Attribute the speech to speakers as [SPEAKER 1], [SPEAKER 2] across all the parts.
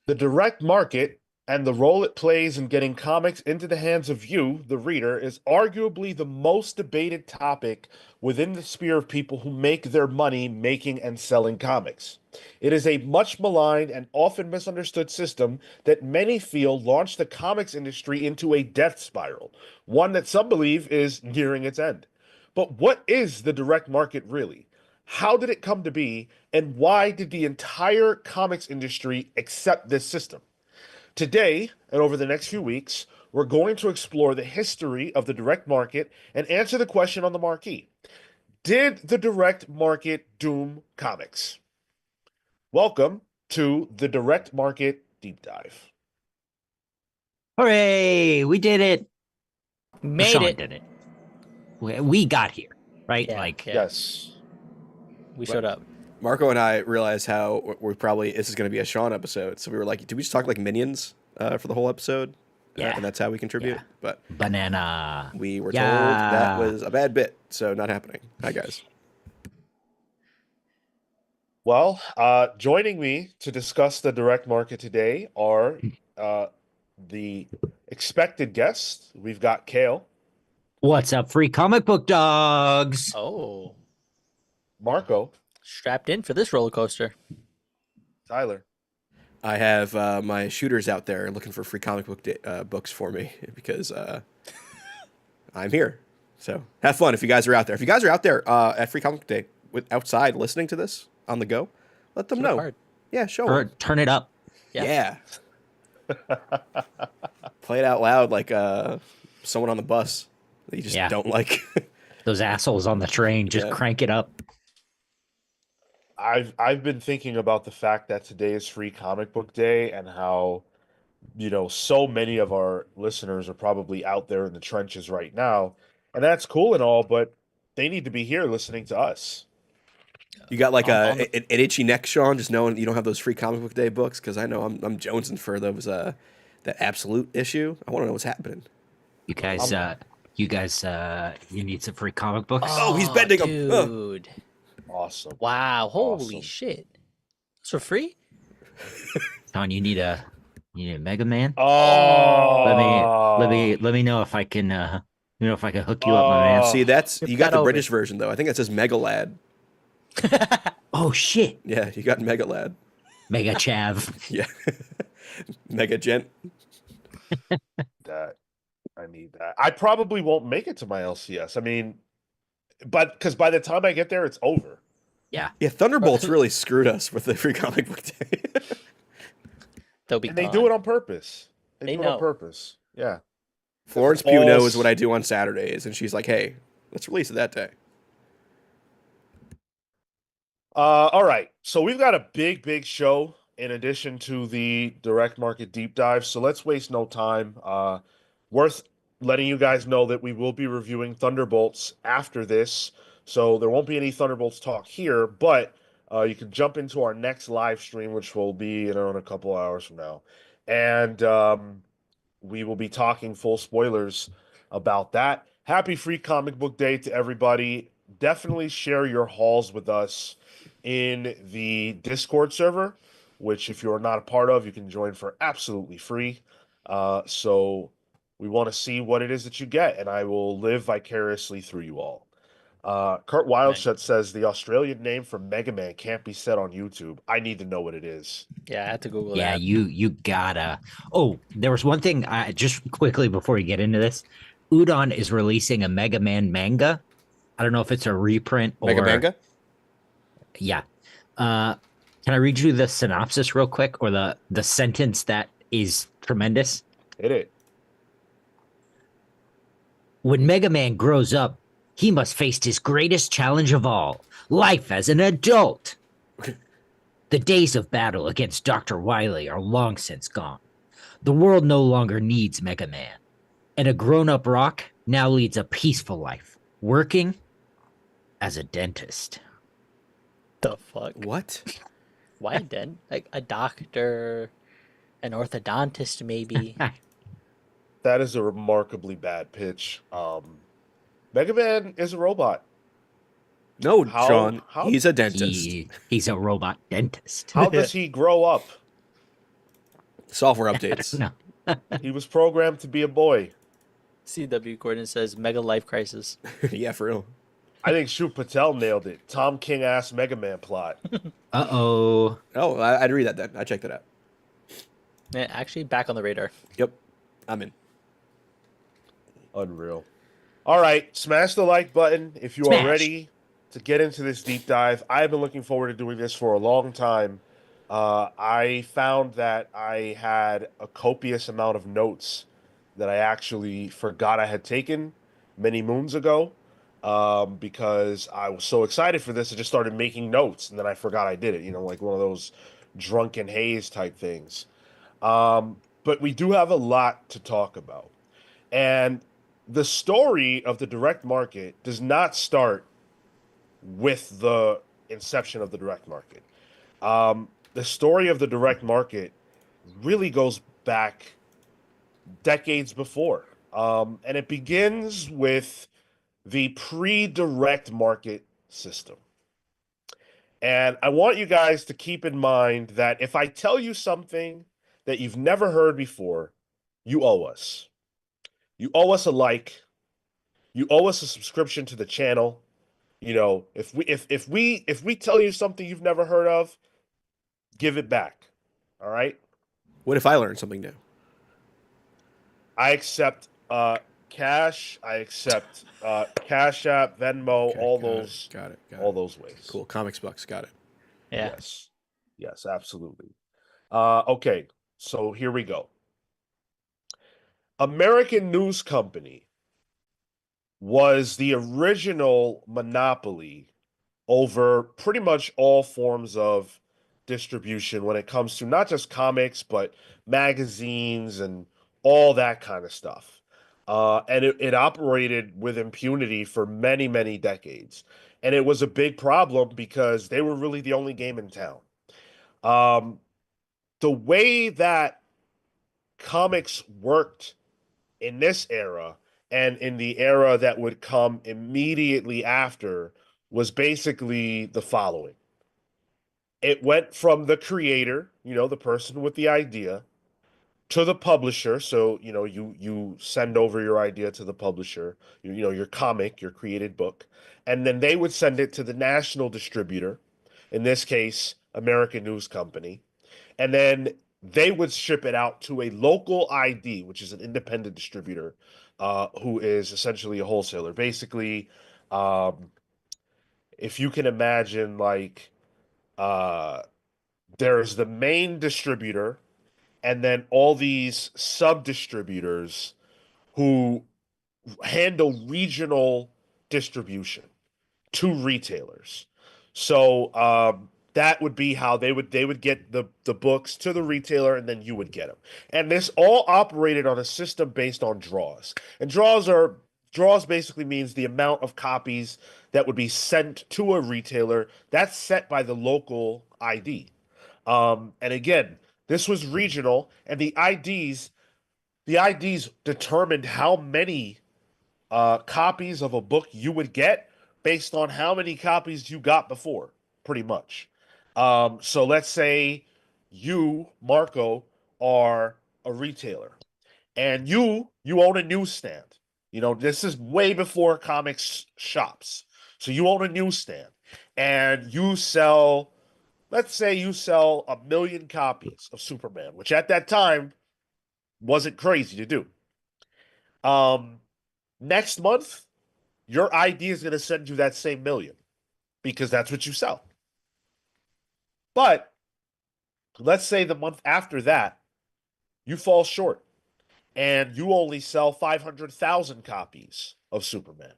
[SPEAKER 1] The direct market and the role it plays in getting comics into the hands of you, the reader, is arguably the most debated topic within the sphere of people who make their money making and selling comics. It is a much maligned and often misunderstood system that many feel launched the comics industry into a death spiral, one that some believe is nearing its end. But what is the direct market really? How did it come to be, and why did the entire comics industry accept this system? Today, and over the next few weeks, we're going to explore the history of the direct market and answer the question on the marquee. Did the direct market doom comics? Welcome to the Direct Market Deep Dive.
[SPEAKER 2] Hooray! We did it.
[SPEAKER 3] Made
[SPEAKER 2] Sean
[SPEAKER 3] it.
[SPEAKER 2] did it. We got here, right?
[SPEAKER 3] Yeah,
[SPEAKER 2] Like,
[SPEAKER 3] yeah.
[SPEAKER 1] Yes.
[SPEAKER 3] We showed up.
[SPEAKER 4] Marco and I realized how this is going to be a Sean episode, so we were like, did we just talk like minions for the whole episode?
[SPEAKER 2] Yeah.
[SPEAKER 4] And that's how we contribute.
[SPEAKER 2] Yeah.
[SPEAKER 4] But
[SPEAKER 2] banana.
[SPEAKER 4] we were
[SPEAKER 2] Yeah.
[SPEAKER 4] told that was a bad bit, so not happening. Hi, guys.
[SPEAKER 1] Well, joining me to discuss the direct market today are the expected guests. We've got Cale,
[SPEAKER 2] What's up, free comic book dogs?
[SPEAKER 3] Oh,
[SPEAKER 1] Marco,
[SPEAKER 3] strapped in for this roller coaster.
[SPEAKER 1] Tyler.
[SPEAKER 4] I have my shooters out there looking for free comic book books for me because I'm here. So have fun if you guys are out there. If you guys are out there at Free Comic Book Day outside listening to this on the go, let them
[SPEAKER 3] Show it
[SPEAKER 4] know.
[SPEAKER 3] hard.
[SPEAKER 4] Yeah, show
[SPEAKER 2] Or
[SPEAKER 4] them.
[SPEAKER 2] turn it up.
[SPEAKER 3] Yeah.
[SPEAKER 4] Play it out loud like someone on the bus that you just
[SPEAKER 2] Yeah.
[SPEAKER 4] don't like.
[SPEAKER 2] Those assholes on the train, just
[SPEAKER 4] Yeah.
[SPEAKER 2] crank it up.
[SPEAKER 1] I've been thinking about the fact that today is Free Comic Book Day and how, so many of our listeners are probably out there in the trenches right now. And that's cool and all, but they need to be here listening to us.
[SPEAKER 4] You got like
[SPEAKER 3] On
[SPEAKER 4] an itchy neck, Sean, just knowing you don't have those Free Comic Book Day books because I know I'm jonesing for those that absolute issue. I want to know what's happening.
[SPEAKER 2] You guys, you need some free comic books.
[SPEAKER 4] Oh, he's bending 'em.
[SPEAKER 3] Dude.
[SPEAKER 1] Awesome.
[SPEAKER 3] Wow. Holy
[SPEAKER 1] Awesome.
[SPEAKER 3] shit. Those are free?
[SPEAKER 2] Sean, you need a Mega Man.
[SPEAKER 1] Oh,
[SPEAKER 2] Let me know if I can if I can hook you up, my man.
[SPEAKER 1] Oh.
[SPEAKER 4] See, you got
[SPEAKER 3] that
[SPEAKER 4] the
[SPEAKER 3] over.
[SPEAKER 4] British version though. I think it says Megalad.
[SPEAKER 2] Oh shit,
[SPEAKER 4] Yeah, you got Megalad.
[SPEAKER 2] Mega Chav.
[SPEAKER 4] Yeah, Mega Gent.
[SPEAKER 1] that I need that. I probably won't make it to my LCS. I mean, but because by the time I get there, it's over.
[SPEAKER 2] Yeah,
[SPEAKER 4] Yeah, Thunderbolts really screwed us with the Free Comic Book Day.
[SPEAKER 3] They'll be
[SPEAKER 1] And they
[SPEAKER 3] gone.
[SPEAKER 1] do it on purpose.
[SPEAKER 3] They
[SPEAKER 1] do it on
[SPEAKER 3] know.
[SPEAKER 1] purpose. Yeah.
[SPEAKER 4] Florence Pugh knows
[SPEAKER 1] Balls.
[SPEAKER 4] what I do on Saturdays, and she's like, "Hey, let's release it that day."
[SPEAKER 1] All right. So we've got a big show in addition to the direct market deep dive. So let's waste no time. Worth letting you guys know that we will be reviewing Thunderbolts after this. So there won't be any Thunderbolts talk here, but you can jump into our next live stream, which will be in a couple hours from now. And we will be talking full spoilers about that. Happy Free Comic Book Day to everybody. Definitely share your hauls with us in the Discord server, which if you're not a part of, you can join for absolutely free. So we want to see what it is that you get, and I will live vicariously through you all. Kurt Wildshut says the Australian name for Mega Man can't be said on YouTube. I need to know what it is.
[SPEAKER 3] Yeah, I had to Google
[SPEAKER 2] yeah.
[SPEAKER 3] that.
[SPEAKER 2] You gotta. Oh, there was one thing. I just quickly before we get into this, Udon is releasing a Mega Man manga. I don't know if it's a reprint or
[SPEAKER 4] Mega Manga.
[SPEAKER 2] Yeah. Can I read you the synopsis real quick, or the sentence that is tremendous?
[SPEAKER 1] Hit it.
[SPEAKER 2] When Mega Man grows up, he must face his greatest challenge of all, life as an adult. The days of battle against Dr. Wily are long since gone. The world no longer needs Mega Man, and a grown-up Rock now leads a peaceful life, working as a dentist.
[SPEAKER 3] The fuck?
[SPEAKER 4] What?
[SPEAKER 3] Why then? Like a doctor, an orthodontist, maybe.
[SPEAKER 1] That is a remarkably bad pitch. Mega Man is a robot.
[SPEAKER 4] No,
[SPEAKER 1] How-
[SPEAKER 4] Sean.
[SPEAKER 1] how-
[SPEAKER 4] He's a dentist.
[SPEAKER 2] He's a robot dentist.
[SPEAKER 1] How does he grow up?
[SPEAKER 4] Software
[SPEAKER 2] I don't
[SPEAKER 4] updates.
[SPEAKER 2] know.
[SPEAKER 1] He was programmed to be a boy.
[SPEAKER 3] CW coordinate says Mega Life Crisis.
[SPEAKER 4] Yeah, for real.
[SPEAKER 1] I think Shoot Patel nailed it. Tom King ass Mega Man plot.
[SPEAKER 2] Uh-oh.
[SPEAKER 4] Oh, I'd read that then. I checked it out.
[SPEAKER 3] Yeah, actually, back on the radar.
[SPEAKER 4] Yep, I'm in.
[SPEAKER 1] Unreal. All right, smash the like button if you are
[SPEAKER 2] Smash.
[SPEAKER 1] ready to get into this deep dive. I've been looking forward to doing this for a long time. I found that I had a copious amount of notes that I actually forgot I had taken many moons ago, because I was so excited for this. I just started making notes and then I forgot I did it. Like one of those drunken haze type things. But we do have a lot to talk about. And the story of the direct market does not start with the inception of the direct market. The story of the direct market really goes back decades before. And it begins with the pre direct market system. And I want you guys to keep in mind that if I tell you something that you've never heard before, you owe us. You owe us a like. You owe us a subscription to the channel. If we tell you something you've never heard of, give it back. All right?
[SPEAKER 4] What if I learned something new?
[SPEAKER 1] I accept cash. I accept Cash App, Venmo,
[SPEAKER 4] Okay,
[SPEAKER 1] all
[SPEAKER 4] got it,
[SPEAKER 1] those
[SPEAKER 4] got it.
[SPEAKER 1] all those ways.
[SPEAKER 4] Cool. Comics bucks. Got it.
[SPEAKER 3] Yeah.
[SPEAKER 1] Yes. Yes, absolutely. Okay, so here we go. American News Company was the original monopoly over pretty much all forms of distribution when it comes to not just comics, but magazines and all that kind of stuff. And it operated with impunity for many, many decades. And it was a big problem because they were really the only game in town. Um, the way that comics worked in this era and in the era that would come immediately after was basically the following. It went from the creator, the person with the idea, to the publisher. So, you send over your idea to the publisher, your comic, your created book, and then they would send it to the national distributor, in this case, American News Company, and then they would ship it out to a local ID, which is an independent distributor, who is essentially a wholesaler. Basically, um, if you can imagine, like, uh, there's the main distributor, and then all these sub distributors who handle regional distribution to retailers. So that would be how they would get the books to the retailer, and then you would get them. And this all operated on a system based on draws. And draws basically means the amount of copies that would be sent to a retailer. That's set by the local ID. And again, this was regional, and the IDs determined how many copies of a book you would get based on how many copies you got before, pretty much. So let's say you, Marco, are a retailer, and you own a newsstand. This is way before comics shops. So you own a newsstand, and let's say you sell 1 million copies of Superman, which at that time wasn't crazy to do. Um, Next month, your ID is going to send you that same million because that's what you sell. But let's say the month after that, you fall short and you only sell 500,000 copies of Superman.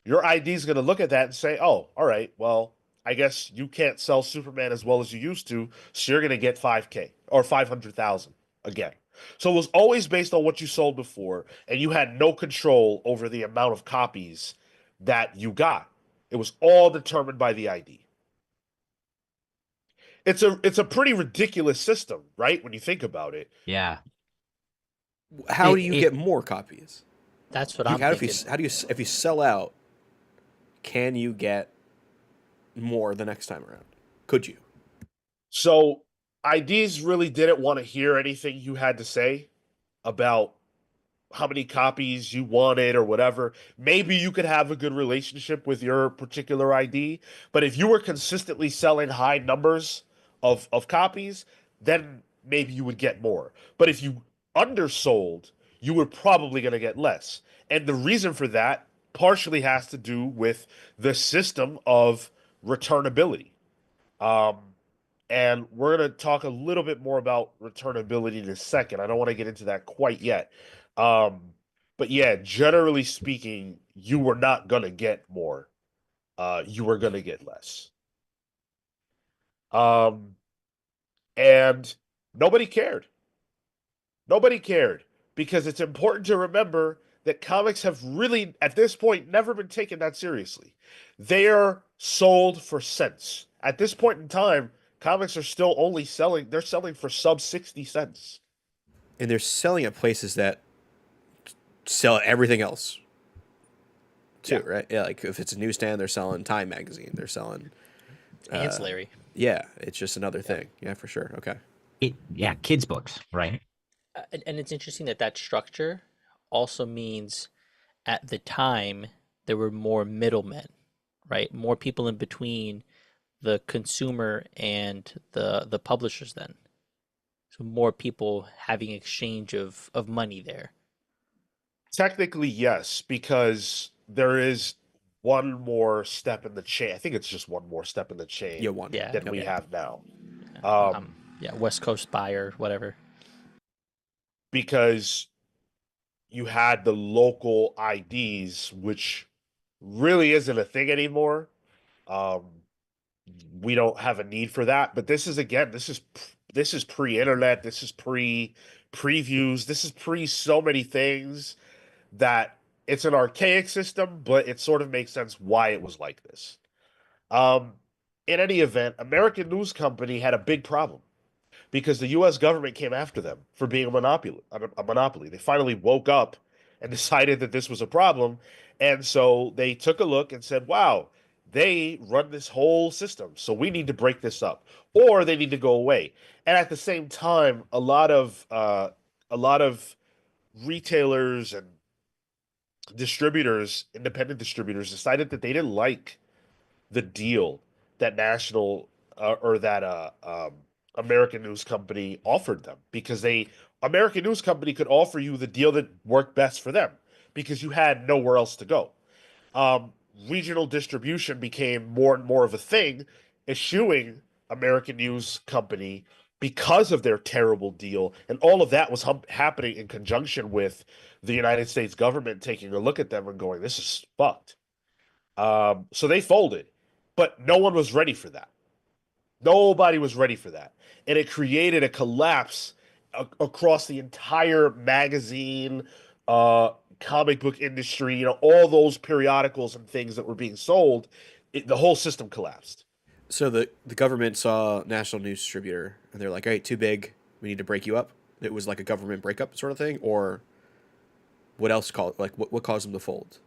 [SPEAKER 1] Your ID is going to look at that and say, oh, all right, well, I guess you can't sell Superman as well as you used to, so you're going to get 5K or 500,000 again. So it was always based on what you sold before, and you had no control over the amount of copies that you got. It was all determined by the ID. It's a pretty ridiculous system, right? When you think about it.
[SPEAKER 2] Yeah.
[SPEAKER 4] How
[SPEAKER 2] It-
[SPEAKER 4] do you
[SPEAKER 2] it-
[SPEAKER 4] get more copies?
[SPEAKER 3] That's what
[SPEAKER 4] You,
[SPEAKER 3] I'm
[SPEAKER 4] how
[SPEAKER 3] thinking.
[SPEAKER 4] do you if you sell out? Can you get more the next time around? Could you?
[SPEAKER 1] So IDs really didn't want to hear anything you had to say about how many copies you wanted or whatever. Maybe you could have a good relationship with your particular ID, but if you were consistently selling high numbers of copies, then maybe you would get more. But if you undersold, you were probably going to get less. And the reason for that partially has to do with the system of returnability. Um, and we're going to talk a little bit more about returnability in a second. I don't want to get into that quite yet. Um, but yeah, generally speaking, you were not going to get more. You were going to get less. Um, and nobody cared. Nobody cared because it's important to remember that comics have really, at this point, never been taken that seriously. They are sold for cents. At this point in time, comics are still only selling, they're selling for sub 60 cents.
[SPEAKER 4] And they're selling at places that sell everything else too,
[SPEAKER 1] Yeah.
[SPEAKER 4] right? Yeah, like if it's a newsstand, they're selling Time magazine. They're selling,
[SPEAKER 3] Ancillary.
[SPEAKER 4] yeah, it's just another thing. Yeah, for sure. Okay.
[SPEAKER 2] Yeah, kids' books, right?
[SPEAKER 3] And it's interesting that that structure also means at the time there were more middlemen, right? More people in between the consumer and the publishers then. So more people having exchange of money there.
[SPEAKER 1] Technically, yes, because there is one more step in the chain. I think it's just one more step in the
[SPEAKER 4] Yeah,
[SPEAKER 1] chain
[SPEAKER 4] one.
[SPEAKER 3] Yeah,
[SPEAKER 1] than
[SPEAKER 4] Yep.
[SPEAKER 1] we
[SPEAKER 3] yeah.
[SPEAKER 1] have now.
[SPEAKER 3] Yeah.
[SPEAKER 1] Um,
[SPEAKER 3] Yeah, West Coast buyer, whatever.
[SPEAKER 1] because you had the local IDs, which really isn't a thing anymore. Um, we don't have a need for that. But this is again, this is pre-internet. This is pre-previews. This is pre so many things that it's an archaic system, but it sort of makes sense why it was like this. Um, in any event, American News Company had a big problem because the U.S. government came after them for being a monopoly. They finally woke up and decided that this was a problem, and so they took a look and said, "Wow, they run this whole system, so we need to break this up, or they need to go away." And at the same time, a lot of retailers and distributors, independent distributors, decided that they didn't like the deal that National or that American News Company offered them because they American News Company could offer you the deal that worked best for them because you had nowhere else to go. Um, Regional distribution became more and more of a thing, eschewing American News Company because of their terrible deal, and all of that was happening in conjunction with the United States government taking a look at them and going, "This is fucked." So they folded, but no one was ready for that. Nobody was ready for that. And it created a collapse across the entire magazine, comic book industry, all those periodicals and things that were being sold. The whole system collapsed.
[SPEAKER 4] So the government saw National News Distributor and they're like, "All right, too big. We need to break you up." It was like a government breakup sort of thing, or what else called like what caused them to fold?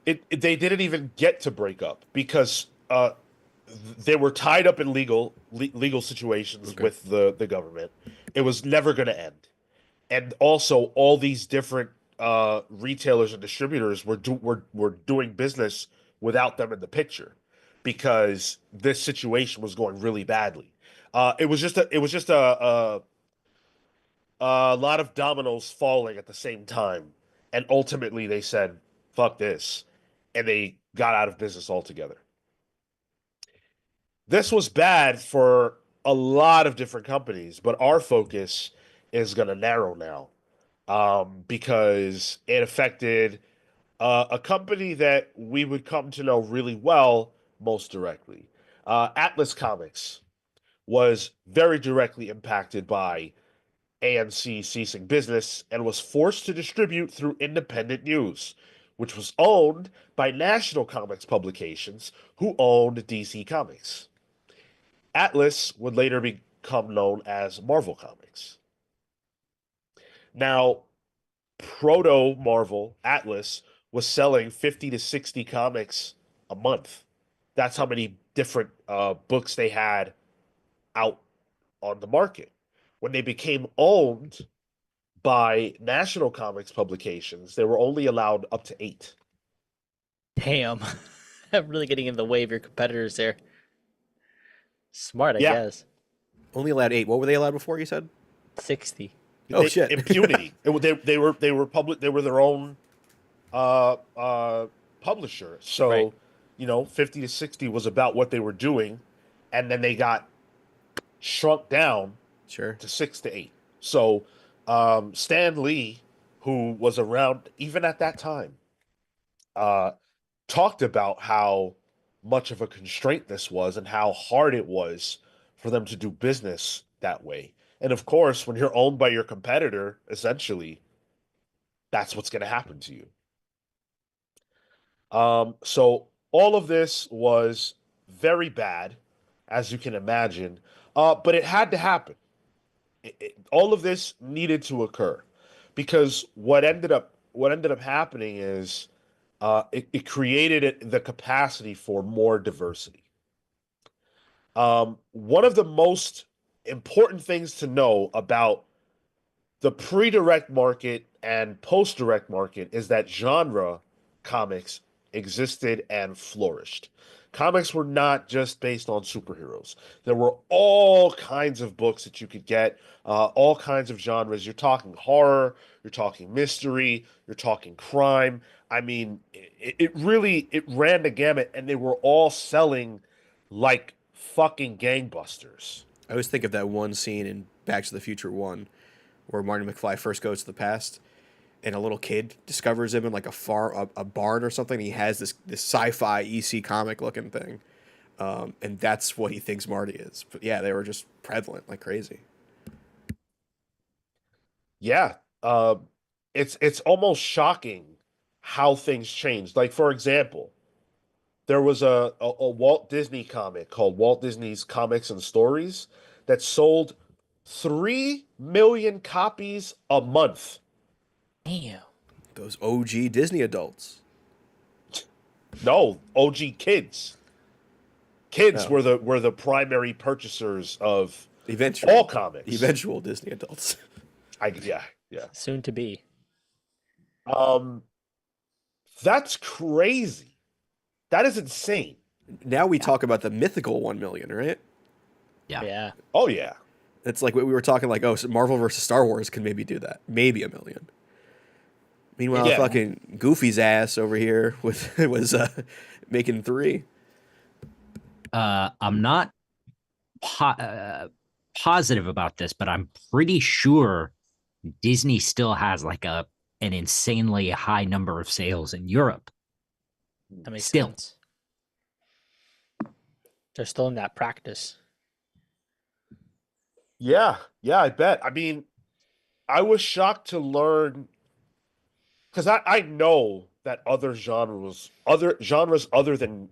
[SPEAKER 1] They didn't even get to break up because they were tied up in legal situations
[SPEAKER 4] Okay.
[SPEAKER 1] with the government. It was never going to end. And also all these different retailers and distributors were doing business without them in the picture because this situation was going really badly. It was just a lot of dominoes falling at the same time, and ultimately they said, "Fuck this," and they got out of business altogether. This was bad for a lot of different companies, but our focus is going to narrow now because it affected a company that we would come to know really well most directly. Atlas Comics was very directly impacted by AMC ceasing business and was forced to distribute through independent news, which was owned by National Comics Publications, who owned DC Comics. Atlas would later become known as Marvel Comics. Now, proto Marvel Atlas was selling 50 to 60 comics a month. That's how many different books they had out on the market. When they became owned by national comics publications, they were only allowed up to 8.
[SPEAKER 3] Damn. I'm really getting in the way of your competitors there. Smart, I
[SPEAKER 1] Yeah,
[SPEAKER 3] guess.
[SPEAKER 4] Only allowed 8. What were they allowed before? You said.
[SPEAKER 3] 60.
[SPEAKER 4] Oh shit.
[SPEAKER 1] impunity. They were public. They were their own uh publisher.
[SPEAKER 3] Right.
[SPEAKER 1] So, 50 to 60 was about what they were doing, and then they got shrunk down
[SPEAKER 4] Sure.
[SPEAKER 1] to 6 to 8. So, Stan Lee, who was around even at that time, uh, talked about how much of a constraint this was and how hard it was for them to do business that way. And of course, when you're owned by your competitor, essentially, that's what's going to happen to you. So all of this was very bad, as you can imagine, but it had to happen. All of this needed to occur because what ended up happening is it created the capacity for more diversity. One of the most important things to know about the pre-direct market and post-direct market is that genre comics existed and flourished. Comics were not just based on superheroes. There were all kinds of books that you could get, all kinds of genres. You're talking horror, you're talking mystery, you're talking crime. I mean, it really it ran the gamut, and they were all selling like fucking gangbusters.
[SPEAKER 4] I always think of that one scene in Back to the Future 1 where Marty McFly first goes to the past and a little kid discovers him in like a barn or something. He has this sci-fi EC comic looking thing. And that's what he thinks Marty is. But yeah, they were just prevalent like crazy.
[SPEAKER 1] Yeah, it's almost shocking how things changed. Like for example, there was a Walt Disney comic called Walt Disney's Comics and Stories that sold 3 million copies a month.
[SPEAKER 3] Damn.
[SPEAKER 4] Those OG Disney adults.
[SPEAKER 1] No, OG kids. Kids
[SPEAKER 4] No,
[SPEAKER 1] were the primary purchasers of
[SPEAKER 4] eventual,
[SPEAKER 1] all comics.
[SPEAKER 4] eventual Disney adults.
[SPEAKER 1] Yeah, yeah.
[SPEAKER 3] Soon to be.
[SPEAKER 1] Um, that's crazy. That is insane.
[SPEAKER 4] Now we talk about the mythical 1 million, right?
[SPEAKER 2] Yeah.
[SPEAKER 3] Yeah.
[SPEAKER 1] Oh yeah.
[SPEAKER 4] It's like we were talking like, oh, so Marvel versus Star Wars can maybe do that. Maybe a million. Meanwhile,
[SPEAKER 1] Yeah.
[SPEAKER 4] fucking Goofy's ass over here was making 3.
[SPEAKER 2] I'm not positive about this, but I'm pretty sure Disney still has like an insanely high number of sales in Europe.
[SPEAKER 3] That makes
[SPEAKER 2] Still.
[SPEAKER 3] sense. They're still in that practice.
[SPEAKER 1] Yeah, yeah, I bet. I mean, I was shocked to learn because I know that other genres other than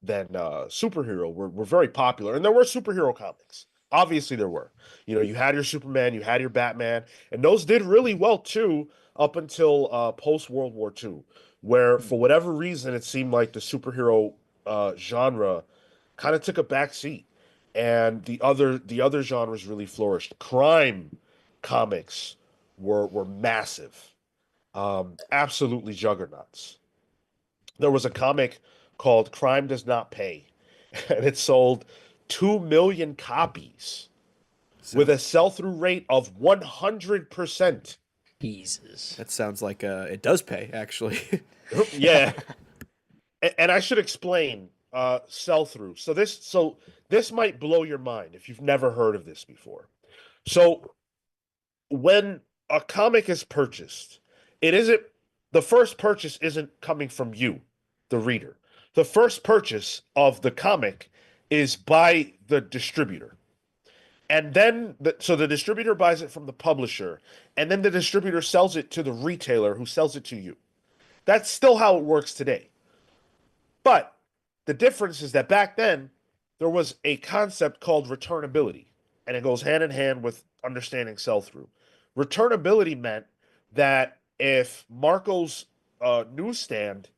[SPEAKER 1] superhero were very popular, and there were superhero comics. Obviously, there were. You had your Superman, you had your Batman, and those did really well too up until post World War II, where for whatever reason it seemed like the superhero genre kind of took a back seat, and the other genres really flourished. Crime comics were massive, absolutely juggernauts. There was a comic called Crime Does Not Pay, and it sold 2 million copies
[SPEAKER 4] So
[SPEAKER 1] with a sell-through rate of 100%.
[SPEAKER 3] Jesus.
[SPEAKER 4] that sounds like it does pay actually.
[SPEAKER 1] Yeah. And I should explain sell-through. So this might blow your mind if you've never heard of this before. So when a comic is purchased, it isn't the first purchase isn't coming from you, the reader. The first purchase of the comic is by the distributor. And then so the distributor buys it from the publisher, and then the distributor sells it to the retailer who sells it to you. That's still how it works today. But the difference is that back then there was a concept called returnability, and it goes hand in hand with understanding sell through. Returnability meant that if Marco's newsstand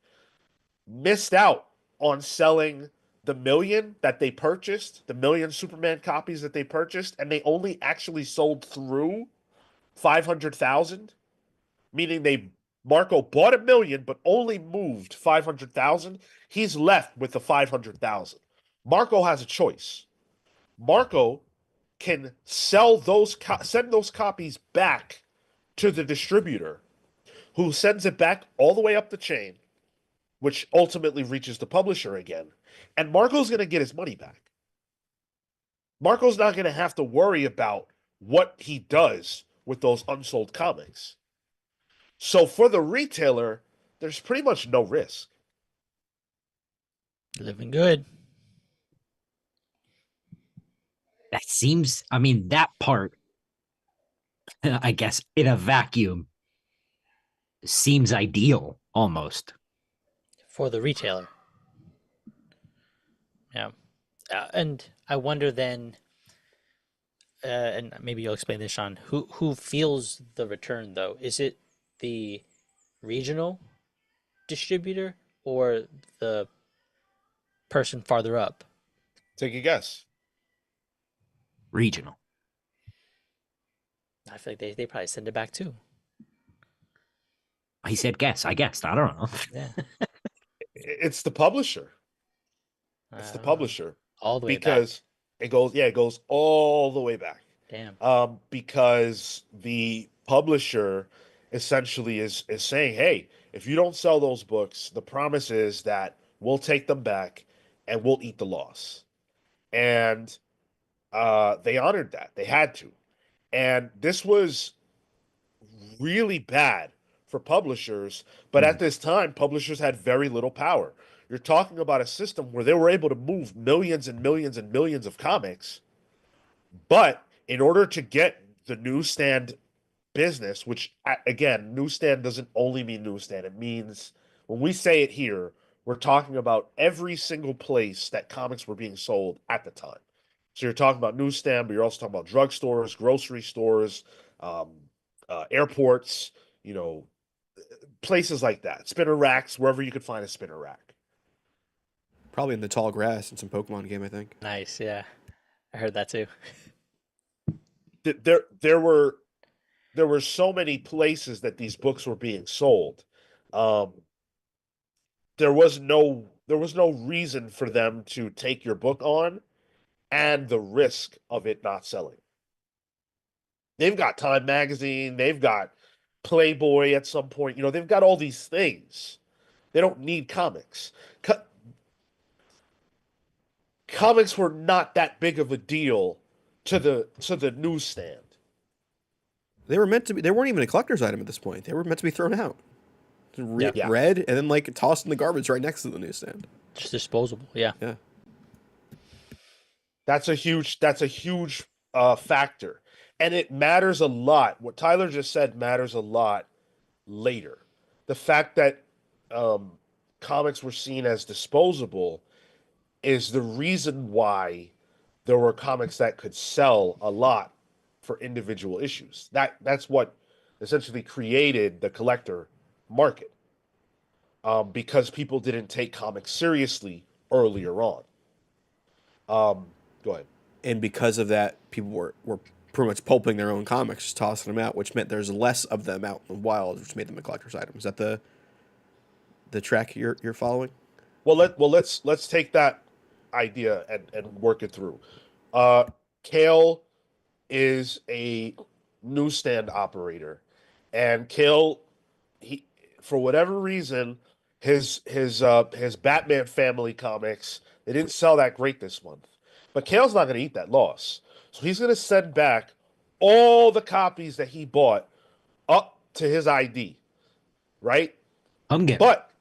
[SPEAKER 1] missed out on selling the million that they purchased, the million Superman copies that they purchased, and they only actually sold through 500,000, meaning Marco bought a million but only moved 500,000. He's left with the 500,000. Marco has a choice. Marco can send those copies back to the distributor, who sends it back all the way up the chain, which ultimately reaches the publisher again. And Marco's going to get his money back. Marco's not going to have to worry about what he does with those unsold comics. So for the retailer, there's pretty much no risk.
[SPEAKER 3] Living good.
[SPEAKER 2] That seems, I mean, that part, I guess, in a vacuum, seems ideal almost.
[SPEAKER 3] For the retailer. Yeah. And I wonder then, and maybe you'll explain this, Sean, who feels the return though? Is it the regional distributor or the person farther up?
[SPEAKER 1] Take a guess.
[SPEAKER 2] Regional.
[SPEAKER 3] I feel like they probably send it back too.
[SPEAKER 2] He said guess. I guessed. I don't know.
[SPEAKER 3] Yeah.
[SPEAKER 1] It's the publisher. It's the publisher.
[SPEAKER 3] All the way
[SPEAKER 1] because
[SPEAKER 3] back.
[SPEAKER 1] it goes all the way back.
[SPEAKER 3] Damn.
[SPEAKER 1] Because the publisher essentially is saying, hey, if you don't sell those books, the promise is that we'll take them back and we'll eat the loss. And they honored that. They had to. And this was really bad for publishers. But at this time, publishers had very little power. You're talking about a system where they were able to move millions and millions and millions of comics. But in order to get the newsstand business, which again, newsstand doesn't only mean newsstand. It means, when we say it here, we're talking about every single place that comics were being sold at the time. So you're talking about newsstand, but you're also talking about drugstores, grocery stores, airports, places like that. Spinner racks, wherever you could find a spinner rack.
[SPEAKER 4] Probably in the tall grass in some Pokemon game, I think.
[SPEAKER 3] Nice, yeah. I heard that too.
[SPEAKER 1] There were so many places that these books were being sold. There was no reason for them to take your book on and the risk of it not selling. They've got Time Magazine, they've got Playboy at some point. They've got all these things. They don't need comics. Comics were not that big of a deal to the newsstand.
[SPEAKER 4] They were meant to be. They weren't even a collector's item at this point. They were meant to be thrown out, read, and then tossed in the garbage right next to the newsstand.
[SPEAKER 3] Just disposable. Yeah.
[SPEAKER 4] Yeah.
[SPEAKER 1] That's a huge factor, and it matters a lot. What Tyler just said matters a lot later. The fact that comics were seen as disposable is the reason why there were comics that could sell a lot for individual issues. That's what essentially created the collector market, because people didn't take comics seriously earlier on. Go ahead.
[SPEAKER 4] And because of that, people were pretty much pulping their own comics, just tossing them out, which meant there's less of them out in the wild, which made them a collector's item. Is that the track you're following?
[SPEAKER 1] Well, let's take that idea and work it through. Cale is a newsstand operator, and Cale, he, for whatever reason, his Batman family comics, they didn't sell that great this month. But Cale's not going to eat that loss, so he's going to send back all the copies that he bought up to his ID, right? But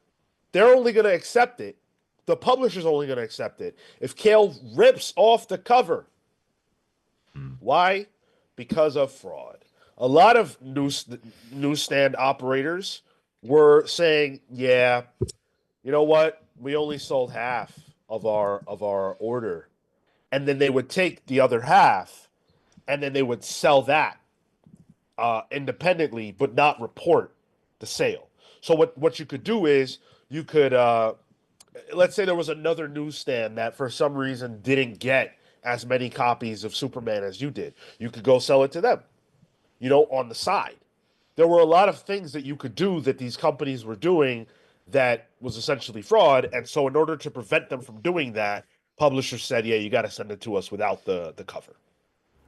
[SPEAKER 1] they're only going to accept it. The publisher's only going to accept it if Cale rips off the cover. Why? Because of fraud. A lot of newsstand operators were saying, "Yeah, you know what? We only sold half of our order," and then they would take the other half, and then they would sell that independently, but not report the sale. So what you could do is you could let's say there was another newsstand that for some reason didn't get as many copies of Superman as you did. You could go sell it to them, on the side. There were a lot of things that you could do that these companies were doing that was essentially fraud. And so, in order to prevent them from doing that, publishers said, yeah, you got to send it to us without the cover.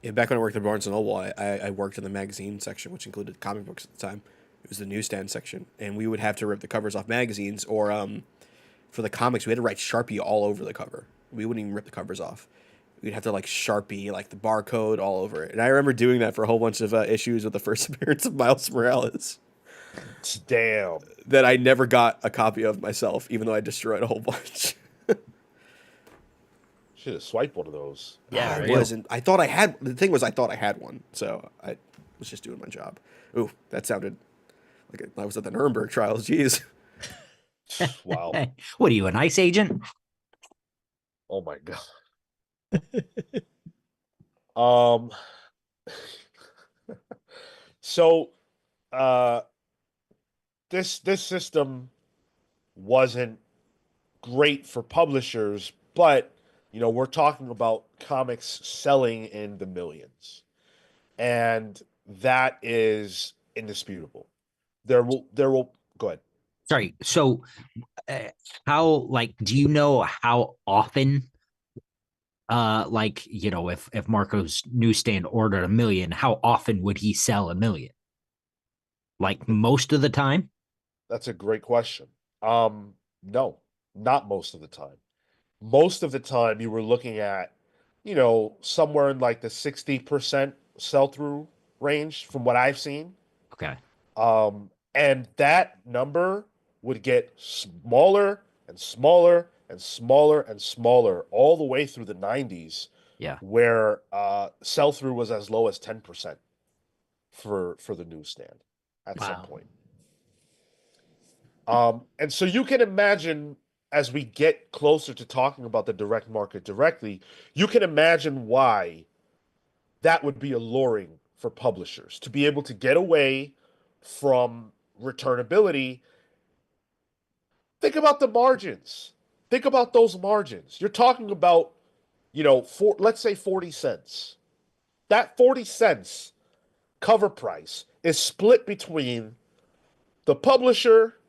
[SPEAKER 4] Yeah, back when I worked at Barnes and Noble, I worked in the magazine section, which included comic books at the time. It was the newsstand section, and we would have to rip the covers off magazines, or for the comics, we had to write Sharpie all over the cover. We wouldn't even rip the covers off. We'd have to like Sharpie like the barcode all over it. And I remember doing that for a whole bunch of issues with the first appearance of Miles Morales
[SPEAKER 1] Damn.
[SPEAKER 4] that I never got a copy of myself, even though I destroyed a whole bunch.
[SPEAKER 1] Should have swiped one of those.
[SPEAKER 3] Yeah,
[SPEAKER 4] I
[SPEAKER 3] right.
[SPEAKER 4] wasn't. I thought I had. The thing was, I thought I had one, so I was just doing my job. Ooh, that sounded like I was at the Nuremberg trials. Jeez.
[SPEAKER 1] Wow.
[SPEAKER 2] What are you, an ICE agent?
[SPEAKER 1] Oh my God. Um, so uh this system wasn't great for publishers, but we're talking about comics selling in the millions. And that is indisputable. There will go ahead.
[SPEAKER 2] Sorry. So, uh, how like do you know how often? Like if Marco's newsstand ordered 1 million, how often would he sell 1 million? Like most of the time?
[SPEAKER 1] That's a great question. No, not most of the time. Most of the time you were looking at, somewhere in like the 60% sell-through range from what I've seen.
[SPEAKER 2] Okay.
[SPEAKER 1] And that number would get smaller and smaller and smaller and smaller all the way through the 90s,
[SPEAKER 2] Yeah.
[SPEAKER 1] where sell-through was as low as 10% for the newsstand at some
[SPEAKER 3] Wow.
[SPEAKER 1] point. And so you can imagine, as we get closer to talking about the direct market directly, you can imagine why that would be alluring for publishers to be able to get away from returnability. Think about the margins. Think about those margins. You're talking about, let's say 40 cents. That 40 cents cover price is split between the publisher,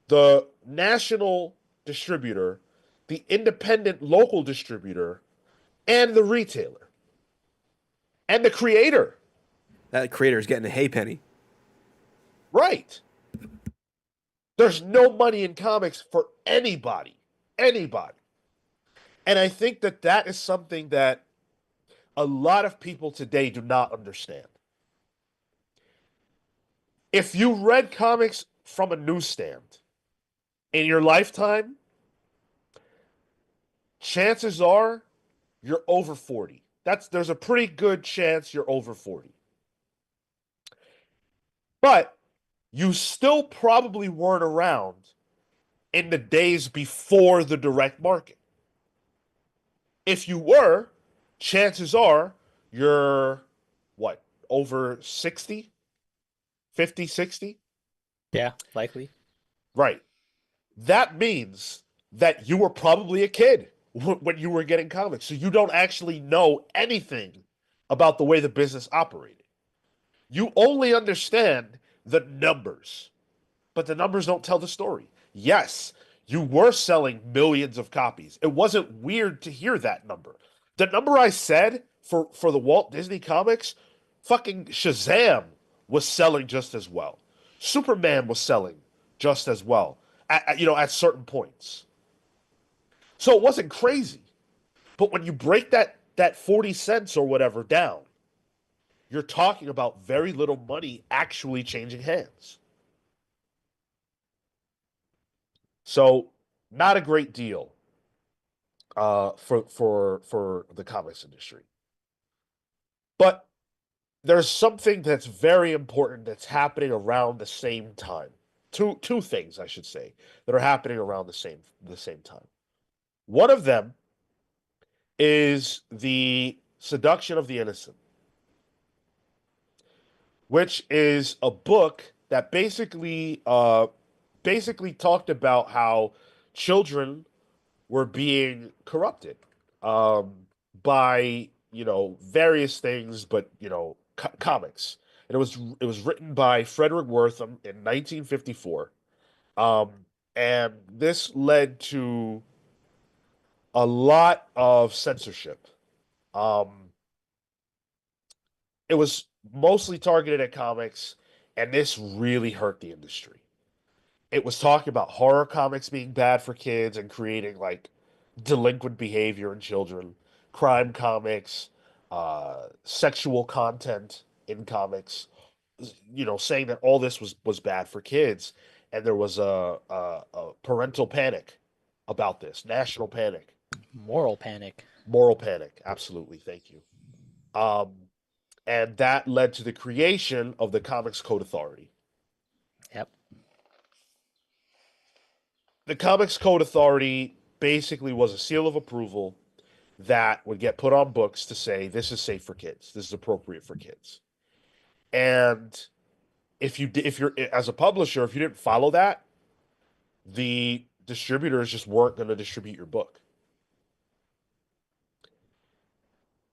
[SPEAKER 1] the national distributor, the independent local distributor, and the retailer, and the creator.
[SPEAKER 4] That creator's getting a hay penny.
[SPEAKER 1] Right. There's no money in comics for anybody. Anybody. And I think that that is something that a lot of people today do not understand. If you read comics from a newsstand in your lifetime, chances are you're over 40. There's a pretty good chance you're over 40. But you still probably weren't around in the days before the direct market. If you were, chances are you're what, over 60, 50, 60?
[SPEAKER 3] Yeah, likely.
[SPEAKER 1] Right. That means that you were probably a kid when you were getting comics. So you don't actually know anything about the way the business operated. You only understand the numbers, but the numbers don't tell the story. Yes, you were selling millions of copies. It wasn't weird to hear that number. The number I said for the Walt Disney comics, fucking Shazam was selling just as well. Superman was selling just as well at certain points. So it wasn't crazy. But when you break that 40 cents or whatever down, you're talking about very little money actually changing hands. So not a great deal for the comics industry. But there's something that's very important that's happening around the same time. Two things I should say that are happening around the same time. One of them is the Seduction of the Innocent, which is a book that basically talked about how children were being corrupted um, by various things, but comics. And it was written by Frederick Wortham in 1954, um, and this led to a lot of censorship. Um, it was mostly targeted at comics, and this really hurt the industry. It was talking about horror comics being bad for kids and creating like delinquent behavior in children, crime comics, sexual content in comics, saying that all this was bad for kids, and there was a parental panic about this, national panic,
[SPEAKER 3] Moral panic.
[SPEAKER 1] moral panic. Absolutely, thank you. Um, and that led to the creation of the Comics Code Authority.
[SPEAKER 3] Yep.
[SPEAKER 1] The Comics Code Authority basically was a seal of approval that would get put on books to say this is safe for kids, this is appropriate for kids. And if you're as a publisher, if you didn't follow that, the distributors just weren't going to distribute your book.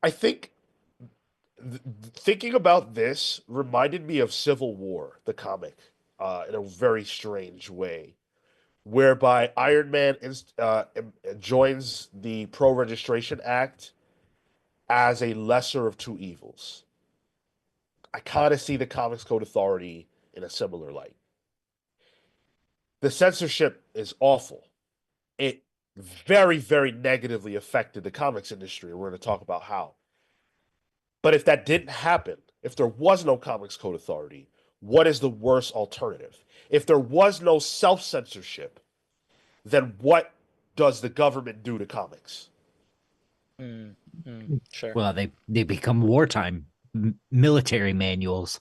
[SPEAKER 1] I think thinking about this reminded me of Civil War, the comic, in a very strange way, whereby Iron Man joins the Pro Registration Act as a lesser of two evils. I kind of see the Comics Code Authority in a similar light. The censorship is awful. It very, very negatively affected the comics industry. We're going to talk about how. But if that didn't happen, if there was no Comics Code Authority, what is the worst alternative? If there was no self censorship, then what does the government do to comics?
[SPEAKER 3] Sure.
[SPEAKER 2] Well, they become wartime military manuals.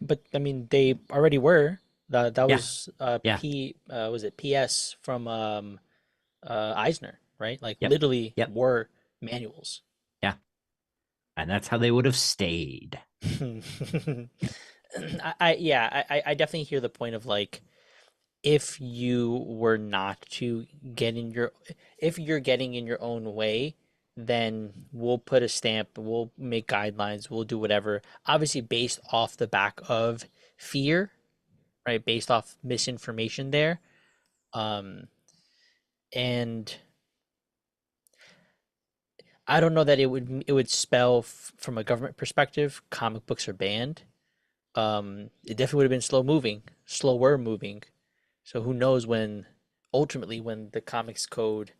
[SPEAKER 3] But I mean, they already were. That
[SPEAKER 2] Yeah,
[SPEAKER 3] was
[SPEAKER 2] yeah,
[SPEAKER 3] was it PS from Eisner, right? Like
[SPEAKER 2] yep,
[SPEAKER 3] literally
[SPEAKER 2] yep,
[SPEAKER 3] were manuals.
[SPEAKER 2] yeah. And that's how they would have stayed.
[SPEAKER 3] I definitely hear the point of like if you were not to get in your if you're getting in your own way, then we'll put a stamp, we'll make guidelines, we'll do whatever. Obviously based off the back of fear, right? Based off misinformation there. Um and I don't know that it would spell from a government perspective comic books are banned. It definitely would have been slower moving. So who knows when ultimately when the comics code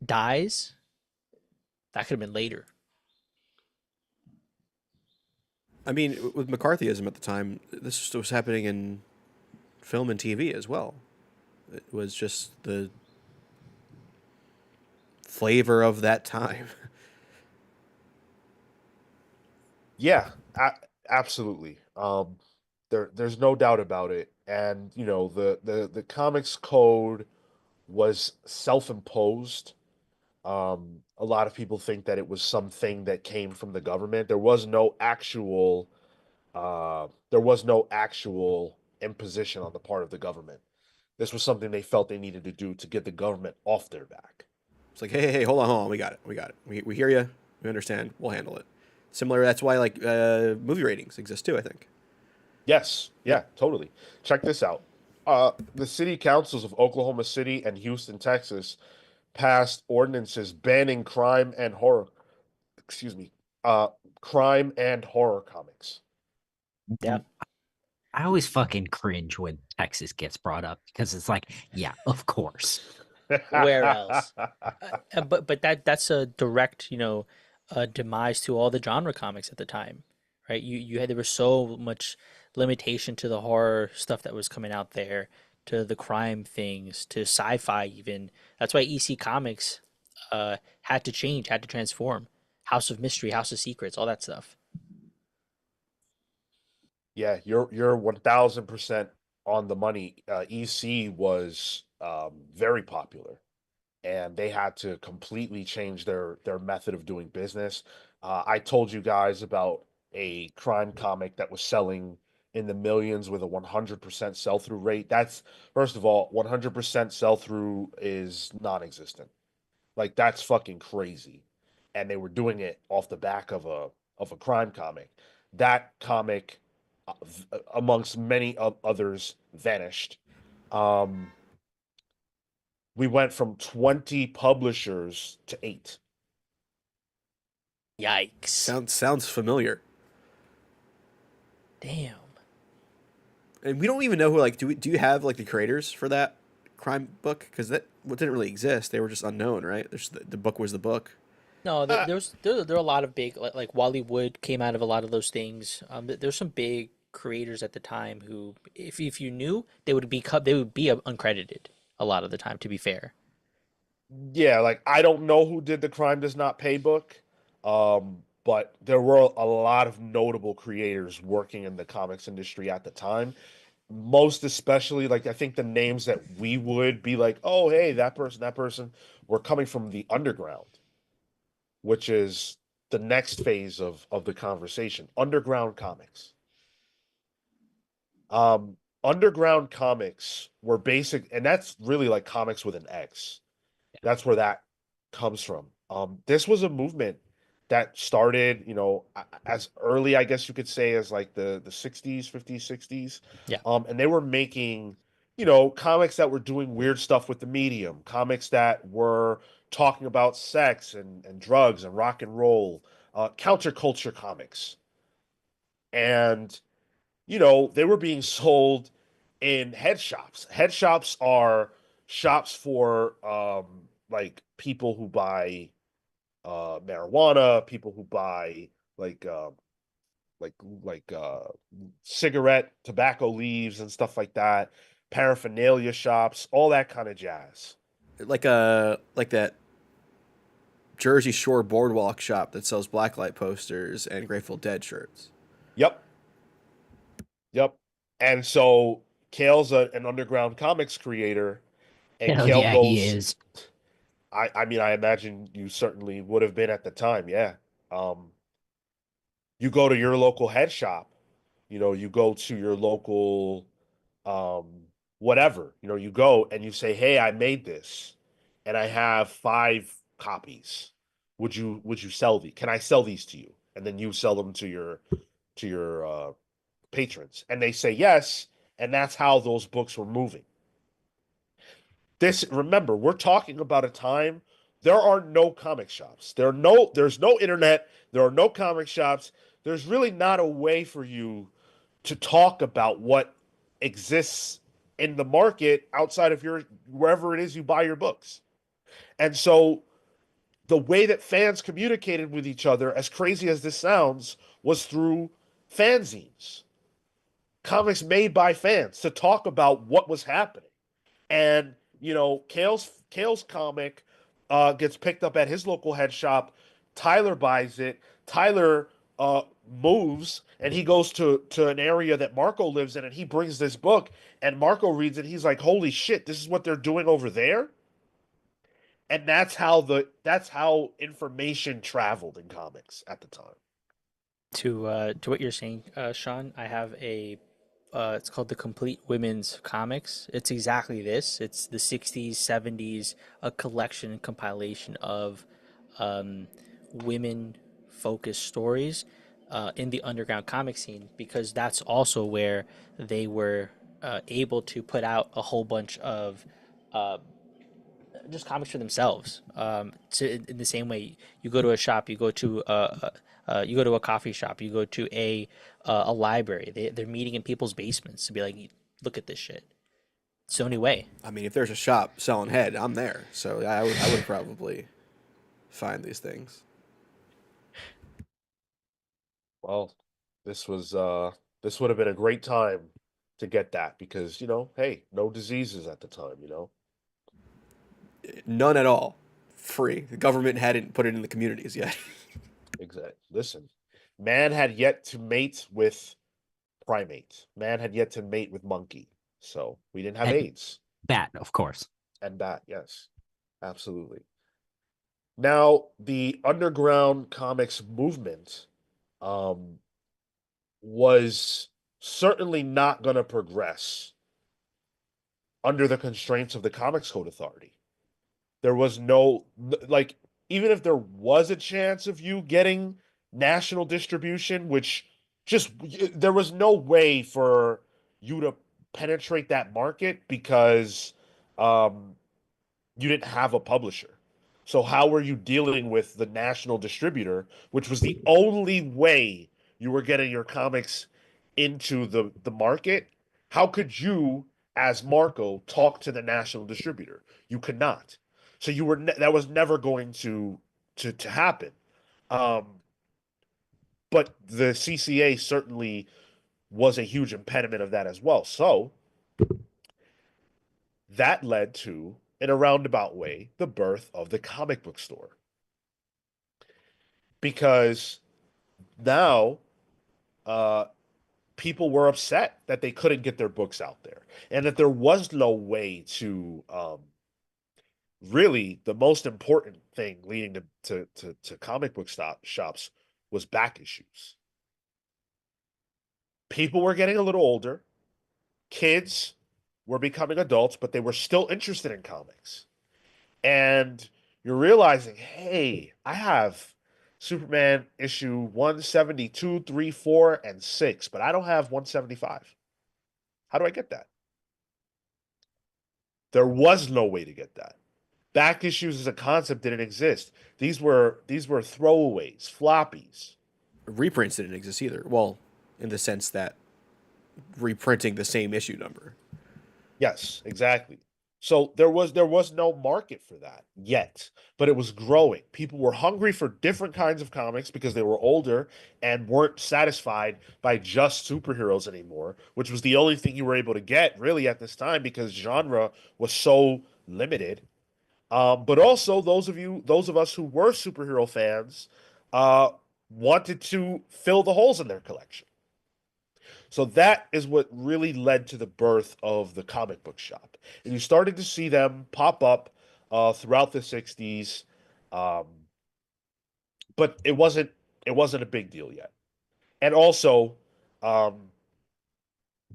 [SPEAKER 3] dies, that could have been later.
[SPEAKER 4] I mean, with McCarthyism at the time, this was happening in film and TV as well. It was just the flavor of that time.
[SPEAKER 1] Yeah, absolutely. There's no doubt about it. And the comics code was self-imposed. A lot of people think that it was something that came from the government. There was no actual imposition on the part of the government. This was something they felt they needed to do to get the government off their back.
[SPEAKER 4] It's like, hey, hold on, we got it, we hear you, we understand, we'll handle it. Similar, that's why like movie ratings exist too, I think.
[SPEAKER 1] Yes, yeah, totally. Check this out. The city councils of Oklahoma City and Houston, Texas, passed ordinances banning excuse me, uh, crime and horror comics.
[SPEAKER 3] Yeah.
[SPEAKER 2] I always fucking cringe when Texas gets brought up because it's like, yeah, of course.
[SPEAKER 3] Where else? But that's a direct, demise to all the genre comics at the time, right? You had there was so much limitation to the horror stuff that was coming out there, to the crime things, to sci-fi even. That's why EC Comics had to change, had to transform. House of Mystery, House of Secrets, all that stuff.
[SPEAKER 1] Yeah, you're 1000% on the money. EC was very popular, and they had to completely change their method of doing business. I told you guys about a crime comic that was selling in the millions with a 100% sell-through rate. That's, first of all, 100% sell-through is non-existent. Like that's fucking crazy. And they were doing it off the back of a crime comic. That comic, amongst many others, vanished. Um, we went from 20 publishers to 8.
[SPEAKER 3] Yikes.
[SPEAKER 4] Sounds familiar.
[SPEAKER 3] Damn.
[SPEAKER 4] And we don't even know who, like, do you have like the creators for that crime book? Because that didn't really exist. They were just unknown, right? The book was the book.
[SPEAKER 3] No,
[SPEAKER 1] Uh,
[SPEAKER 3] there are a lot of big like Wally Wood came out of a lot of those things. There's some big creators at the time who, if you knew, they would be uncredited a lot of the time. To be fair,
[SPEAKER 1] yeah, like I don't know who did the Crime Does Not Pay book, but there were a lot of notable creators working in the comics industry at the time. Most especially, like I think the names that we would be like, oh, hey, that person, were coming from the underground, which is the next phase of the conversation. Underground comics. Um, Underground comics were basic, and that's really like comics with an X. That's where that comes from. This was a movement that started, as early, I guess you could say, as like the 60s, 50s, 60s.
[SPEAKER 3] yeah.
[SPEAKER 1] And they were making, comics that were doing weird stuff with the medium, comics that were talking about sex and drugs and rock and roll, counterculture comics. And they were being sold in head shops. Head shops are shops for like people who buy marijuana, people who buy like like like uh cigarette tobacco leaves and stuff like that, paraphernalia shops, all that kind of jazz.
[SPEAKER 4] Like that Jersey Shore boardwalk shop that sells blacklight posters and Grateful Dead shirts.
[SPEAKER 1] Yep, yep. And so Cale's an underground comics creator, and
[SPEAKER 2] Hell
[SPEAKER 1] Cale
[SPEAKER 2] yeah, he
[SPEAKER 1] goes,
[SPEAKER 2] is.
[SPEAKER 1] I mean, I imagine you certainly would have been at the time, yeah. Um, you go to your local head shop, you go to your local um whatever, you go and you say, "Hey, I made this and I have 5 copies. Would you sell these? Can I sell these to you?" And then you sell them to your patrons. And they say yes, and that's how those books were moving. This Remember, we're talking about a time there are no comic shops. There's no internet, there are no comic shops. There's really not a way for you to talk about what exists in the market outside of your wherever it is you buy your books. And so the way that fans communicated with each other, as crazy as this sounds, was through fanzines, comics made by fans to talk about what was happening. And Cale's comic gets picked up at his local head shop. Tyler buys it. Tyler moves and he goes to an area that Marco lives in, and he brings this book. And Marco reads it. He's like, "Holy shit! This is what they're doing over there." And that's how information traveled in comics at the time.
[SPEAKER 3] To what you're saying, Sean, I have a it's called the Complete Women's Comics. It's exactly this. It's the 60s, 70s, a collection and compilation of um, women focused stories in the underground comic scene, because that's also where they were able to put out a whole bunch of uh, just comics for themselves. In the same way, you go to a shop, you go to a coffee shop, you go to a library. They're meeting in people's basements to be like, look at this shit. It's the only way.
[SPEAKER 4] I mean, if there's a shop selling head, I'm there. So I would probably find these things.
[SPEAKER 1] Well, this would have been a great time to get that because, hey, no diseases at the time.
[SPEAKER 4] None at all. Free. The government hadn't put it in the communities yet.
[SPEAKER 1] Exactly. Listen, man had yet to mate with primate. Man had yet to mate with monkey. So we didn't have
[SPEAKER 2] And
[SPEAKER 1] AIDS
[SPEAKER 2] bat, of course.
[SPEAKER 1] and bat. Yes, absolutely. Now, the underground comics movement um, was certainly not going to progress under the constraints of the Comics Code Authority. There was no, like, even if there was a chance of you getting national distribution, which just, there was no way for you to penetrate that market because um, you didn't have a publisher. So how were you dealing with the national distributor, which was the only way you were getting your comics into the market? How could you, as Marco, talk to the national distributor? You could not. So you were that was never going to happen. Um, but the CCA certainly was a huge impediment of that as well. So that led to, in a roundabout way, the birth of the comic book store. Because now uh, people were upset that they couldn't get their books out there and that there was no way to really, the most important thing leading to comic book shops was back issues. People were getting a little older. Kids were becoming adults, but they were still interested in comics. And you're realizing, hey, I have Superman issue 172, 3, 4, and 6, but I don't have 175. How do I get that? There was no way to get that. Back issues as a concept didn't exist. These were throwaways, floppies.
[SPEAKER 4] Reprints didn't exist either. Well, in the sense that reprinting the same issue number.
[SPEAKER 1] Yes, exactly. So there was no market for that yet, but it was growing. People were hungry for different kinds of comics because they were older and weren't satisfied by just superheroes anymore, which was the only thing you were able to get really at this time because genre was so limited. But also those of us who were superhero fans, uh, wanted to fill the holes in their collection. So that is what really led to the birth of the comic book shop. And you started to see them pop up throughout the 60s. Um, but it wasn't a big deal yet. And also, um,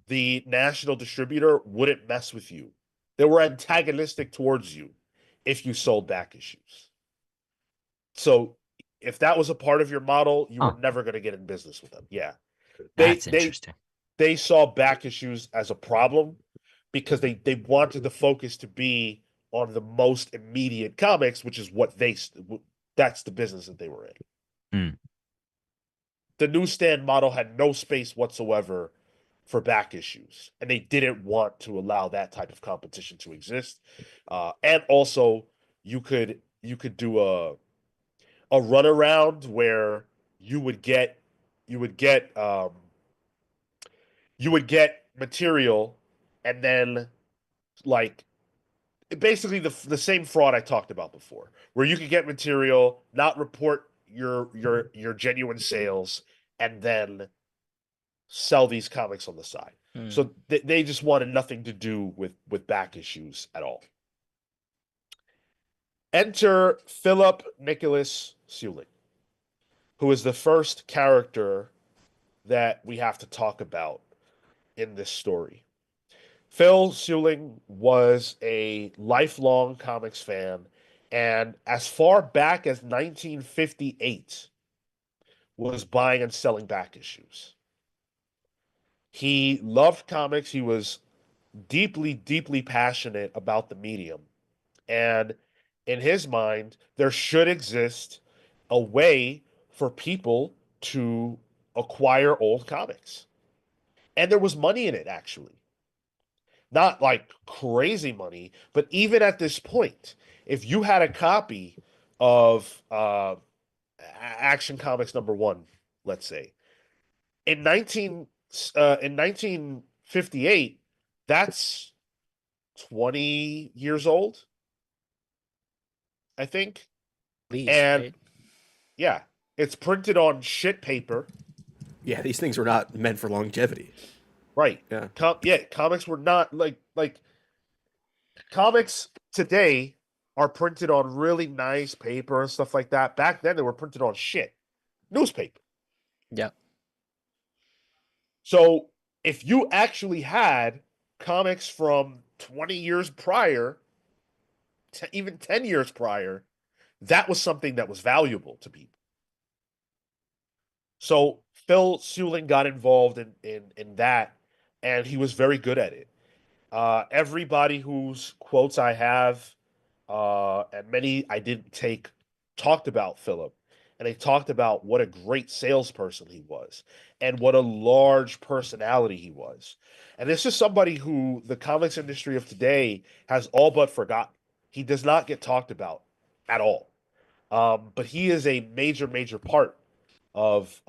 [SPEAKER 1] the national distributor wouldn't mess with you. They were antagonistic towards you if you sold back issues. So if that was a part of your model, you were
[SPEAKER 2] Oh,
[SPEAKER 1] never going to get in business with them. Yeah. They
[SPEAKER 2] that's
[SPEAKER 1] they
[SPEAKER 2] interesting.
[SPEAKER 1] they saw back issues as a problem because they wanted the focus to be on the most immediate comics, which is what that's the business that they were in.
[SPEAKER 2] Mm.
[SPEAKER 1] The newsstand model had no space whatsoever for back issues, and they didn't want to allow that type of competition to exist. And also, you could do a runaround where you would get you would get you would get material and then, like, basically the same fraud I talked about before, where you could get material, not report your genuine sales, and then sell these comics on the side.
[SPEAKER 3] Hmm.
[SPEAKER 1] So they just wanted nothing to do with back issues at all. Enter Philip Nicholas Sewling, who is the first character that we have to talk about in this story. Phil Sewling was a lifelong comics fan, and as far back as 1958 was buying and selling back issues. He loved comics. He was deeply, deeply passionate about the medium. And in his mind, there should exist a way for people to acquire old comics. And there was money in it, actually. Not like crazy money, but even at this point, if you had a copy of Action Comics #1, let's say, in 1958, that's 20 years old, I think.
[SPEAKER 3] Least,
[SPEAKER 1] And
[SPEAKER 3] right?
[SPEAKER 1] yeah, it's printed on shit paper.
[SPEAKER 4] Yeah, these things were not meant for longevity.
[SPEAKER 1] Right.
[SPEAKER 4] Yeah.
[SPEAKER 1] Yeah, comics were not like comics today are printed on really nice paper and stuff like that. Back then they were printed on shit. Newspaper.
[SPEAKER 3] Yeah.
[SPEAKER 1] So If you actually had comics from 20 years prior, even 10 years prior, that was something that was valuable to people. So Phil Seuling got involved in that, and he was very good at it. Everybody whose quotes I have, and many I didn't take, talked about Philip, and they talked about what a great salesperson he was, and what a large personality he was. And this is somebody who the comics industry of today has all but forgotten. He does not get talked about at all. But he is a major, major part of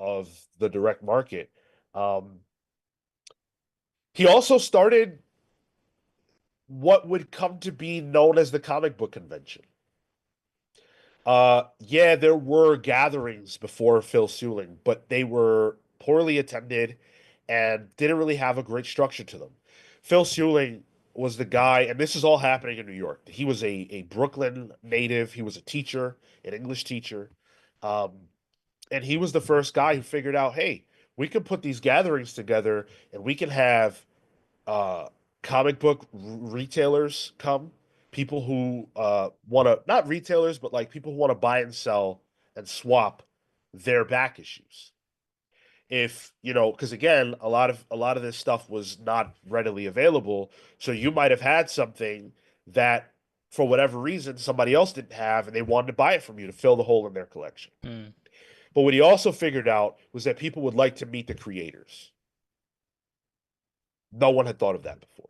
[SPEAKER 1] the direct market. Um, he also started what would come to be known as the comic book convention. Yeah, there were gatherings before Phil Seuling, but they were poorly attended and didn't really have a great structure to them. Phil Seuling was the guy, and this is all happening in New York. He was a Brooklyn native. He was a teacher, an English teacher. Um, and he was the first guy who figured out, hey, we can put these gatherings together and we can have uh, comic book retailers come, people who want to, not retailers, but like people who want to buy and sell and swap their back issues. If you know, because again, a lot of this stuff was not readily available, so you might have had something that for whatever reason somebody else didn't have, and they wanted to buy it from you to fill the hole in their collection.
[SPEAKER 3] Mm.
[SPEAKER 1] But what he also figured out was that people would like to meet the creators. No one had thought of that before.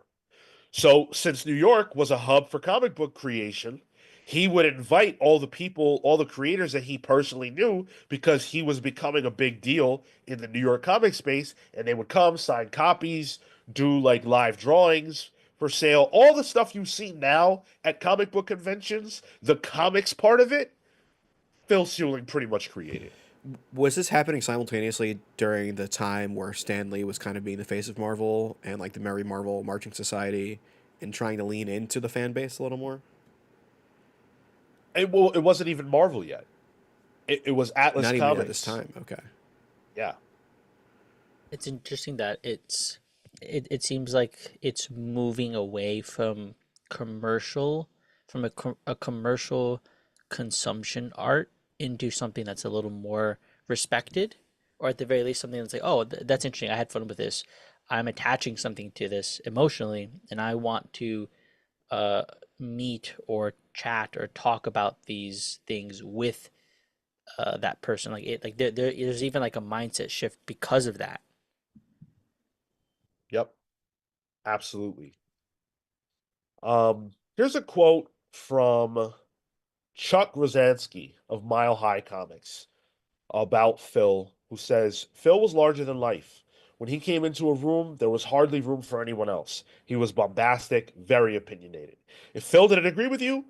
[SPEAKER 1] So, since New York was a hub for comic book creation, he would invite all the people, all the creators that he personally knew because he was becoming a big deal in the New York comic space. And they would come, sign copies, do like live drawings for sale. All the stuff you see now at comic book conventions, the comics part of it, Phil Seuling pretty much created.
[SPEAKER 4] Was this happening simultaneously during the time where Stan Lee was kind of being the face of Marvel and like the Merry Marvel Marching Society and trying to lean into the fan base a little more?
[SPEAKER 1] It wasn't even Marvel yet. It was Atlas
[SPEAKER 4] Not even at this
[SPEAKER 1] Comics.
[SPEAKER 4] time. Okay.
[SPEAKER 1] Yeah.
[SPEAKER 3] It's interesting that it seems like it's moving away from commercial from a commercial consumption art into something that's a little more respected, or at the very least something that's like, oh, that's interesting. I had fun with this. I'm attaching something to this emotionally, and I want to uh, meet or chat or talk about these things with that person. Like there's even like a mindset shift because of that.
[SPEAKER 1] Yep. Absolutely. Here's a quote from Chuck Rosansky of Mile High Comics about Phil, who says, Phil was larger than life. When he came into a room, there was hardly room for anyone else. He was bombastic, very opinionated. If Phil didn't agree with you,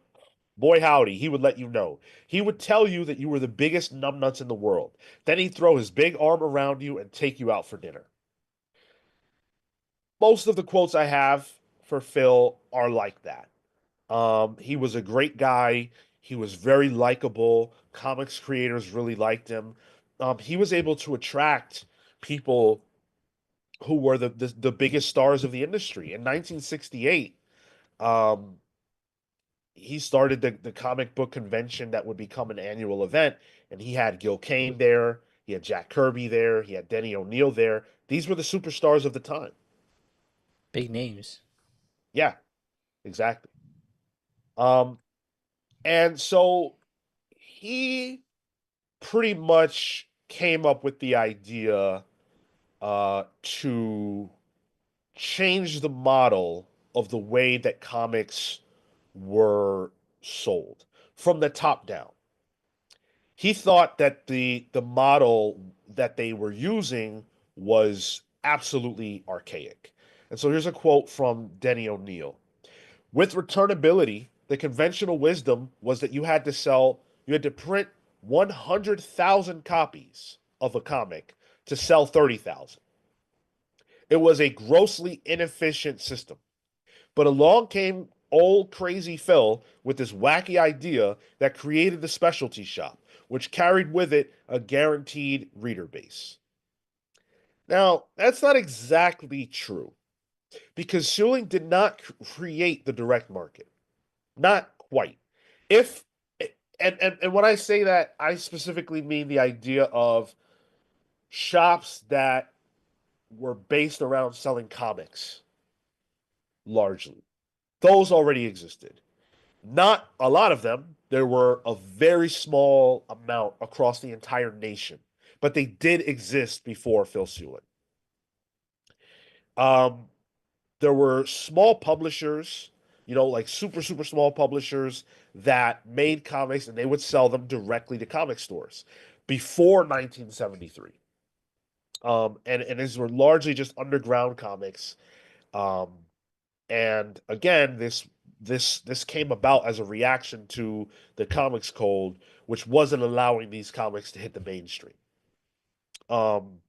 [SPEAKER 1] boy howdy, he would let you know. He would tell you that you were the biggest numbnuts in the world. Then he'd throw his big arm around you and take you out for dinner. Most of the quotes I have for Phil are like that. He was a great guy. He was very likable. Comics creators really liked him. He was able to attract people who were the biggest stars of the industry. In 1968, um, he started the comic book convention that would become an annual event, and he had Gil Kane there. He had Jack Kirby there. He had Denny O'Neil there. These were the superstars of the time.
[SPEAKER 3] Big names.
[SPEAKER 1] Yeah, exactly. Um, and so he pretty much came up with the idea to change the model of the way that comics were sold from the top down. He thought that the model that they were using was absolutely archaic. And so here's a quote from Denny O'Neil. With returnability, the conventional wisdom was that you had to print 100,000 copies of a comic to sell 30,000. It was a grossly inefficient system. But along came old crazy Phil with this wacky idea that created the specialty shop, which carried with it a guaranteed reader base. Now, that's not exactly true because Schooling did not create the direct market. Not quite. If and when I say that, I specifically mean the idea of shops that were based around selling comics largely. Those already existed. Not a lot of them. There were a very small amount across the entire nation, but they did exist before Phil Sewell. Um, there were small publishers, like super small publishers that made comics and they would sell them directly to comic stores before 1973. And these were largely just underground comics. Um, and again, this came about as a reaction to the comics code, which wasn't allowing these comics to hit the mainstream. Um,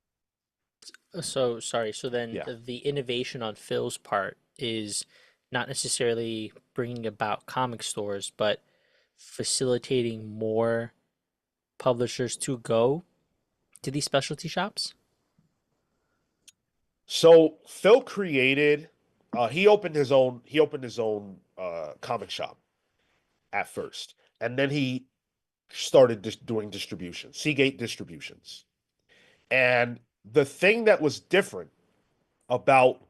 [SPEAKER 3] So sorry. So then
[SPEAKER 1] yeah.
[SPEAKER 3] the innovation on Phil's part is not necessarily bringing about comic stores, but facilitating more publishers to go to these specialty shops.
[SPEAKER 1] So Phil created he opened his own comic shop at first. And then he started doing distribution, Seagate distributions. And the thing that was different about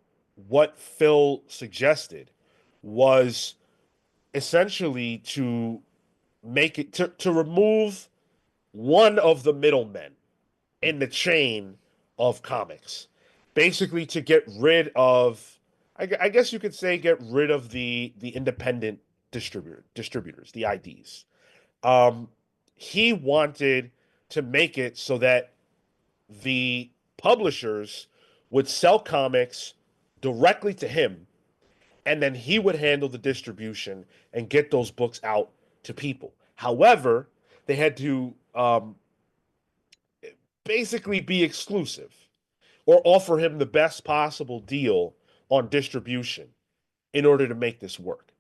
[SPEAKER 1] what Phil suggested was essentially to make it to remove one of the middlemen in the chain of comics. Basically to get rid of I guess you could say get rid of the independent distributors, the IDs. Um, he wanted to make it so that the publishers would sell comics directly to him, and then he would handle the distribution and get those books out to people. However, they had to basically be exclusive or offer him the best possible deal on distribution in order to make this work.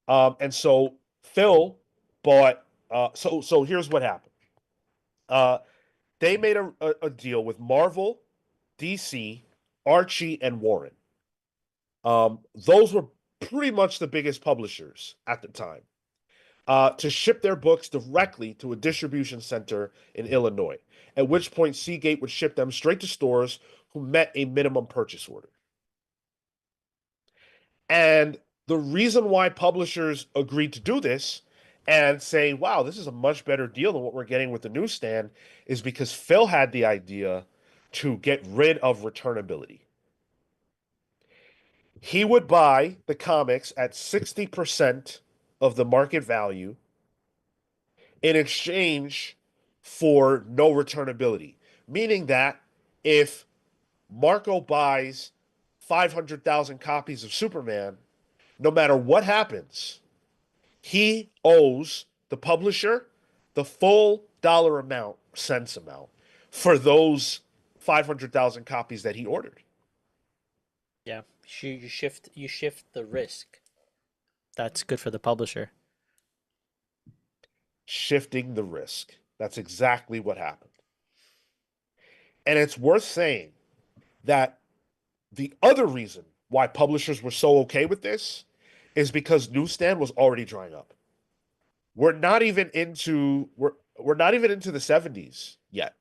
[SPEAKER 1] And so Phil bought. So here's what happened. Uh, they made a deal with Marvel, DC, Archie, and Warren. Those were pretty much the biggest publishers at the time. To ship their books directly to a distribution center in Illinois, at which point Seagate would ship them straight to stores who met a minimum purchase order. And the reason why publishers agreed to do this and say, wow, this is a much better deal than what we're getting with the newsstand is because Phil had the idea to get rid of returnability. He would buy the comics at 60% of the market value in exchange for no returnability, meaning that if Marco buys 500,000 copies of Superman, no matter what happens, he owes the publisher the full dollar amount, cents amount, for those 500,000 copies that he ordered.
[SPEAKER 3] Yeah, you shift the risk. That's good for the publisher.
[SPEAKER 1] Shifting the risk. That's exactly what happened. And it's worth saying that the other reason why publishers were so okay with this is because newsstand was already drying up. We're not even into the 70s yet.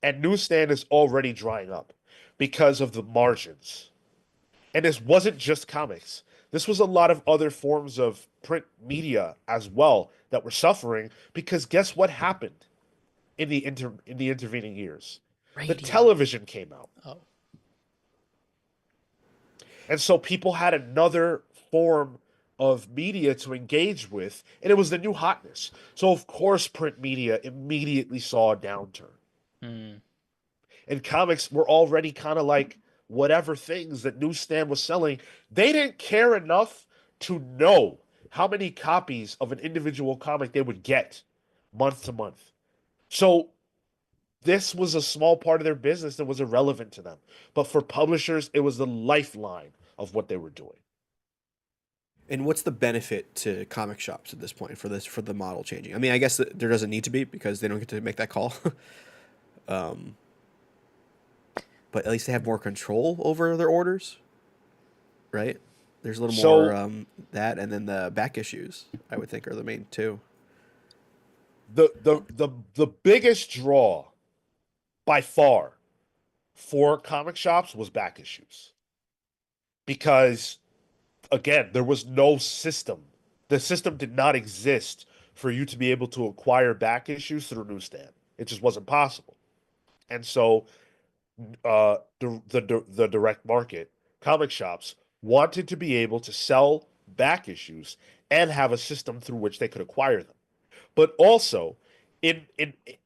[SPEAKER 1] And newsstand is already drying up because of the margins. And this wasn't just comics. This was a lot of other forms of print media as well that were suffering because guess what happened in the intervening years? The
[SPEAKER 3] Radio.
[SPEAKER 1] television came out.
[SPEAKER 3] Oh,
[SPEAKER 1] And so people had another form of media to engage with, and it was the new hotness. So of course print media immediately saw a downturn.
[SPEAKER 3] mm,
[SPEAKER 1] And comics were already kind of like whatever things that newsstand was selling. They didn't care enough to know how many copies of an individual comic they would get month to month. So this was a small part of their business that was irrelevant to them. But for publishers, it was the lifeline of what they were doing.
[SPEAKER 4] And what's the benefit to comic shops at this point for the model changing? I mean, I guess there doesn't need to be because they don't get to make that call. but at least they have more control over their orders, right? There's a little more
[SPEAKER 1] So
[SPEAKER 4] that, and then the back issues I would think are the main two.
[SPEAKER 1] the biggest draw by far for comic shops was back issues because again, there was no system. The system did not exist for you to be able to acquire back issues through newsstand. It just wasn't possible. And so the direct market comic shops wanted to be able to sell back issues and have a system through which they could acquire them. But also in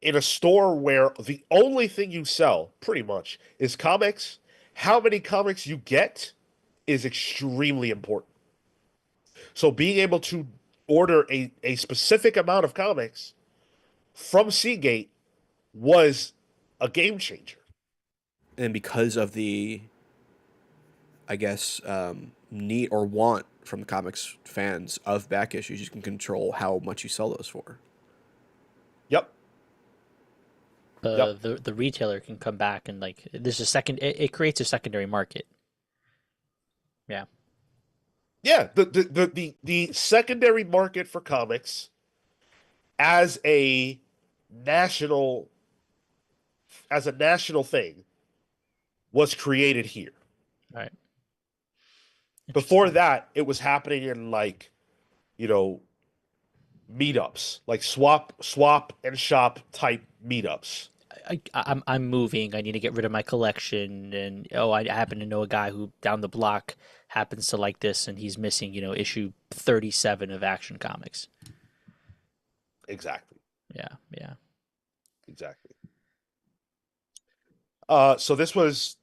[SPEAKER 1] a store where the only thing you sell pretty much is comics, how many comics you get is extremely important. So being able to order a specific amount of comics from Seagate was a game changer.
[SPEAKER 4] And because of the, I guess, need or want from the comics fans of back issues, you can control how much you sell those for.
[SPEAKER 1] Yep. Yep.
[SPEAKER 3] The retailer can come back and like there's a second. It creates a secondary market. Yeah.
[SPEAKER 1] Yeah, the secondary market for comics as a national national thing was created here.
[SPEAKER 3] All right.
[SPEAKER 1] Before that, it was happening in like, you know, meetups, like swap and shop type meetups.
[SPEAKER 3] I'm moving. I need to get rid of my collection, and oh, I happen to know a guy who down the block happens to like this, and he's missing, issue 37 of Action Comics.
[SPEAKER 1] Exactly.
[SPEAKER 3] Yeah, yeah.
[SPEAKER 1] Exactly. So this was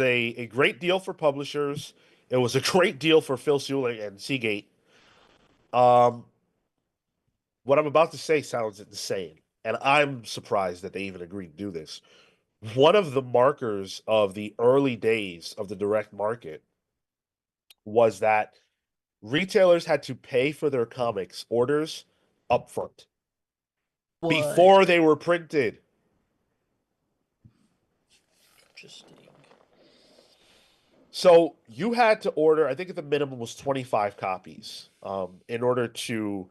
[SPEAKER 1] a great deal for publishers. It was a great deal for Phil Seuling and Seagate. Um, what I'm about to say sounds insane, and I'm surprised that they even agreed to do this. One of the markers of the early days of the direct market was that retailers had to pay for their comics orders upfront
[SPEAKER 3] What?
[SPEAKER 1] before they were printed.
[SPEAKER 3] Interesting.
[SPEAKER 1] So you had to order, I think the minimum was 25 copies in order to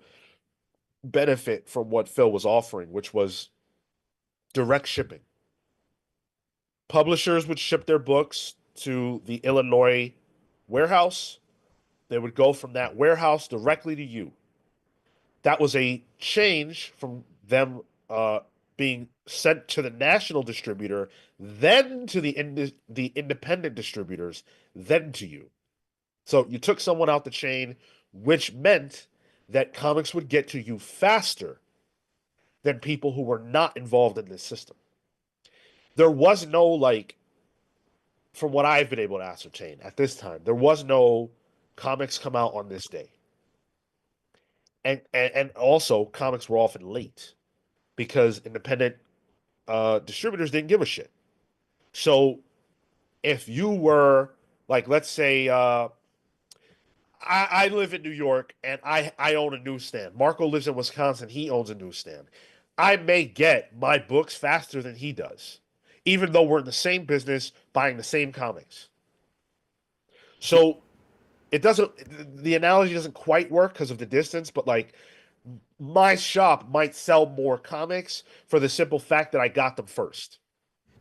[SPEAKER 1] benefit from what Phil was offering, which was direct shipping. Publishers would ship their books to the Illinois warehouse. They would go from that warehouse directly to you. That was a change from them being sent to the national distributor, then to the independent distributors, then to you. So you took someone out the chain, which meant that comics would get to you faster than people who were not involved in this system. There was no like, from what I've been able to ascertain at this time, there was no comics come out on this day. And also comics were often late because independent distributors didn't give a shit. So if you were like, let's say, I live in New York and I own a newsstand. Marco lives in Wisconsin. He owns a newsstand. I may get my books faster than he does, even though we're in the same business buying the same comics. So it doesn't, the analogy doesn't quite work because of the distance, but like my shop might sell more comics for the simple fact that I got them first.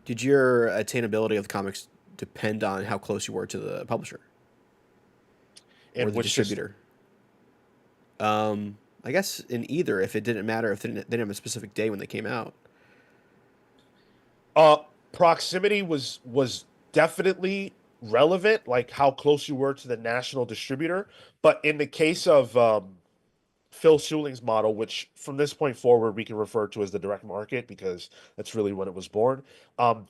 [SPEAKER 4] Did your attainability of the comics depend on how close you were to the publisher or
[SPEAKER 1] In
[SPEAKER 4] the
[SPEAKER 1] which system?
[SPEAKER 4] distributor? I guess in either, if it didn't matter, if they didn't have a specific day when they came out.
[SPEAKER 1] Uh, Proximity was definitely relevant, like how close you were to the national distributor. But in the case of Phil Seuling's model, which from this point forward we can refer to as the direct market because that's really when it was born,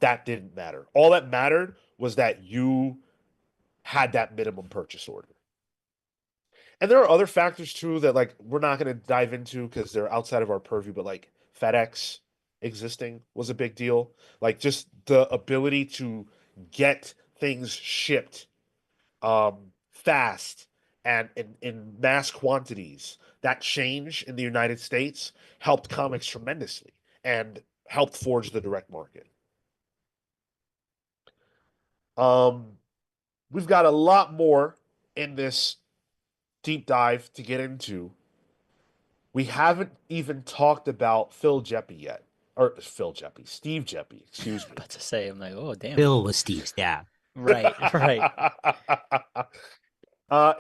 [SPEAKER 1] that didn't matter. All that mattered was that you had that minimum purchase order. And there are other factors too that like we're not going to dive into because they're outside of our purview, but like FedEx existing was a big deal. Like just the ability to get things shipped fast and in mass quantities. That change in the United States helped comics tremendously and helped forge the direct market. Um, we've got a lot more in this deep dive to get into. We haven't even talked about Phil Geppi yet. Or Phil Geppi, Steve Geppi, excuse me.
[SPEAKER 3] About to say, I'm like, oh damn.
[SPEAKER 2] Bill was Steve's dad.
[SPEAKER 3] Right, right.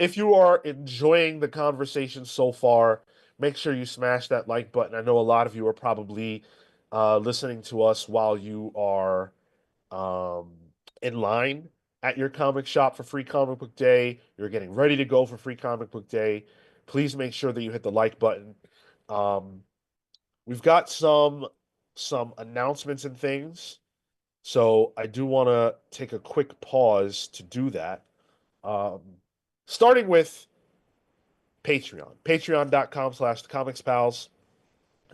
[SPEAKER 1] If you are enjoying the conversation so far, make sure you smash that like button. I know a lot of you are probably listening to us while you are um, in line at your comic shop for Free Comic Book Day. You're getting ready to go for Free Comic Book Day. Please make sure that you hit the like button. Um, we've got some announcements and things, so I do want to take a quick pause to do that. Um, Starting with Patreon. Patreon.com/thecomicspals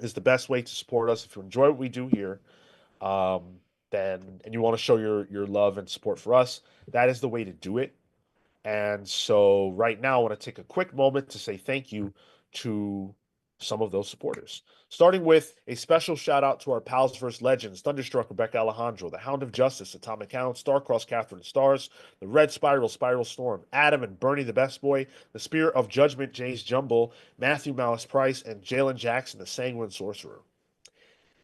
[SPEAKER 1] is the best way to support us. If you enjoy what we do here, um, then and you want to show your love and support for us, that is the way to do it. And so right now, I want to take a quick moment to say thank you to some of those supporters. Starting with a special shout out to our pals vs. Legends, Thunderstruck Rebecca Alejandro, the Hound of Justice, Atomic Hound, Starcross Catherine Stars, the Red Spiral, Spiral Storm, Adam and Bernie the Best Boy, the Spirit of Judgment, James Jumble, Matthew Malice Price, and Jalen Jackson, the Sanguine Sorcerer.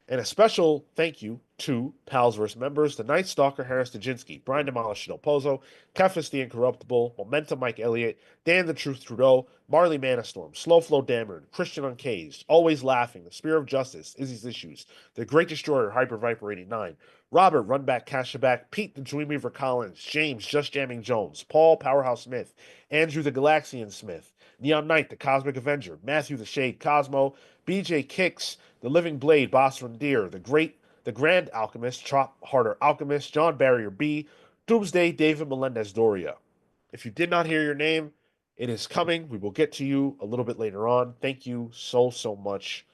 [SPEAKER 1] And a special thank you to Pals vs. members, the Night Stalker Harris Dajinski, Brian Demolish Pozo, Kefis the Incorruptible, Momentum Mike Elliott, Dan the Truth Trudeau, Marley Manastorm, Slow Flow Dameron, Christian Uncaged, Always Laughing, The Spear of Justice, Izzy's Issues, The Great Destroyer, Hyper Viper 89, Robert Runback Cashaback, Pete the Dreamweaver Collins, James Just Jamming Jones, Paul Powerhouse Smith, Andrew the Galaxian Smith, Neon Knight the Cosmic Avenger, Matthew the Shade Cosmo, BJ Kicks, the Living Blade, Boston Deer, the Grand Alchemist, Chop Harder Alchemist, John Barrier B, Doomsday, David Melendez Doria. If you did not hear your name, it is coming. We will get to you a little bit later on. Thank you so, so much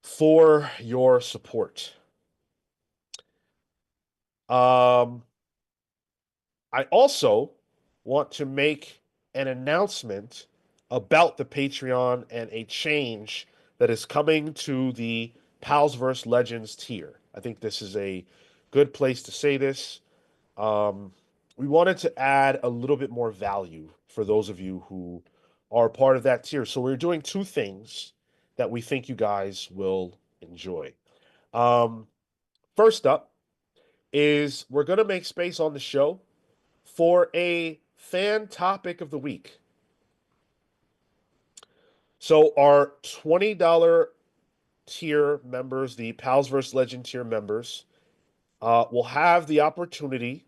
[SPEAKER 1] for your support. I also want to make an announcement about the Patreon and a change that is coming to the Palsverse Legends tier. I think this is a good place to say this. We wanted to add a little bit more value for those of you who are part of that tier. So we're doing two things that we think you guys will enjoy. First up is we're going to make space on the show for a fan topic of the week. So our $20 tier members, the Palsverse Legend tier members, will have the opportunity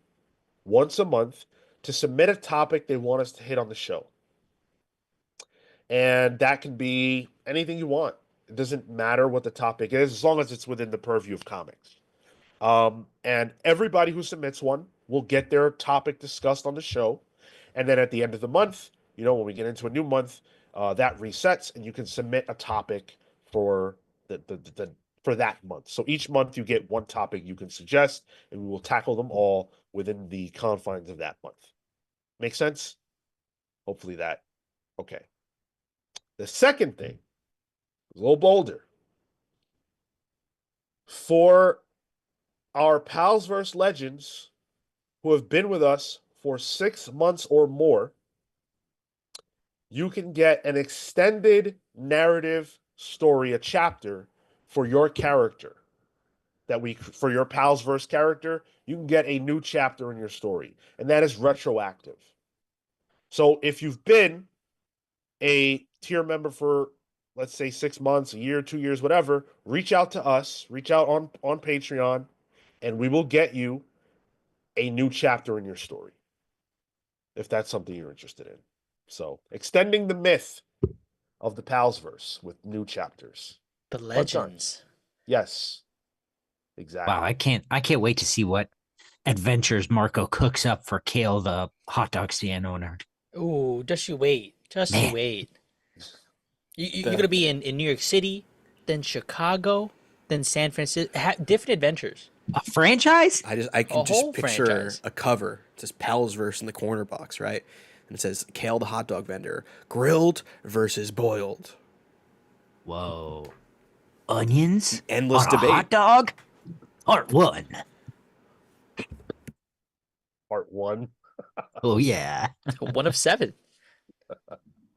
[SPEAKER 1] once a month to submit a topic they want us to hit on the show. And that can be anything you want. It doesn't matter what the topic is, as long as it's within the purview of comics. And everybody who submits one will get their topic discussed on the show. And then at the end of the month, when we get into a new month, that resets and you can submit a topic for for that month. So each month you get one topic you can suggest, and we will tackle them all within the confines of that month. Make sense? Hopefully that. Okay. The second thing, a little bolder. For our Palsverse Legends who have been with us for 6 months or more, you can get an extended narrative story, a chapter for your character for your Palsverse character. You can get a new chapter in your story, and that is retroactive. So if you've been a tier member for, let's say, 6 months, a year, 2 years, whatever, reach out to us, reach out on Patreon, and we will get you a new chapter in your story if that's something you're interested in. So extending the myth of the Palsverse with new chapters.
[SPEAKER 3] The legends.
[SPEAKER 1] Yes, exactly.
[SPEAKER 2] Wow, I can't wait to see what adventures Marco cooks up for Cale, the hot dog stand owner.
[SPEAKER 3] Ooh, just you wait. Just you
[SPEAKER 2] Man.
[SPEAKER 3] wait. You're going to be in New York City, then Chicago, then San Francisco. Different adventures.
[SPEAKER 2] A franchise?
[SPEAKER 4] I can just
[SPEAKER 3] whole
[SPEAKER 4] picture
[SPEAKER 3] franchise.
[SPEAKER 4] a cover. It says Palsverse in the corner box, right? And it says Cale the hot dog vendor, grilled versus boiled.
[SPEAKER 2] Whoa. Onions?
[SPEAKER 4] Endless
[SPEAKER 2] on
[SPEAKER 4] debate.
[SPEAKER 2] A hot dog? Part 1.
[SPEAKER 1] Part one.
[SPEAKER 2] Oh yeah.
[SPEAKER 3] One of seven.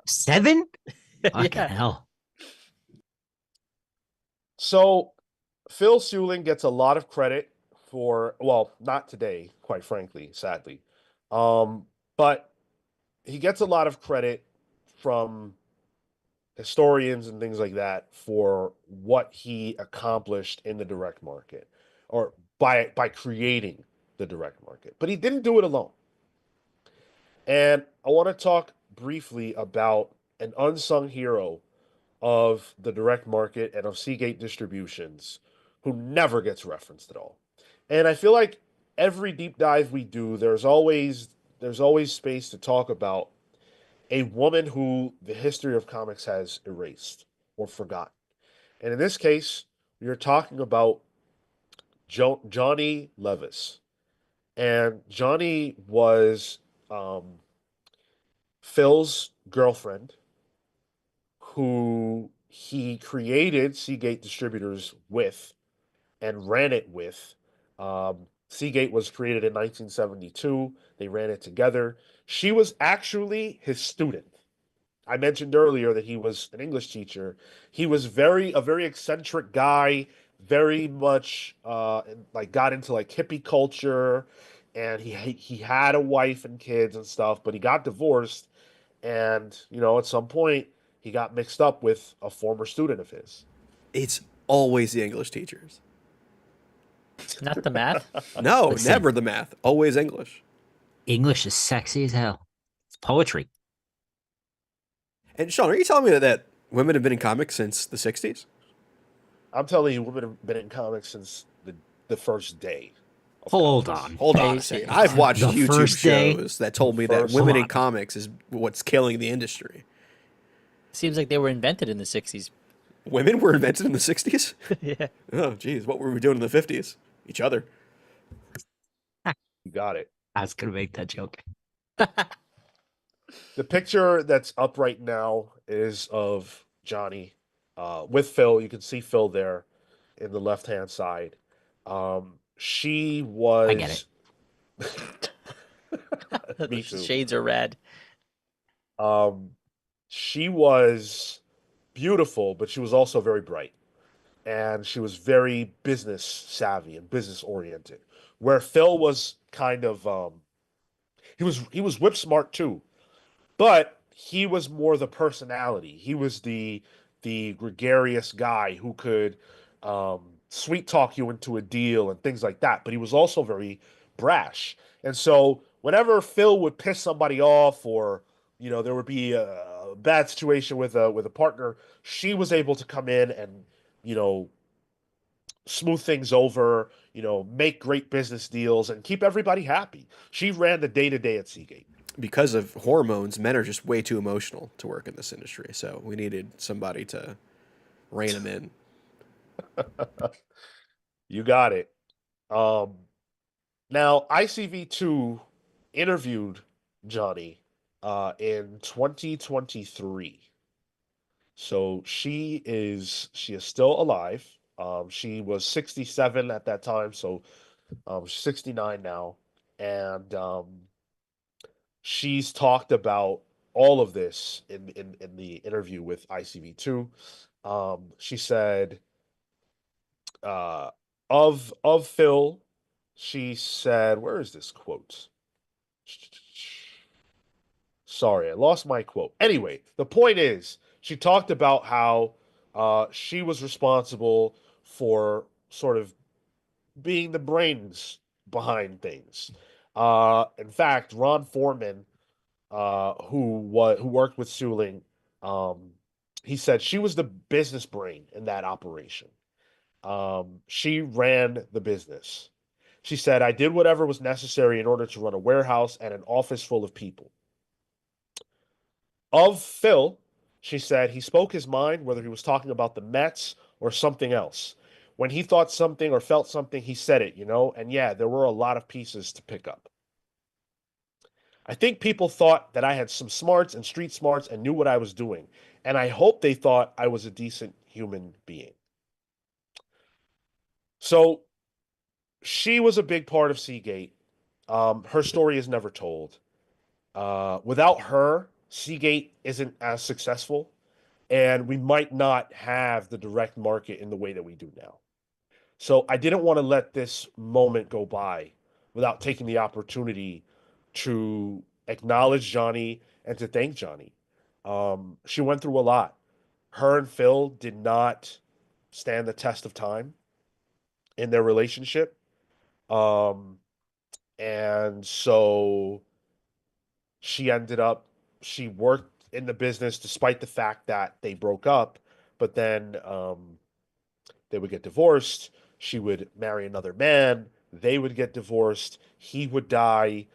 [SPEAKER 2] 7? Fucking
[SPEAKER 3] Yeah.
[SPEAKER 2] hell.
[SPEAKER 1] So Phil Seuling gets a lot of credit for, well, not today, quite frankly, sadly. But he gets a lot of credit from historians and things like that for what he accomplished in the direct market or by creating the direct market. But he didn't do it alone. And I want to talk briefly about an unsung hero of the direct market and of Seagate distributions who never gets referenced at all. And I feel like every deep dive we do, there's always space to talk about a woman who the history of comics has erased or forgotten. And in this case, we are talking about Johnny Levice. And Johnny was Phil's girlfriend who he created Seagate Distributors with and ran it with. Seagate was created in 1972. They ran it together. She was actually his student. I mentioned earlier that he was an English teacher. He was a very eccentric guy, very much like got into like hippie culture, and he had a wife and kids and stuff, but he got divorced, and at some point he got mixed up with a former student of his.
[SPEAKER 4] It's always the English teachers.
[SPEAKER 3] Not the math.
[SPEAKER 4] No,
[SPEAKER 2] Listen.
[SPEAKER 4] never the math. Always English.
[SPEAKER 2] English is sexy as hell. It's poetry.
[SPEAKER 4] And Sean, are you telling me that women have been in comics since the 60s?
[SPEAKER 1] I'm telling you, women have been in comics since the first day of
[SPEAKER 2] Hold
[SPEAKER 1] comics.
[SPEAKER 2] on.
[SPEAKER 4] Hold on
[SPEAKER 3] Hey,
[SPEAKER 4] a second. I've watched
[SPEAKER 2] The
[SPEAKER 4] YouTube
[SPEAKER 2] first day?
[SPEAKER 4] shows that told me that
[SPEAKER 1] First-
[SPEAKER 4] women in
[SPEAKER 2] Hold on.
[SPEAKER 4] comics is what's killing the industry.
[SPEAKER 3] Seems like they were invented in the 60s.
[SPEAKER 4] Women were invented in the 60s?
[SPEAKER 3] Yeah.
[SPEAKER 4] Oh, geez. What were we doing in the 50s? Each other.
[SPEAKER 1] You got it.
[SPEAKER 2] I was gonna make that joke.
[SPEAKER 1] The picture that's up right now is of Johnny with Phil. You can see Phil there in the left-hand side. She
[SPEAKER 2] I get it.
[SPEAKER 1] was.
[SPEAKER 3] The
[SPEAKER 1] Me too.
[SPEAKER 3] shades are red.
[SPEAKER 1] Um, she was beautiful, but she was also very bright. And she was very business savvy and business oriented. Where Phil was kind of he was whip smart too, but he was more the personality. He was the gregarious guy who could sweet talk you into a deal and things like that. But he was also very brash. And so whenever Phil would piss somebody off, or there would be a bad situation with a partner, she was able to come in and you know smooth things over, make great business deals and keep everybody happy. She ran the day to day at Seagate.
[SPEAKER 4] Because of hormones, men are just way too emotional to work in this industry. So we needed somebody to rein them in.
[SPEAKER 1] You got it. Um, Now, ICV2 interviewed Johnny in 2023. So she is still alive. She was 67 at that time, so she's 69 now, and she's talked about all of this in the interview with ICV2. She said uh, of Phil, she said, where is this quote? Sorry, I lost my quote. Anyway, the point is, she talked about how she was responsible for sort of being the brains behind things. In fact, Ron Foreman, who worked with Suling, he said she was the business brain in that operation. She ran the business. She said, I did whatever was necessary in order to run a warehouse and an office full of people. Of Phil, she said, he spoke his mind, whether he was talking about the Mets or something else. When he thought something or felt something, he said it, and yeah, there were a lot of pieces to pick up. I think people thought that I had some smarts and street smarts and knew what I was doing. And I hope they thought I was a decent human being. So she was a big part of Seagate. Her story is never told. Without her, Seagate isn't as successful, and we might not have the direct market in the way that we do now. So I didn't want to let this moment go by without taking the opportunity to acknowledge Johnny and to thank Johnny. She went through a lot. Her and Phil did not stand the test of time in their relationship. Um, and so she ended up, she worked in the business despite the fact that they broke up, but then they would get divorced. She would marry another man. They would get divorced. He would die.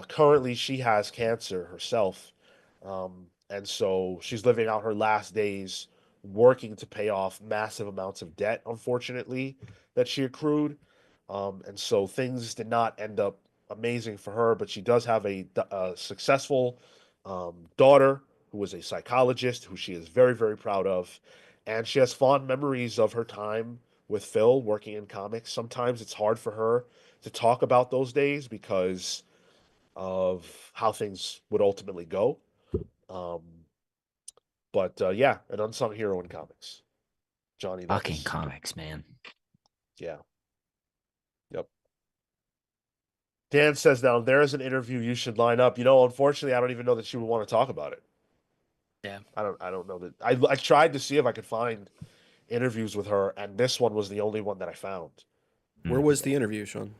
[SPEAKER 1] Currently, she has cancer herself. And so she's living out her last days working to pay off massive amounts of debt, unfortunately, that she accrued. And so things did not end up amazing for her, but she does have a successful daughter who is a psychologist who she is very, very proud of. And she has fond memories of her time with Phil working in comics. Sometimes it's hard for her to talk about those days because of how things would ultimately go. Um, but yeah, an unsung hero in comics. Johnny
[SPEAKER 2] Fucking
[SPEAKER 1] Vegas.
[SPEAKER 2] comics, man.
[SPEAKER 1] Yeah. Yep. Dan says now there is an interview you should line up. Unfortunately, I don't even know that she would want to talk about it.
[SPEAKER 3] Yeah.
[SPEAKER 1] I don't know that I tried to see if I could find interviews with her, and this one was the only one that I found.
[SPEAKER 4] Where was the interview, Sean?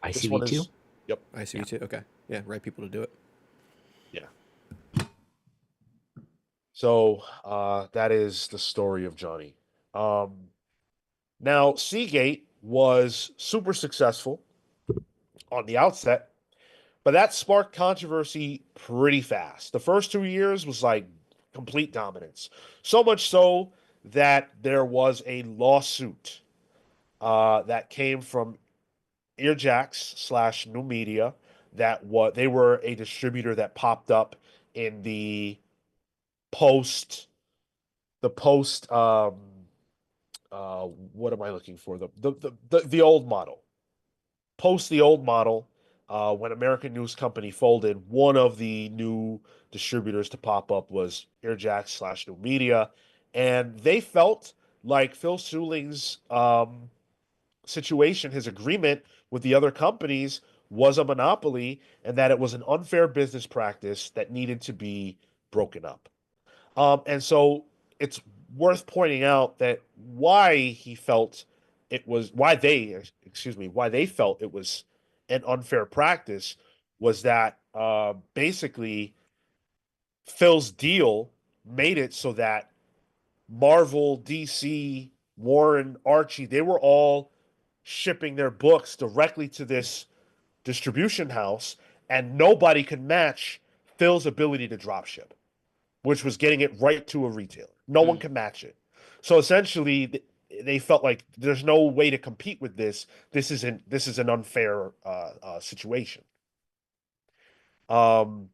[SPEAKER 1] This one
[SPEAKER 2] ICV2?
[SPEAKER 1] is yep,
[SPEAKER 4] ICB2. Okay. Yeah, right people to do it.
[SPEAKER 1] yeah. So that is the story of Johnny. Um, Now Seagate was super successful on the outset, but that sparked controversy pretty fast. The first 2 years was like complete dominance. So much so that there was a lawsuit that came from Earjacks slash New Media that they were a distributor that popped up in post the post what am I looking for? The old model. Post the old model, when American News Company folded, one of the new distributors to pop up was Earjacks slash New Media, and they felt like Phil Sewelling's situation, his agreement with the other companies, was a monopoly, and that it was an unfair business practice that needed to be broken up. And so it's worth pointing out that why they felt it was an unfair practice was that basically Phil's deal made it so that Marvel, DC, Warren, Archie, they were all shipping their books directly to this distribution house, and nobody could match Phil's ability to drop ship, which was getting it right to a retailer. No one can match it. So essentially, they felt like there's no way to compete with this. This is an unfair situation. Um,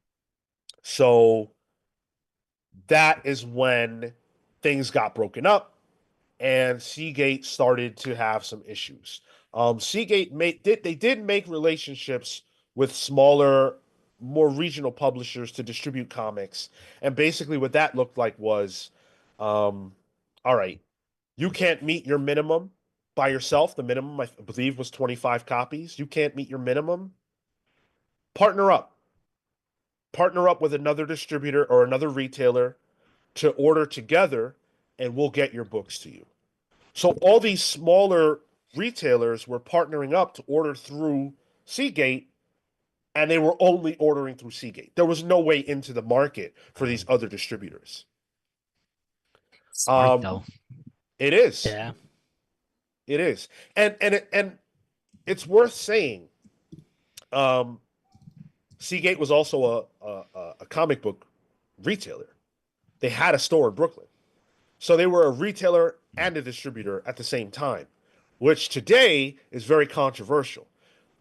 [SPEAKER 1] so that is when things got broken up, and Seagate started to have some issues. Seagate did make relationships with smaller, more regional publishers to distribute comics, and basically what that looked like was, all right, you can't meet your minimum by yourself. The minimum I believe was 25 copies. You can't meet your minimum. Partner up. Partner up with another distributor or another retailer to order together, and we'll get your books to you. So all these smaller retailers were partnering up to order through Seagate, and they were only ordering through Seagate. There was no way into the market for these other distributors.
[SPEAKER 2] Smart though.
[SPEAKER 1] It is.
[SPEAKER 3] Yeah.
[SPEAKER 1] It is. And it's worth saying, um, Seagate was also a comic book retailer. They had a store in Brooklyn. So they were a retailer and a distributor at the same time, which today is very controversial.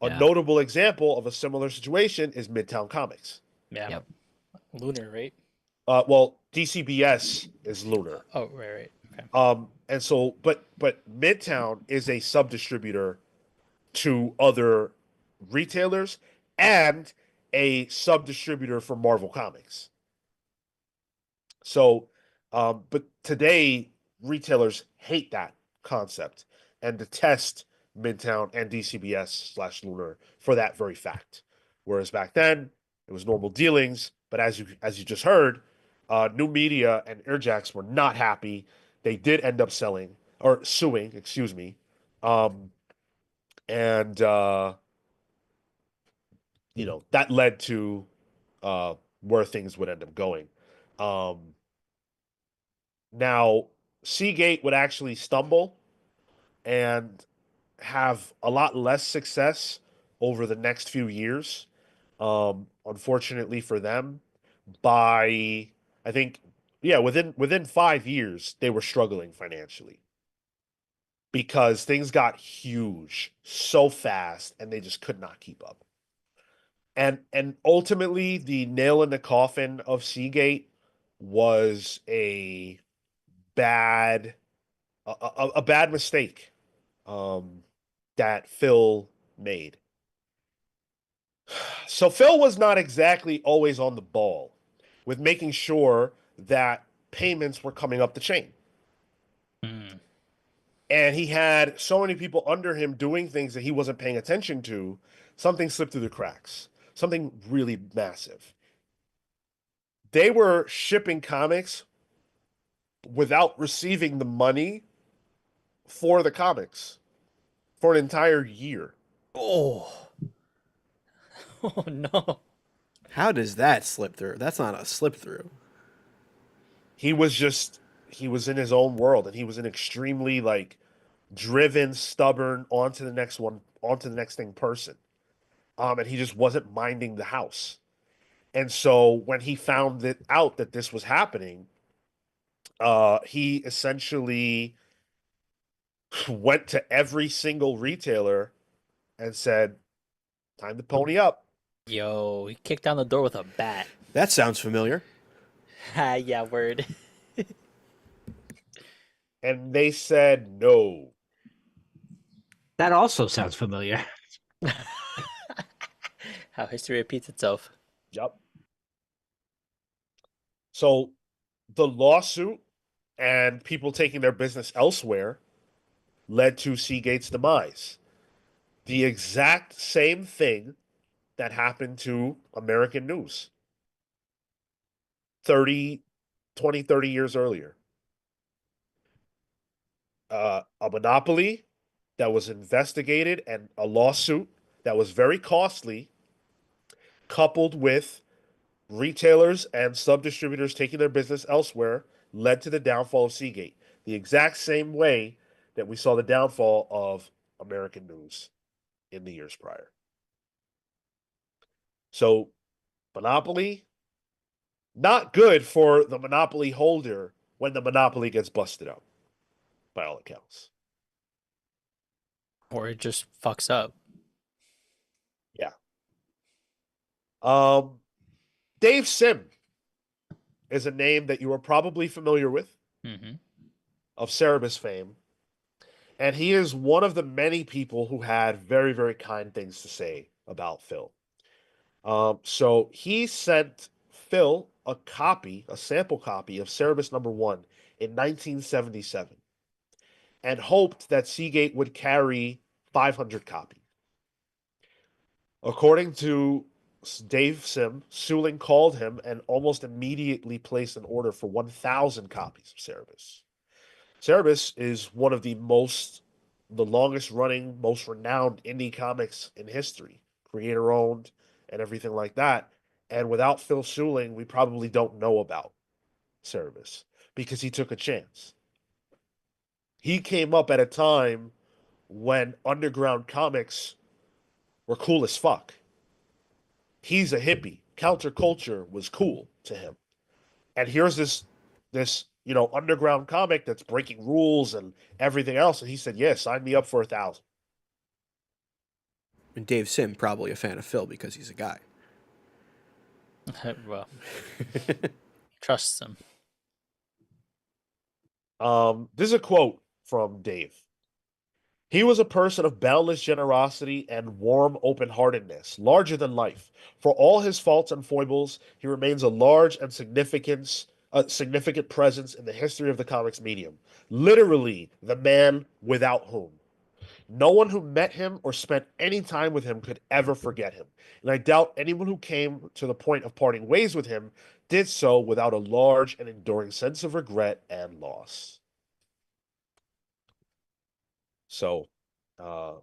[SPEAKER 1] A
[SPEAKER 2] Yeah.
[SPEAKER 1] notable example of a similar situation is Midtown Comics.
[SPEAKER 3] Yeah.
[SPEAKER 2] Yep.
[SPEAKER 3] Lunar, right?
[SPEAKER 1] Well, DCBS is Lunar.
[SPEAKER 3] Oh, right. Okay.
[SPEAKER 1] And so, but Midtown is a sub distributor to other retailers and a sub distributor for Marvel Comics. So, but today retailers hate that concept and detest Midtown and DCBS/Lunar for that very fact. Whereas back then it was normal dealings, but as you just heard, New Media and Airjacks were not happy. They did end up selling or suing, excuse me, um, and that led to where things would end up going. Um, Now, Seagate would actually stumble and have a lot less success over the next few years. Unfortunately for them, by I think, yeah, within 5 years, they were struggling financially because things got huge so fast and they just could not keep up. And ultimately, the nail in the coffin of Seagate was bad a bad mistake um, that Phil made. So Phil was not exactly always on the ball with making sure that payments were coming up the chain.
[SPEAKER 3] Mm.
[SPEAKER 1] And he had so many people under him doing things that he wasn't paying attention to. Something slipped through the cracks. Something really massive. They were shipping comics without receiving the money for the comics for an entire year.
[SPEAKER 3] Oh, oh no.
[SPEAKER 4] How does that slip through? That's not a slip through.
[SPEAKER 1] He was just he was in his own world and he was an extremely like driven, stubborn, on to the next thing person. And he just wasn't minding the house. And so when he found it out that this was happening, he essentially went to every single retailer and said, "Time to pony up."
[SPEAKER 3] Yo, he kicked down the door with a bat.
[SPEAKER 4] That sounds familiar.
[SPEAKER 3] Ah, yeah, word.
[SPEAKER 1] And they said no.
[SPEAKER 2] That also sounds familiar.
[SPEAKER 3] How history repeats itself.
[SPEAKER 1] Yep. So the lawsuit and people taking their business elsewhere led to Seagate's demise. The exact same thing that happened to American News 30, 20, 30 years earlier. A monopoly that was investigated and a lawsuit that was very costly, coupled with retailers and sub distributors taking their business elsewhere, led to the downfall of Seagate. The exact same way that we saw the downfall of American News in the years prior. So, monopoly, not good for the monopoly holder when the monopoly gets busted up, by all accounts.
[SPEAKER 3] Or it just fucks up.
[SPEAKER 1] Yeah. Um, Dave Sim is a name that you are probably familiar with
[SPEAKER 3] Mm-hmm.
[SPEAKER 1] of Cerebus fame. And he is one of the many people who had very, very kind things to say about Phil. So he sent Phil a sample copy of Cerebus #1 in 1977, and hoped that Seagate would carry 500 copies. According to Dave Sim, Suling called him and almost immediately placed an order for 1,000 copies of Cerebus. Cerebus is one of the longest running, most renowned indie comics in history, creator owned and everything like that. And without Phil Suling, we probably don't know about Cerebus because he took a chance. He came up at a time when underground comics were cool as fuck. He's a hippie. Counterculture was cool to him. And here's this underground comic that's breaking rules and everything else. And he said, "Yeah, sign me up for 1,000."
[SPEAKER 4] And Dave Sim probably a fan of Phil because he's a guy.
[SPEAKER 3] Well, trusts him.
[SPEAKER 1] This is a quote from Dave. He was a person of boundless generosity and warm open-heartedness, larger than life. For all his faults and foibles, he remains a large and significant presence in the history of the comics medium. Literally, the man without whom. No one who met him or spent any time with him could ever forget him. And I doubt anyone who came to the point of parting ways with him did so without a large and enduring sense of regret and loss. So, uh,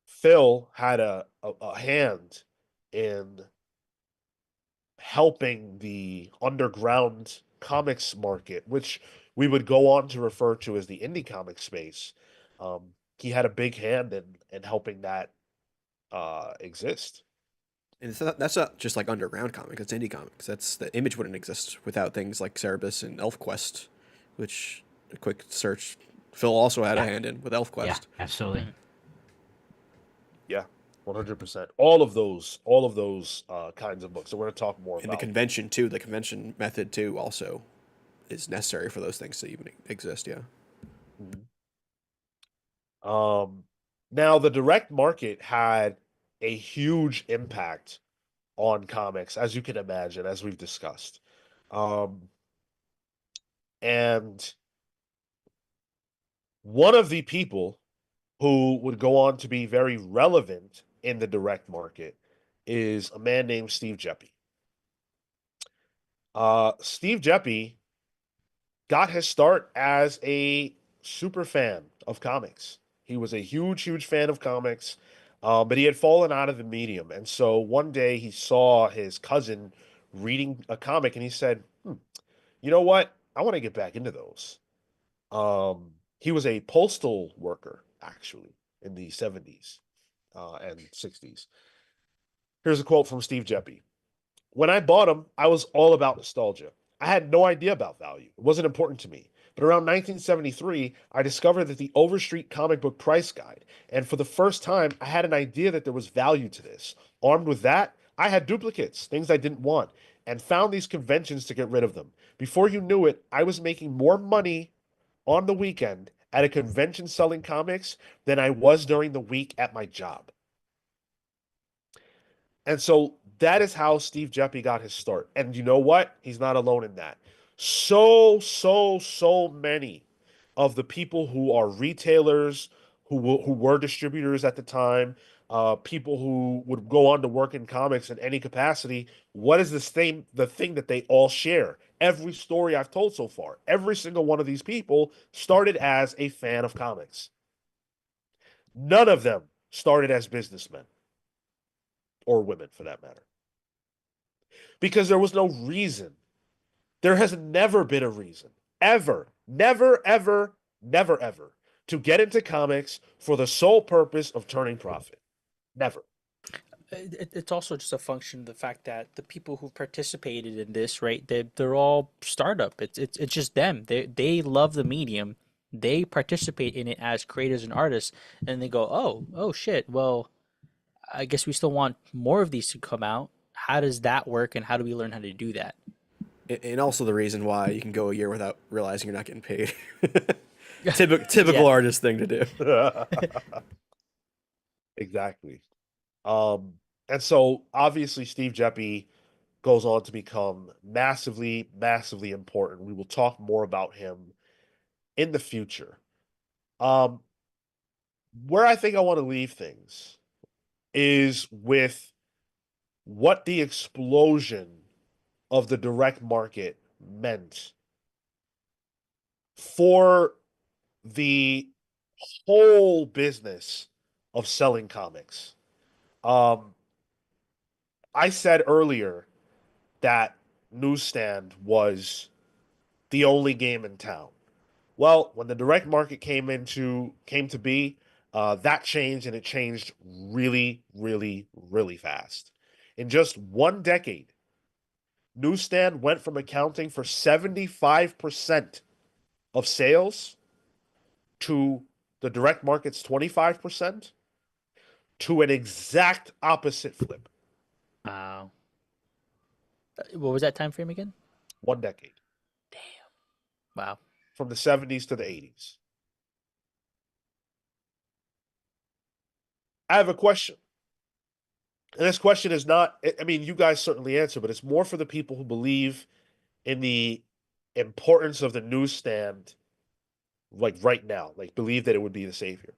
[SPEAKER 1] Phil had a hand in helping the underground comics market, which we would go on to refer to as the indie comic space. He had a big hand in helping that exist.
[SPEAKER 4] And that's not just like underground comics; it's indie comics. That's the Image wouldn't exist without things like Cerebus and ElfQuest, which a quick search, Phil also had a
[SPEAKER 2] Yeah.
[SPEAKER 4] hand in with
[SPEAKER 2] Yeah,
[SPEAKER 4] ElfQuest.
[SPEAKER 2] absolutely.
[SPEAKER 3] Mhm.
[SPEAKER 1] Yeah, 100%. All of those kinds of books. So we're going to talk more
[SPEAKER 4] And the
[SPEAKER 1] about.
[SPEAKER 4] convention too, the convention method too, also is necessary for those things to even exist. Yeah.
[SPEAKER 1] Mhm. Um, Now the direct market had a huge impact on comics, as you can imagine, as we've discussed. Um, and one of the people who would go on to be very relevant in the direct market is a man named Steve Geppi. Steve Geppi got his start as a super fan of comics. He was a huge, huge fan of comics, but he had fallen out of the medium. And so one day he saw his cousin reading a comic and he said, you know what? I want to get back into those. He was a postal worker, actually, in the 70s and 60s. Here's a quote from Steve Geppi. When I bought them, I was all about nostalgia. I had no idea about value. It wasn't important to me. But around 1973, I discovered that the Overstreet comic book price guide, and for the first time, I had an idea that there was value to this. Armed with that, I had duplicates, things I didn't want, and found these conventions to get rid of them. Before you knew it, I was making more money on the weekend at a convention selling comics than I was during the week at my job. And so that is how Steve Geppi got his start. And you know what? He's not alone in that. So many of the people who are retailers, who were distributors at the time, people who would go on to work in comics in any capacity, what is the thing that they all share? Every story I've told so far, every single one of these people started as a fan of comics. None of them started as businessmen or women for that matter. Because there was no reason. There has never been a reason, ever, never, to get into comics for the sole purpose of turning profit. Never.
[SPEAKER 3] It's also just a function of the fact that the people who participated in this, right? They're all startup. It's just them. They love the medium. They participate in it as creators and artists, and they go, oh shit. Well, I guess we still want more of these to come out. How does that work, and how do we learn how to do that?
[SPEAKER 4] And also the reason why you can go a year without realizing you're not getting paid.
[SPEAKER 3] Yeah.
[SPEAKER 4] Typical artist thing to do.
[SPEAKER 1] Exactly. Um, and so obviously Steve Geppi goes on to become massively important. We will talk more about him in the future. Um, where I think I want to leave things is with what the explosion of the direct market meant for the whole business of selling comics. Um, I said earlier that newsstand was the only game in town. Well, when the direct market came to be, that changed and it changed really fast. In just one decade, newsstand went from accounting for 75% of sales to the direct market's 25% to an exact opposite flip.
[SPEAKER 3] Wow. What was that time frame again?
[SPEAKER 1] One decade
[SPEAKER 3] Wow.
[SPEAKER 1] from the 70s to the 80s. I have a question. And this question is not, I mean, you guys certainly answer, but it's more for the people who believe in the importance of the newsstand, like right now, like believe that it would be the savior.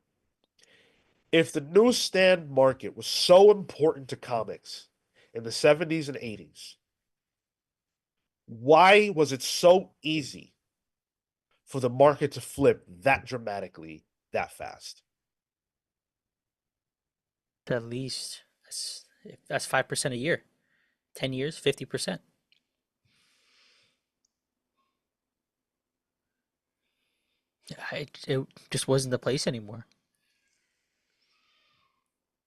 [SPEAKER 1] If the newsstand market was so important to comics in the 70s and 80s, why was it so easy for the market to flip that dramatically that fast?
[SPEAKER 3] At least that's 5% a year. 10 years, 50%. It just wasn't the place anymore.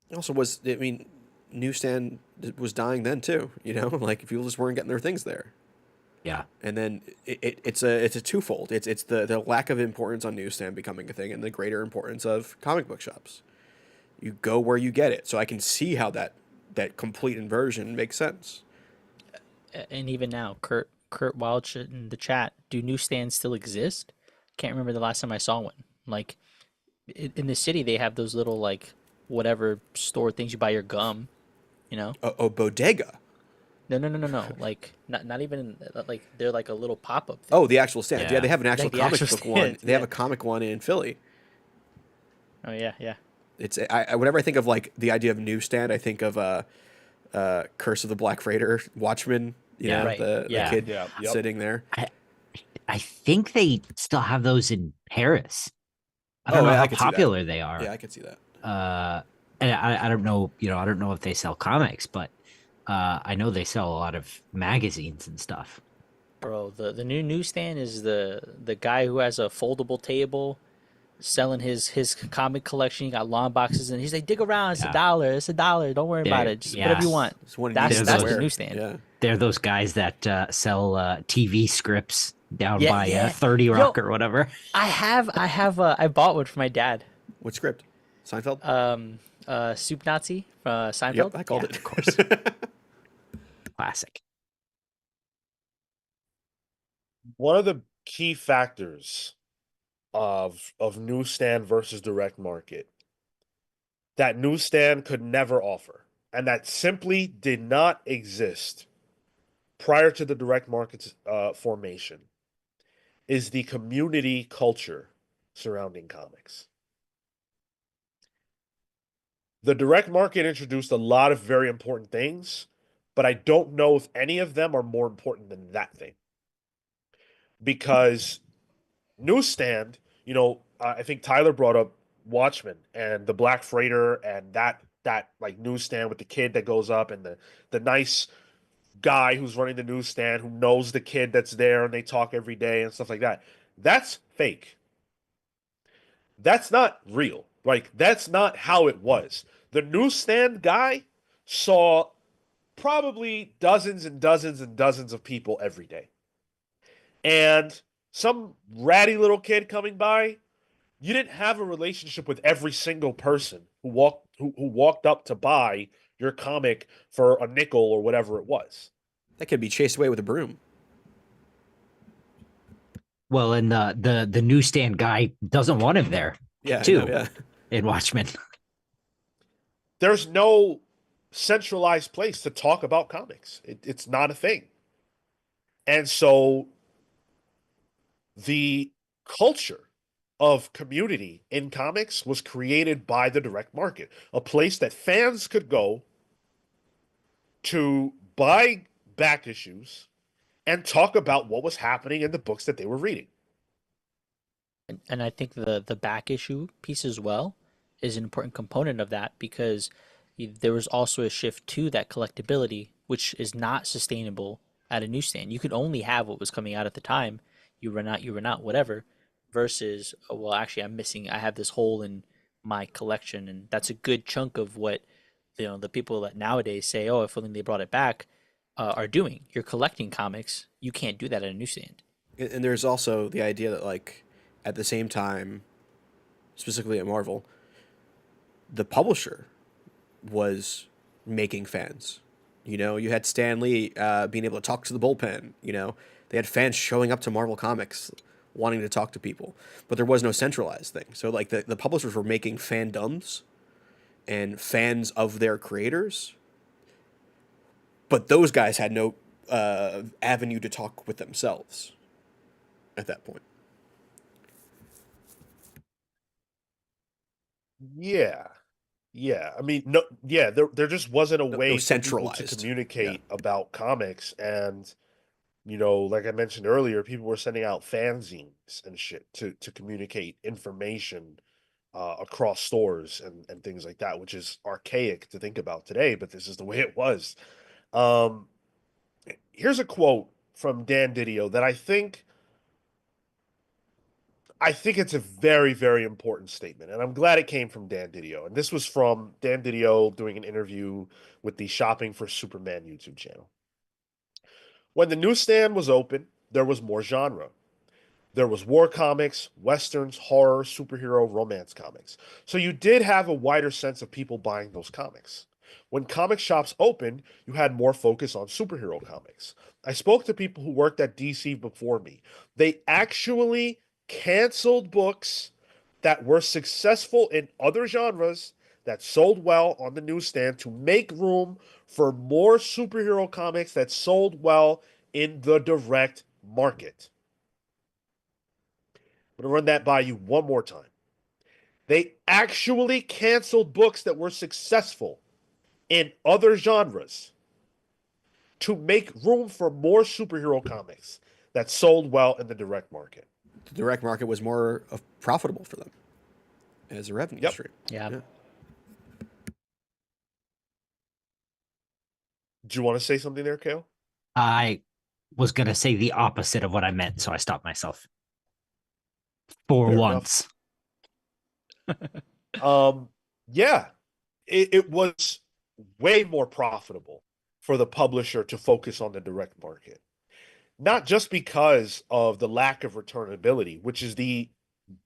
[SPEAKER 4] It also was, I mean, newsstand was dying then too. Like people just weren't getting their things there.
[SPEAKER 2] Yeah.
[SPEAKER 4] And then it's a twofold. It's the lack of importance on newsstand becoming a thing, and the greater importance of comic book shops. You go where you get it. So I can see how that complete inversion makes sense.
[SPEAKER 3] And even now, Kurt Welch in the chat, do newsstands still exist? Can't remember the last time I saw one. Like in the city, they have those little like whatever store things you buy your gum.
[SPEAKER 4] Bodega.
[SPEAKER 3] No. Like not even like they're like a little pop up thing.
[SPEAKER 4] Oh, the actual stand. Yeah,
[SPEAKER 2] Yeah.
[SPEAKER 4] they have an actual
[SPEAKER 3] Like the
[SPEAKER 4] comic
[SPEAKER 3] actual
[SPEAKER 4] book one.
[SPEAKER 3] stand,
[SPEAKER 4] They have
[SPEAKER 3] yeah.
[SPEAKER 4] a comic one in Philly.
[SPEAKER 3] Oh yeah.
[SPEAKER 4] It's whenever I think of like the idea of newsstand, I think of Curse of the Black Freighter, Watchmen.
[SPEAKER 2] Yeah.
[SPEAKER 3] Right.
[SPEAKER 4] The
[SPEAKER 3] Yeah.
[SPEAKER 4] kid
[SPEAKER 1] Yeah, yep.
[SPEAKER 4] sitting there.
[SPEAKER 2] I think they still have those in Paris. I don't
[SPEAKER 4] Oh,
[SPEAKER 2] know
[SPEAKER 4] yeah, I
[SPEAKER 2] how
[SPEAKER 4] could see that.
[SPEAKER 2] popular they are.
[SPEAKER 4] Yeah, I could see that.
[SPEAKER 2] And I don't know, I don't know if they sell comics, but I know they sell a lot of magazines and stuff.
[SPEAKER 3] Bro, the new newsstand is the guy who has a foldable table selling his comic collection. He got long boxes and he's like, dig around, it's
[SPEAKER 2] Yeah.
[SPEAKER 3] It's a dollar. Don't worry about it. Just whatever you want.
[SPEAKER 4] It's one
[SPEAKER 3] That's
[SPEAKER 4] easy to
[SPEAKER 3] the
[SPEAKER 4] wear.
[SPEAKER 3] newsstand.
[SPEAKER 4] Yeah.
[SPEAKER 2] They're those guys that sell TV scripts down
[SPEAKER 3] Yeah,
[SPEAKER 2] by
[SPEAKER 3] yeah.
[SPEAKER 2] 30 Rock
[SPEAKER 3] Yo.
[SPEAKER 2] or whatever.
[SPEAKER 3] I bought one for my dad.
[SPEAKER 4] What script? Seinfeld?
[SPEAKER 3] Soup Nazi from Seinfeld.
[SPEAKER 4] Yep, I called
[SPEAKER 3] Yeah,
[SPEAKER 4] it.
[SPEAKER 3] of course.
[SPEAKER 2] Classic.
[SPEAKER 1] One of the key factors of newsstand versus direct market that newsstand could never offer, and that simply did not exist prior to the direct market's formation, is the community culture surrounding comics. The direct market introduced a lot of very important things, but I don't know if any of them are more important than that thing. Because newsstand, I think Tyler brought up Watchmen and the Black Freighter and that like newsstand with the kid that goes up and the nice guy who's running the newsstand who knows the kid that's there and they talk every day and stuff like that. That's fake. That's not real. Like that's not how it was. The newsstand guy saw probably dozens and dozens and dozens of people every day. And some ratty little kid coming by, you didn't have a relationship with every single person who walked up to buy your comic for a nickel or whatever it was.
[SPEAKER 4] That could be chased away with a broom.
[SPEAKER 2] Well, and the newsstand guy doesn't want him there.
[SPEAKER 4] Yeah,
[SPEAKER 2] too.
[SPEAKER 4] I know, yeah.
[SPEAKER 2] In Watchmen.
[SPEAKER 1] There's no centralized place to talk about comics. It's not a thing. And so the culture of community in comics was created by the direct market, a place that fans could go to buy back issues and talk about what was happening in the books that they were reading.
[SPEAKER 3] And I think the back issue piece as well is an important component of that because there was also a shift to that collectability, which is not sustainable at a newsstand. You could only have what was coming out at the time. You run out, whatever. Versus, oh, well, actually, I have this hole in my collection, and that's a good chunk of what the people that nowadays say, oh, if only they brought it back, are doing. You're collecting comics. You can't do that at a newsstand.
[SPEAKER 4] And there's also the idea that, like, at the same time, specifically at Marvel, the publisher was making fans. You had Stan Lee being able to talk to the bullpen. They had fans showing up to Marvel Comics wanting to talk to people, but there was no centralized thing. So, like, the publishers were making fandoms, and fans of their creators. But those guys had no avenue to talk with themselves at that point.
[SPEAKER 1] Yeah. Yeah. I mean, no, yeah, there just wasn't a
[SPEAKER 4] No
[SPEAKER 1] way for people to
[SPEAKER 4] centralized.
[SPEAKER 1] communicate about comics. And, like I mentioned earlier, people were sending out fanzines and shit to communicate information across stores and things like that, which is archaic to think about today, but this is the way it was. Um, Here's a quote from Dan Didio that I think it's a very, very important statement, and I'm glad it came from Dan Didio. And this was from Dan Didio doing an interview with the Shopping for Superman YouTube channel. When the newsstand was open, there was more genre. There was war comics, westerns, horror, superhero, romance comics. So you did have a wider sense of people buying those comics. When comic shops opened, you had more focus on superhero comics. I spoke to people who worked at DC before me. They actually canceled books that were successful in other genres that sold well on the newsstand to make room for more superhero comics that sold well in the direct market. I'm going to run that by you one more time. They actually canceled books that were successful in other genres to make room for more superhero comics that sold well in the direct market.
[SPEAKER 4] The direct market was more profitable for them as a revenue
[SPEAKER 1] Yep.
[SPEAKER 4] stream.
[SPEAKER 3] Yeah.
[SPEAKER 1] Do you want to say something there, Cale?
[SPEAKER 2] I was going to say the opposite of what I meant, so I stopped myself. For
[SPEAKER 1] Fair
[SPEAKER 2] once.
[SPEAKER 1] Yeah, it was way more profitable for the publisher to focus on the direct market. Not just because of the lack of returnability, which is the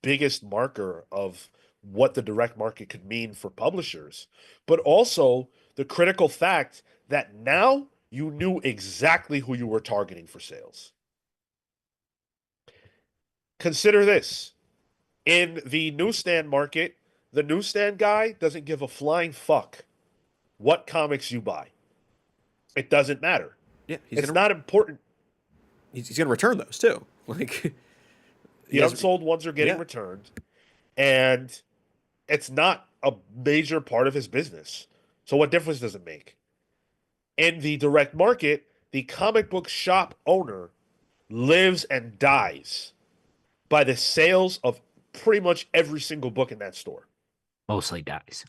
[SPEAKER 1] biggest marker of what the direct market could mean for publishers, but also the critical fact that now you knew exactly who you were targeting for sales. Consider this. In the newsstand market, the newsstand guy doesn't give a flying fuck what comics you buy. It doesn't matter.
[SPEAKER 4] Yeah,
[SPEAKER 1] It's not important.
[SPEAKER 4] He's going to return those too. Like
[SPEAKER 1] The unsold ones are getting returned, and it's not a major part of his business. So what difference does it make? In the direct market, the comic book shop owner lives and dies by the sales of pretty much every single book in that store.
[SPEAKER 2] Mostly dies.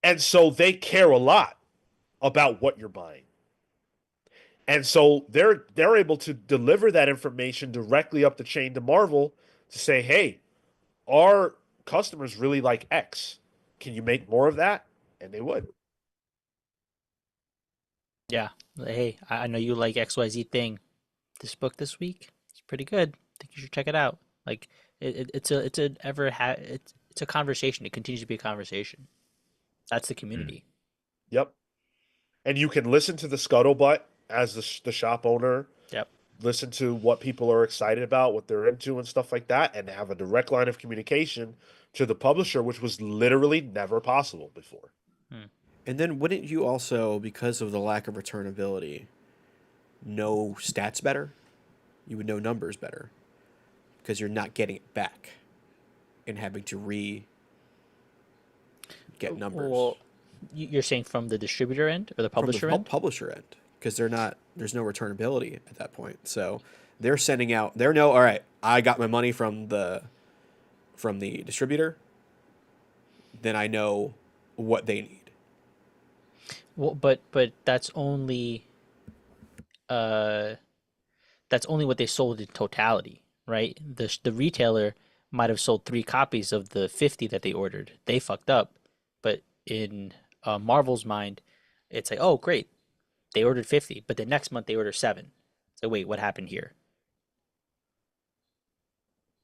[SPEAKER 1] And so they care a lot about what you're buying. And so they're able to deliver that information directly up the chain to Marvel to say, "Hey, our customers really like X. Can you make more of that?" And they would.
[SPEAKER 3] Yeah. Hey, I know you like XYZ thing. This book this week, it's pretty good. I think you should check it out. Like it's a conversation. It continues to be a conversation. That's the community.
[SPEAKER 1] Yep. And you can listen to the scuttlebutt as the shop owner.
[SPEAKER 3] Yep.
[SPEAKER 1] Listen to what people are excited about, what they're into, and stuff like that, and have a direct line of communication to the publisher, which was literally never possible before.
[SPEAKER 4] And then wouldn't you also, because of the lack of returnability, know stats better? You would know numbers better because you're not getting it back and having to get numbers.
[SPEAKER 3] Well, you're saying from the distributor end or the publisher
[SPEAKER 4] from the
[SPEAKER 3] end?
[SPEAKER 4] publisher end, because there's no returnability at that point. So they're sending out, all right, I got my money from the distributor, then I know what they need.
[SPEAKER 3] Well, but that's only what they sold in totality, right? The retailer might have sold 3 copies of the 50 that they ordered. They fucked up, but in Marvel's mind, it's like, oh great, they ordered 50, but the next month they order 7. So wait, what happened here?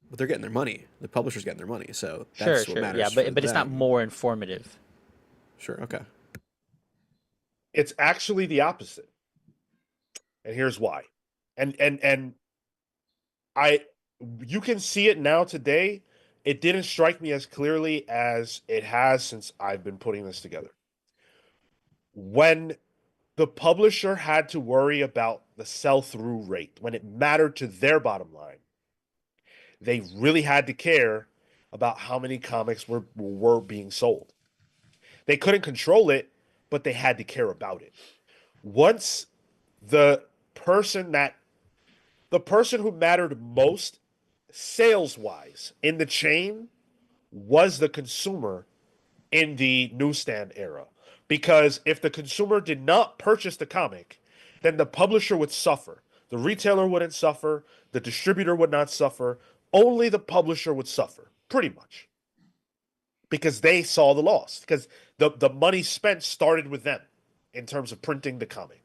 [SPEAKER 4] But they're getting their money. The publisher's getting their money, so
[SPEAKER 3] Sure,
[SPEAKER 4] that's what
[SPEAKER 3] sure,
[SPEAKER 4] matters.
[SPEAKER 3] yeah,
[SPEAKER 4] for
[SPEAKER 3] but it's not
[SPEAKER 4] them.
[SPEAKER 3] more informative.
[SPEAKER 4] Sure, okay.
[SPEAKER 1] It's actually the opposite. And here's why. And you can see it now today it didn't strike me as clearly as it has since I've been putting this together. When the publisher had to worry about the sell-through rate, when it mattered to their bottom line, they really had to care about how many comics were being sold. They couldn't control it, but they had to care about it. Once the person that the person who mattered most sales wise in the chain was the consumer in the newsstand era. Because if the consumer did not purchase the comic, then the publisher would suffer. The retailer wouldn't suffer. The distributor would not suffer. Only the publisher would suffer, pretty much. Because they saw the loss. Because the money spent started with them in terms of printing the comic.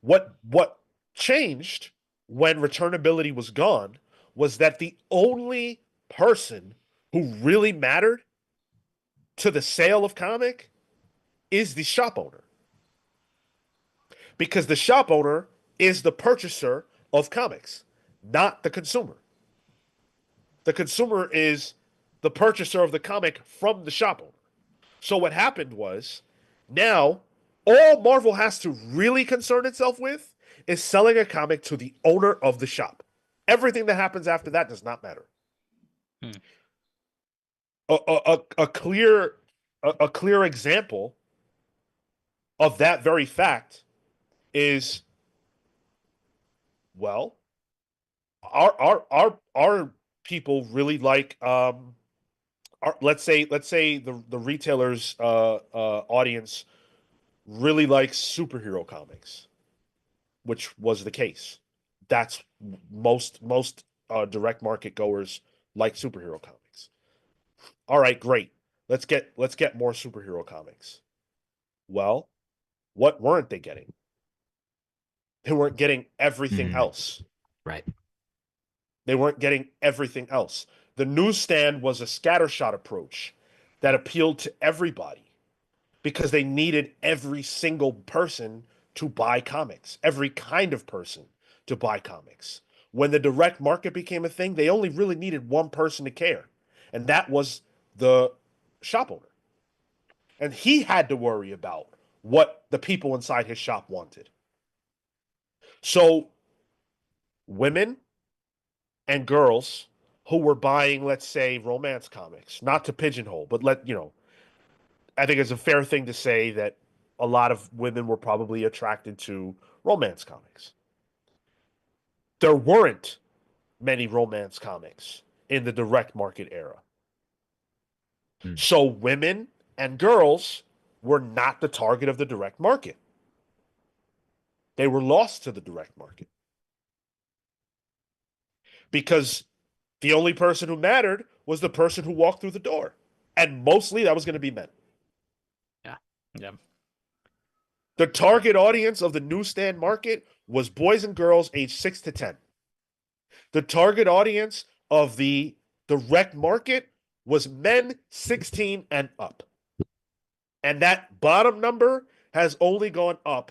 [SPEAKER 1] What changed when returnability was gone was that the only person who really mattered to the sale of comic is the shop owner. Because the shop owner is the purchaser of comics, not the consumer. The consumer is the purchaser of the comic from the shop owner. So what happened was, now all Marvel has to really concern itself with is selling a comic to the owner of the shop. Everything that happens after that does not matter.
[SPEAKER 3] Hmm.
[SPEAKER 1] A clear example of that very fact is, well, our people really like let's say the retailers audience really likes superhero comics, which was the case. That's most direct market goers like superhero comics. All right, great. Let's get more superhero comics. Well, what weren't they getting? They weren't getting everything else.
[SPEAKER 2] Right.
[SPEAKER 1] They weren't getting everything else. The newsstand was a scattershot approach that appealed to everybody because they needed every single person to buy comics, every kind of person to buy comics. When the direct market became a thing, they only really needed one person to care, and that was the shop owner. And he had to worry about what the people inside his shop wanted. So women and girls who were buying, let's say, romance comics, not to pigeonhole, but I think it's a fair thing to say that a lot of women were probably attracted to romance comics. There weren't many romance comics in the direct market era. So women and girls were not the target of the direct market. They were lost to the direct market. Because the only person who mattered was the person who walked through the door. And mostly that was going to be men.
[SPEAKER 3] Yeah. Yeah.
[SPEAKER 1] The target audience of the newsstand market was boys and girls aged 6 to 10. The target audience of the direct market was men 16 and up. And that bottom number has only gone up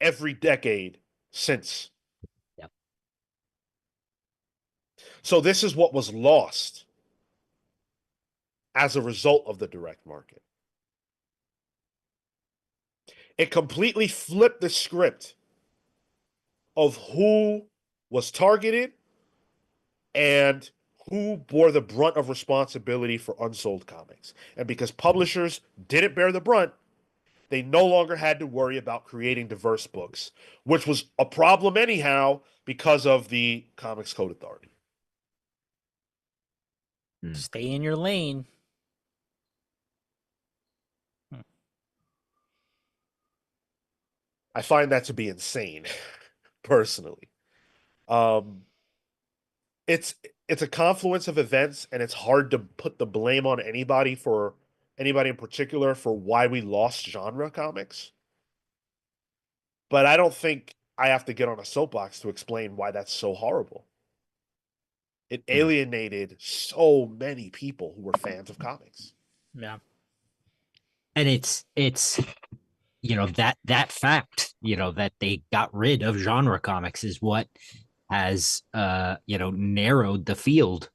[SPEAKER 1] every decade since.
[SPEAKER 2] Yep.
[SPEAKER 1] So this is what was lost as a result of the direct market. It completely flipped the script of who was targeted and who bore the brunt of responsibility for unsold comics. And because publishers didn't bear the brunt, they no longer had to worry about creating diverse books, which was a problem anyhow because of the Comics Code Authority.
[SPEAKER 3] Stay in your lane.
[SPEAKER 1] I find that to be insane, personally. It's a confluence of events, and it's hard to put the blame on anybody in particular for why we lost genre comics. But I don't think I have to get on a soapbox to explain why that's so horrible. It alienated so many people who were fans of comics.
[SPEAKER 3] Yeah.
[SPEAKER 2] And it's that fact, that they got rid of genre comics is what has narrowed the field,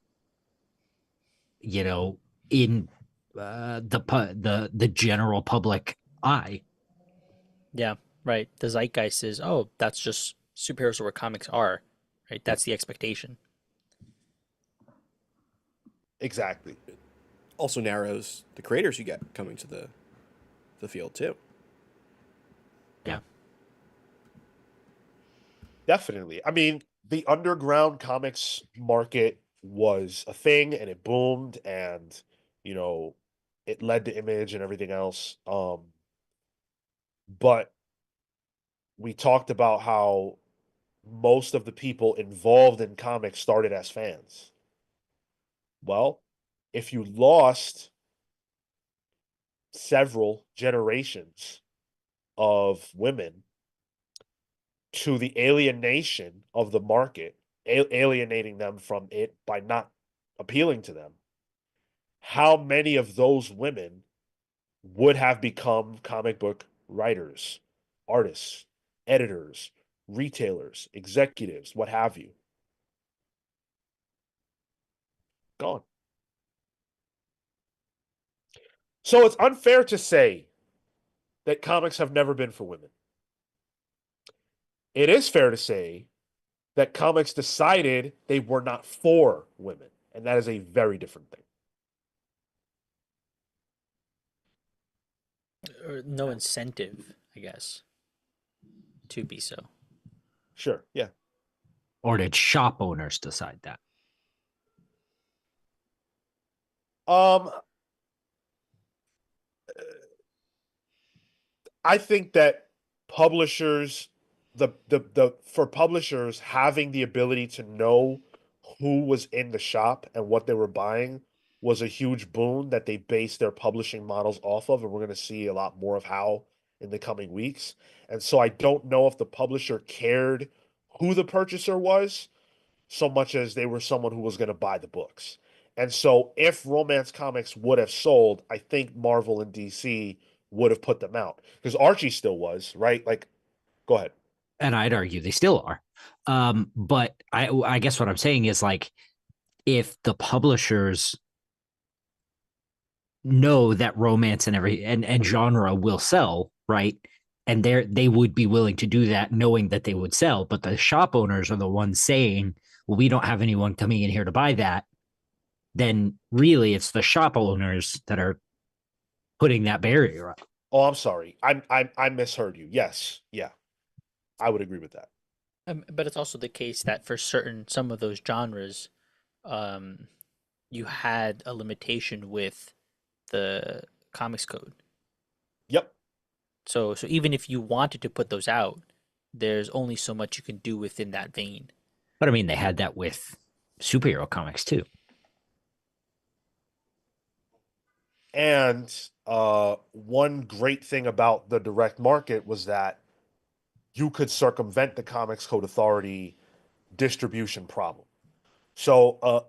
[SPEAKER 2] in the general public eye.
[SPEAKER 3] Yeah, right. The zeitgeist is, oh, that's just superheroes are what comics are, right? That's the expectation.
[SPEAKER 1] Exactly.
[SPEAKER 4] Also narrows the creators you get coming to the field too.
[SPEAKER 3] Yeah.
[SPEAKER 1] Definitely. I mean, the underground comics market was a thing and it boomed and, you know, it led to Image and everything else. But we talked about how most of the people involved in comics started as fans. Well, if you lost several generations of women to the alienation of the market, alienating them from it by not appealing to them, how many of those women would have become comic book writers, artists, editors, retailers, executives, what have you? Gone. So it's unfair to say that comics have never been for women. It is fair to say that comics decided they were not for women, and that is a very different thing.
[SPEAKER 3] Or no incentive, I guess, to be so.
[SPEAKER 1] Sure, yeah.
[SPEAKER 2] Or did shop owners decide that?
[SPEAKER 1] Um, I think that publishers, the for publishers having the ability to know who was in the shop and what they were buying was a huge boon that they based their publishing models off of, and we're going to see a lot more of how in the coming weeks. And so I don't know if the publisher cared who the purchaser was so much as they were someone who was going to buy the books. And so if romance comics would have sold, I think Marvel and DC would have put them out because Archie still was, right? Like, go ahead.
[SPEAKER 2] And I'd argue they still are. But I guess what I'm saying is, like, if the publishers know that romance and genre will sell, right? And they would be willing to do that knowing that they would sell. But the shop owners are the ones saying, well, we don't have anyone coming in here to buy that. Then really it's the shop owners that are putting that barrier up.
[SPEAKER 1] Oh, I'm sorry. I misheard you. Yes. Yeah. I would agree with that.
[SPEAKER 3] But it's also the case that for some of those genres, um, you had a limitation with the comics code.
[SPEAKER 1] Yep.
[SPEAKER 3] So even if you wanted to put those out, there's only so much you can do within that vein.
[SPEAKER 2] But I mean, they had that with superhero comics too.
[SPEAKER 1] And one great thing about the direct market was that you could circumvent the Comics Code Authority distribution problem. So,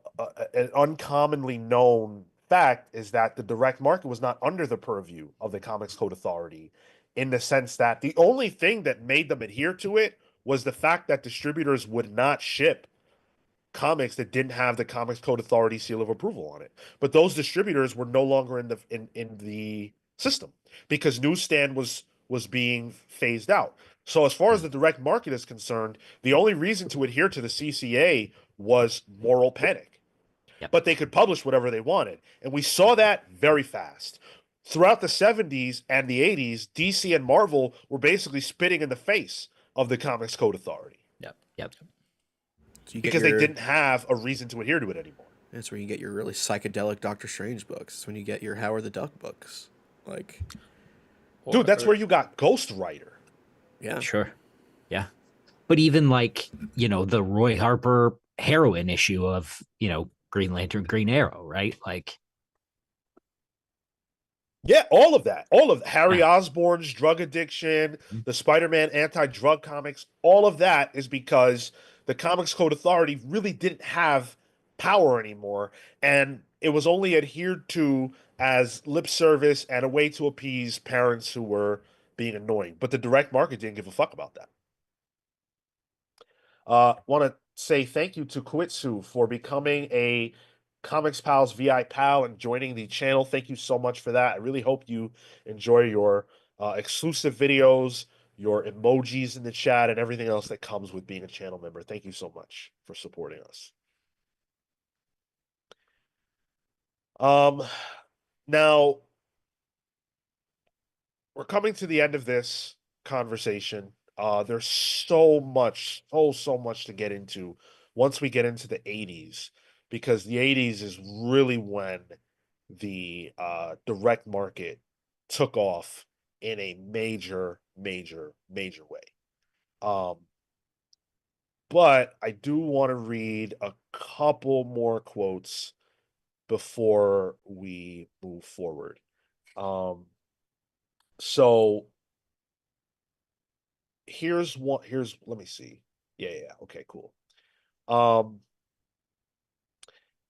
[SPEAKER 1] an uncommonly known fact is that the direct market was not under the purview of the Comics Code Authority in the sense that the only thing that made them adhere to it was the fact that distributors would not ship comics that didn't have the Comics Code Authority seal of approval on it. But those distributors were no longer in the system because newsstand was being phased out. So as far as the direct market is concerned, the only reason to adhere to the CCA was moral panic.
[SPEAKER 2] Yep.
[SPEAKER 1] But they could publish whatever they wanted. And we saw that very fast. Throughout the 70s and the 80s, DC and Marvel were basically spitting in the face of the Comics Code Authority
[SPEAKER 2] Yep.
[SPEAKER 4] So you get
[SPEAKER 1] because they
[SPEAKER 4] your,
[SPEAKER 1] didn't have a reason to adhere to it anymore.
[SPEAKER 4] That's where you get your really psychedelic Doctor Strange books. It's when you get your Howard the Duck books. Like,
[SPEAKER 1] Dude, that's where you got Ghost Rider.
[SPEAKER 4] yeah,
[SPEAKER 2] Sure. Yeah. But even like, the Roy Harper heroin issue of, Green Lantern, Green Arrow, right? Like,
[SPEAKER 1] Yeah, all of that. All of Harry
[SPEAKER 2] Yeah.
[SPEAKER 1] Osborn's drug addiction, the Spider-Man anti-drug comics, all of that is because the Comics Code Authority really didn't have power anymore, and it was only adhered to as lip service and a way to appease parents who were being annoying. But the direct market didn't give a fuck about that. Want to say thank you to Koitsu for becoming a Comics Pals VI Pal and joining the channel. Thank you so much for that. I really hope you enjoy your exclusive videos, your emojis in the chat, and everything else that comes with being a channel member. Thank you so much for supporting us. Now we're coming to the end of this conversation. There's so much, so much to get into once we get into the 80s, because the 80s is really when the direct market took off in a major, major, major way. But I do want to read a couple more quotes before we move forward. So here's one. Let me see. Yeah. Okay, cool.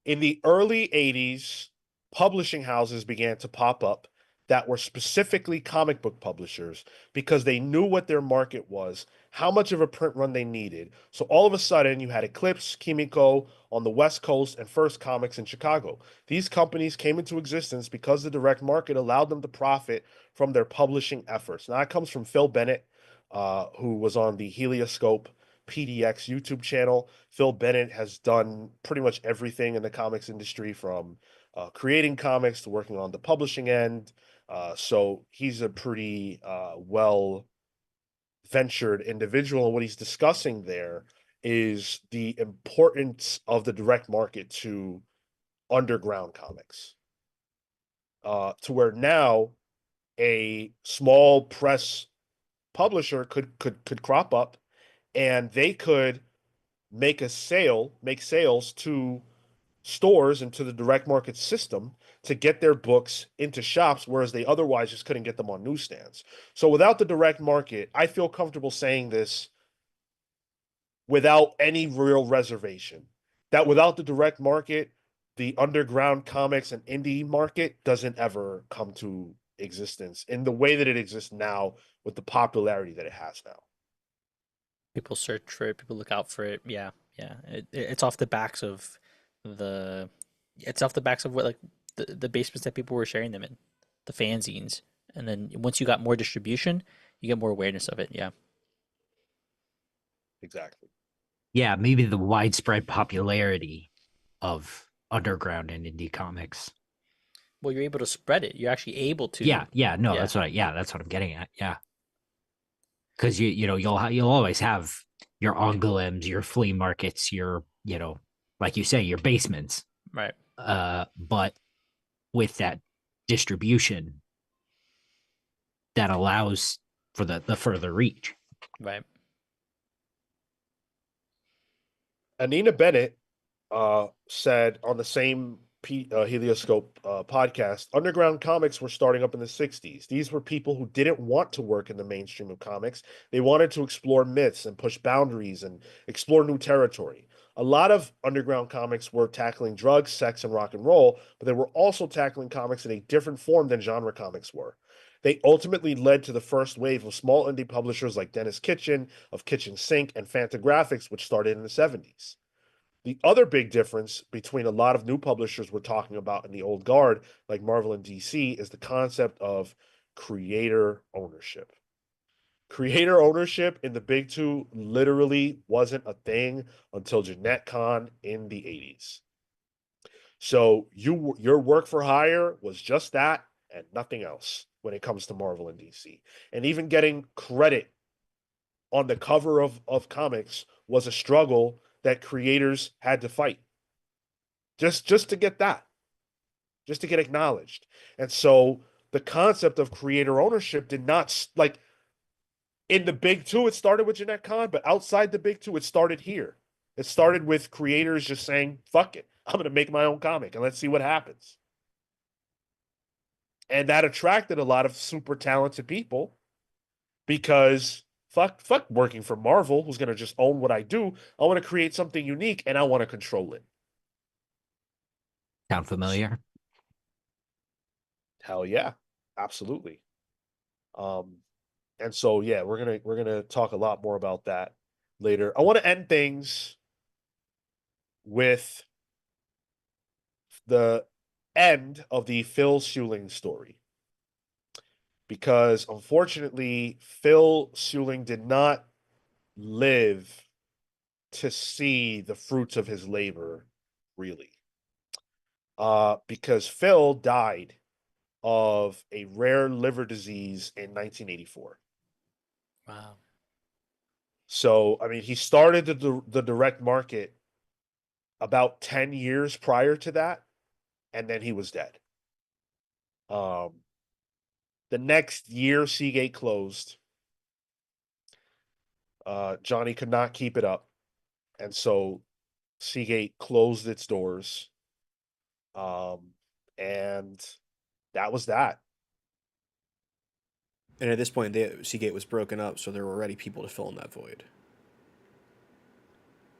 [SPEAKER 1] In the early 80s, publishing houses began to pop up that were specifically comic book publishers because they knew what their market was, how much of a print run they needed. So all of a sudden, you had Eclipse, Kimiko on the West Coast, and First Comics in Chicago. These companies came into existence because the direct market allowed them to profit from their publishing efforts. Now, that comes from Phil Bennett, who was on the Helioscope PDX YouTube channel. Phil Bennett has done pretty much everything in the comics industry, from creating comics to working on the publishing end. So he's a pretty well ventured individual. And what he's discussing there is the importance of the direct market to underground comics, to where now a small press publisher could crop up and they could make sales to stores and to the direct market system to get their books into shops, whereas they otherwise just couldn't get them on newsstands. So without the direct market, I feel comfortable saying this without any real reservation, that without the direct market, the underground comics and indie market doesn't ever come to existence in the way that it exists now with the popularity that it has now.
[SPEAKER 3] People search for it, people look out for it. Yeah, yeah. It's off the backs of the it's off the backs of what, like, the basements that people were sharing them in, the fanzines. And then once you got more distribution, you get more awareness of it. Yeah.
[SPEAKER 1] Exactly.
[SPEAKER 2] Yeah, maybe the widespread popularity of underground and indie comics.
[SPEAKER 3] Well, you're able to spread it. You're actually able to.
[SPEAKER 2] No,
[SPEAKER 3] Yeah.
[SPEAKER 2] that's what I'm getting at. Yeah. Because you'll always have your Angoulêmes, your flea markets, your, like you say, your basements.
[SPEAKER 3] Right.
[SPEAKER 2] But with that distribution that allows for the further reach.
[SPEAKER 3] Right.
[SPEAKER 1] Anina Bennett said on the same Helioscope podcast, underground comics were starting up in the 60s. These were people who didn't want to work in the mainstream of comics. They wanted to explore myths and push boundaries and explore new territory. A lot of underground comics were tackling drugs, sex, and rock and roll, but they were also tackling comics in a different form than genre comics were. They ultimately led to the first wave of small indie publishers like Dennis Kitchen of Kitchen Sink and Fantagraphics, which started in the 70s. The other big difference between a lot of new publishers we're talking about in the old guard, like Marvel and DC, is the concept of creator ownership. Creator ownership in the big two literally wasn't a thing until Jeanette Kahn in the 80s. So your work for hire was just that and nothing else when it comes to Marvel and DC. And even getting credit on the cover of comics was a struggle that creators had to fight. Just to get that, just to get acknowledged. And so the concept of creator ownership did not, like, in the big two, it started with Jeanette Kahn, but outside the big two, it started here. It started with creators just saying, fuck it, I'm going to make my own comic and let's see what happens. And that attracted a lot of super talented people because fuck working for Marvel, who's going to just own what I do. I want to create something unique and I want to control it.
[SPEAKER 2] Sound familiar?
[SPEAKER 1] Hell yeah, absolutely. And so yeah, we're gonna talk a lot more about that later. I want to end things with the end of the Phil Schuling story. Because unfortunately, Phil Schuling did not live to see the fruits of his labor, really. Because Phil died of a rare liver disease in 1984.
[SPEAKER 3] Wow.
[SPEAKER 1] So, I mean, he started the direct market about 10 years prior to that, and then he was dead. The next year, Seagate closed. Johnny could not keep it up, and so Seagate closed its doors. And that was that.
[SPEAKER 4] And at this point, Seagate was broken up, so there were already people to fill in that void.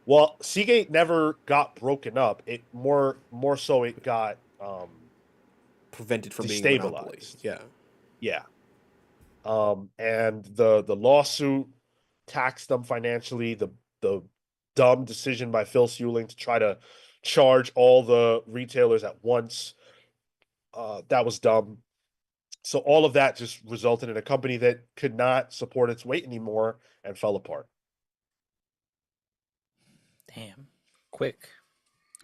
[SPEAKER 1] Well, Seagate never got broken up. It more so it got
[SPEAKER 4] Prevented from being a monopoly.
[SPEAKER 1] destabilized.
[SPEAKER 4] Yeah.
[SPEAKER 1] Yeah. And the lawsuit taxed them financially. The dumb decision by Phil Schuling to try to charge all the retailers at once, that was dumb. So all of that just resulted in a company that could not support its weight anymore and fell apart.
[SPEAKER 3] Damn. Quick.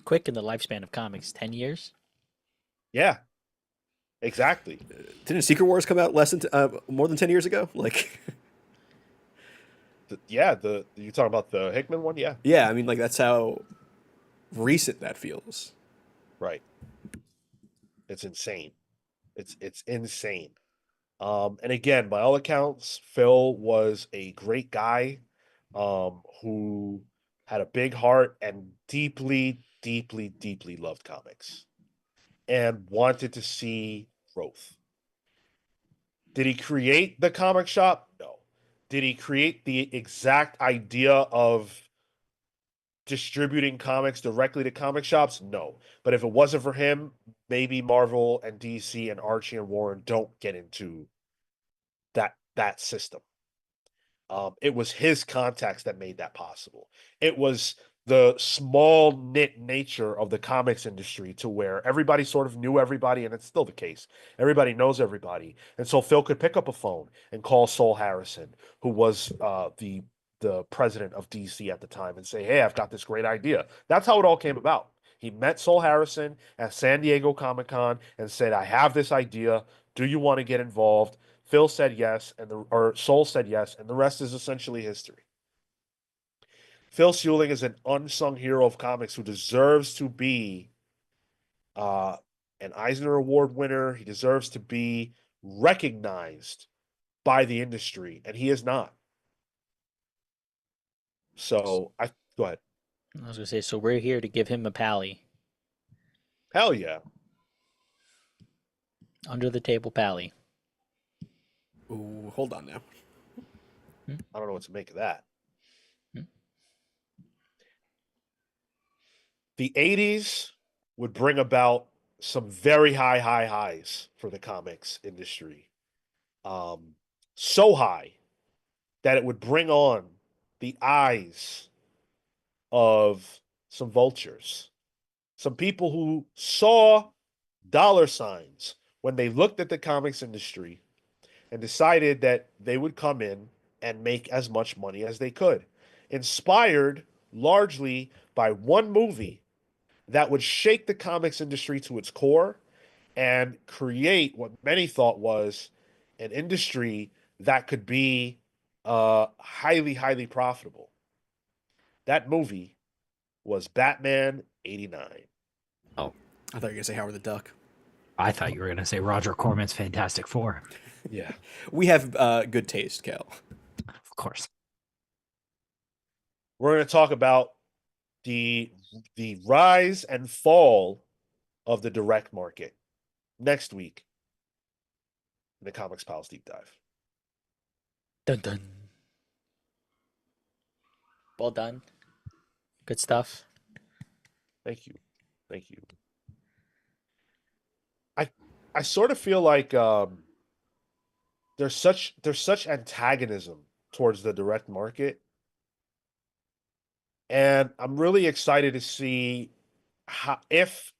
[SPEAKER 3] Quick in the lifespan of comics. 10 years?
[SPEAKER 1] Yeah, exactly.
[SPEAKER 4] Didn't Secret Wars come out more than 10 years ago? Like,
[SPEAKER 1] You talking about the Hickman one? Yeah,
[SPEAKER 4] yeah, I mean, like, that's how recent that feels.
[SPEAKER 1] right. It's insane. It's insane. And again, by all accounts, Phil was a great guy, who had a big heart and deeply, deeply, deeply loved comics and wanted to see growth. Did he create the comic shop? No. Did he create the exact idea of distributing comics directly to comic shops? No. But if it wasn't for him, maybe Marvel and DC and Archie and Warren don't get into that system. It was his contacts that made that possible. It was the small knit nature of the comics industry to where everybody sort of knew everybody, and it's still the case. Everybody knows everybody, and so Phil could pick up a phone and call Sol Harrison, who was the president of DC at the time, and say, "Hey, I've got this great idea." That's how it all came about. He met Sol Harrison at San Diego Comic Con and said, "I have this idea. Do you want to get involved?" Phil said yes, or Sol said yes, and the rest is essentially history. Phil Schuling is an unsung hero of comics who deserves to be uh, an Eisner Award winner. He deserves to be recognized by the industry, and he is not. So I go ahead.
[SPEAKER 3] I was going to say, so we're here to give him a pally.
[SPEAKER 1] Hell yeah.
[SPEAKER 3] Under the table pally.
[SPEAKER 4] Ooh, hold on now.
[SPEAKER 1] I don't know what to make of that. The 80s would bring about some very high highs for the comics industry. So high that it would bring on the eyes of some vultures, some people who saw dollar signs when they looked at the comics industry and decided that they would come in and make as much money as they could, inspired largely by one movie that would shake the comics industry to its core and create what many thought was an industry that could be highly, highly profitable. That movie was Batman 89.
[SPEAKER 2] Oh,
[SPEAKER 4] I thought you were going to say Howard the Duck.
[SPEAKER 2] I thought you were going to say Roger Corman's Fantastic Four.
[SPEAKER 1] Yeah.
[SPEAKER 4] We have good taste, Cale.
[SPEAKER 2] Of course.
[SPEAKER 1] We're going to talk about the rise and fall of the direct market next week in the Comics Pals Deep Dive.
[SPEAKER 3] Dun dun. Well done. Good stuff.
[SPEAKER 1] Thank you. Thank you. I sort of feel like there's such antagonism towards the direct market And I'm really excited to see how, if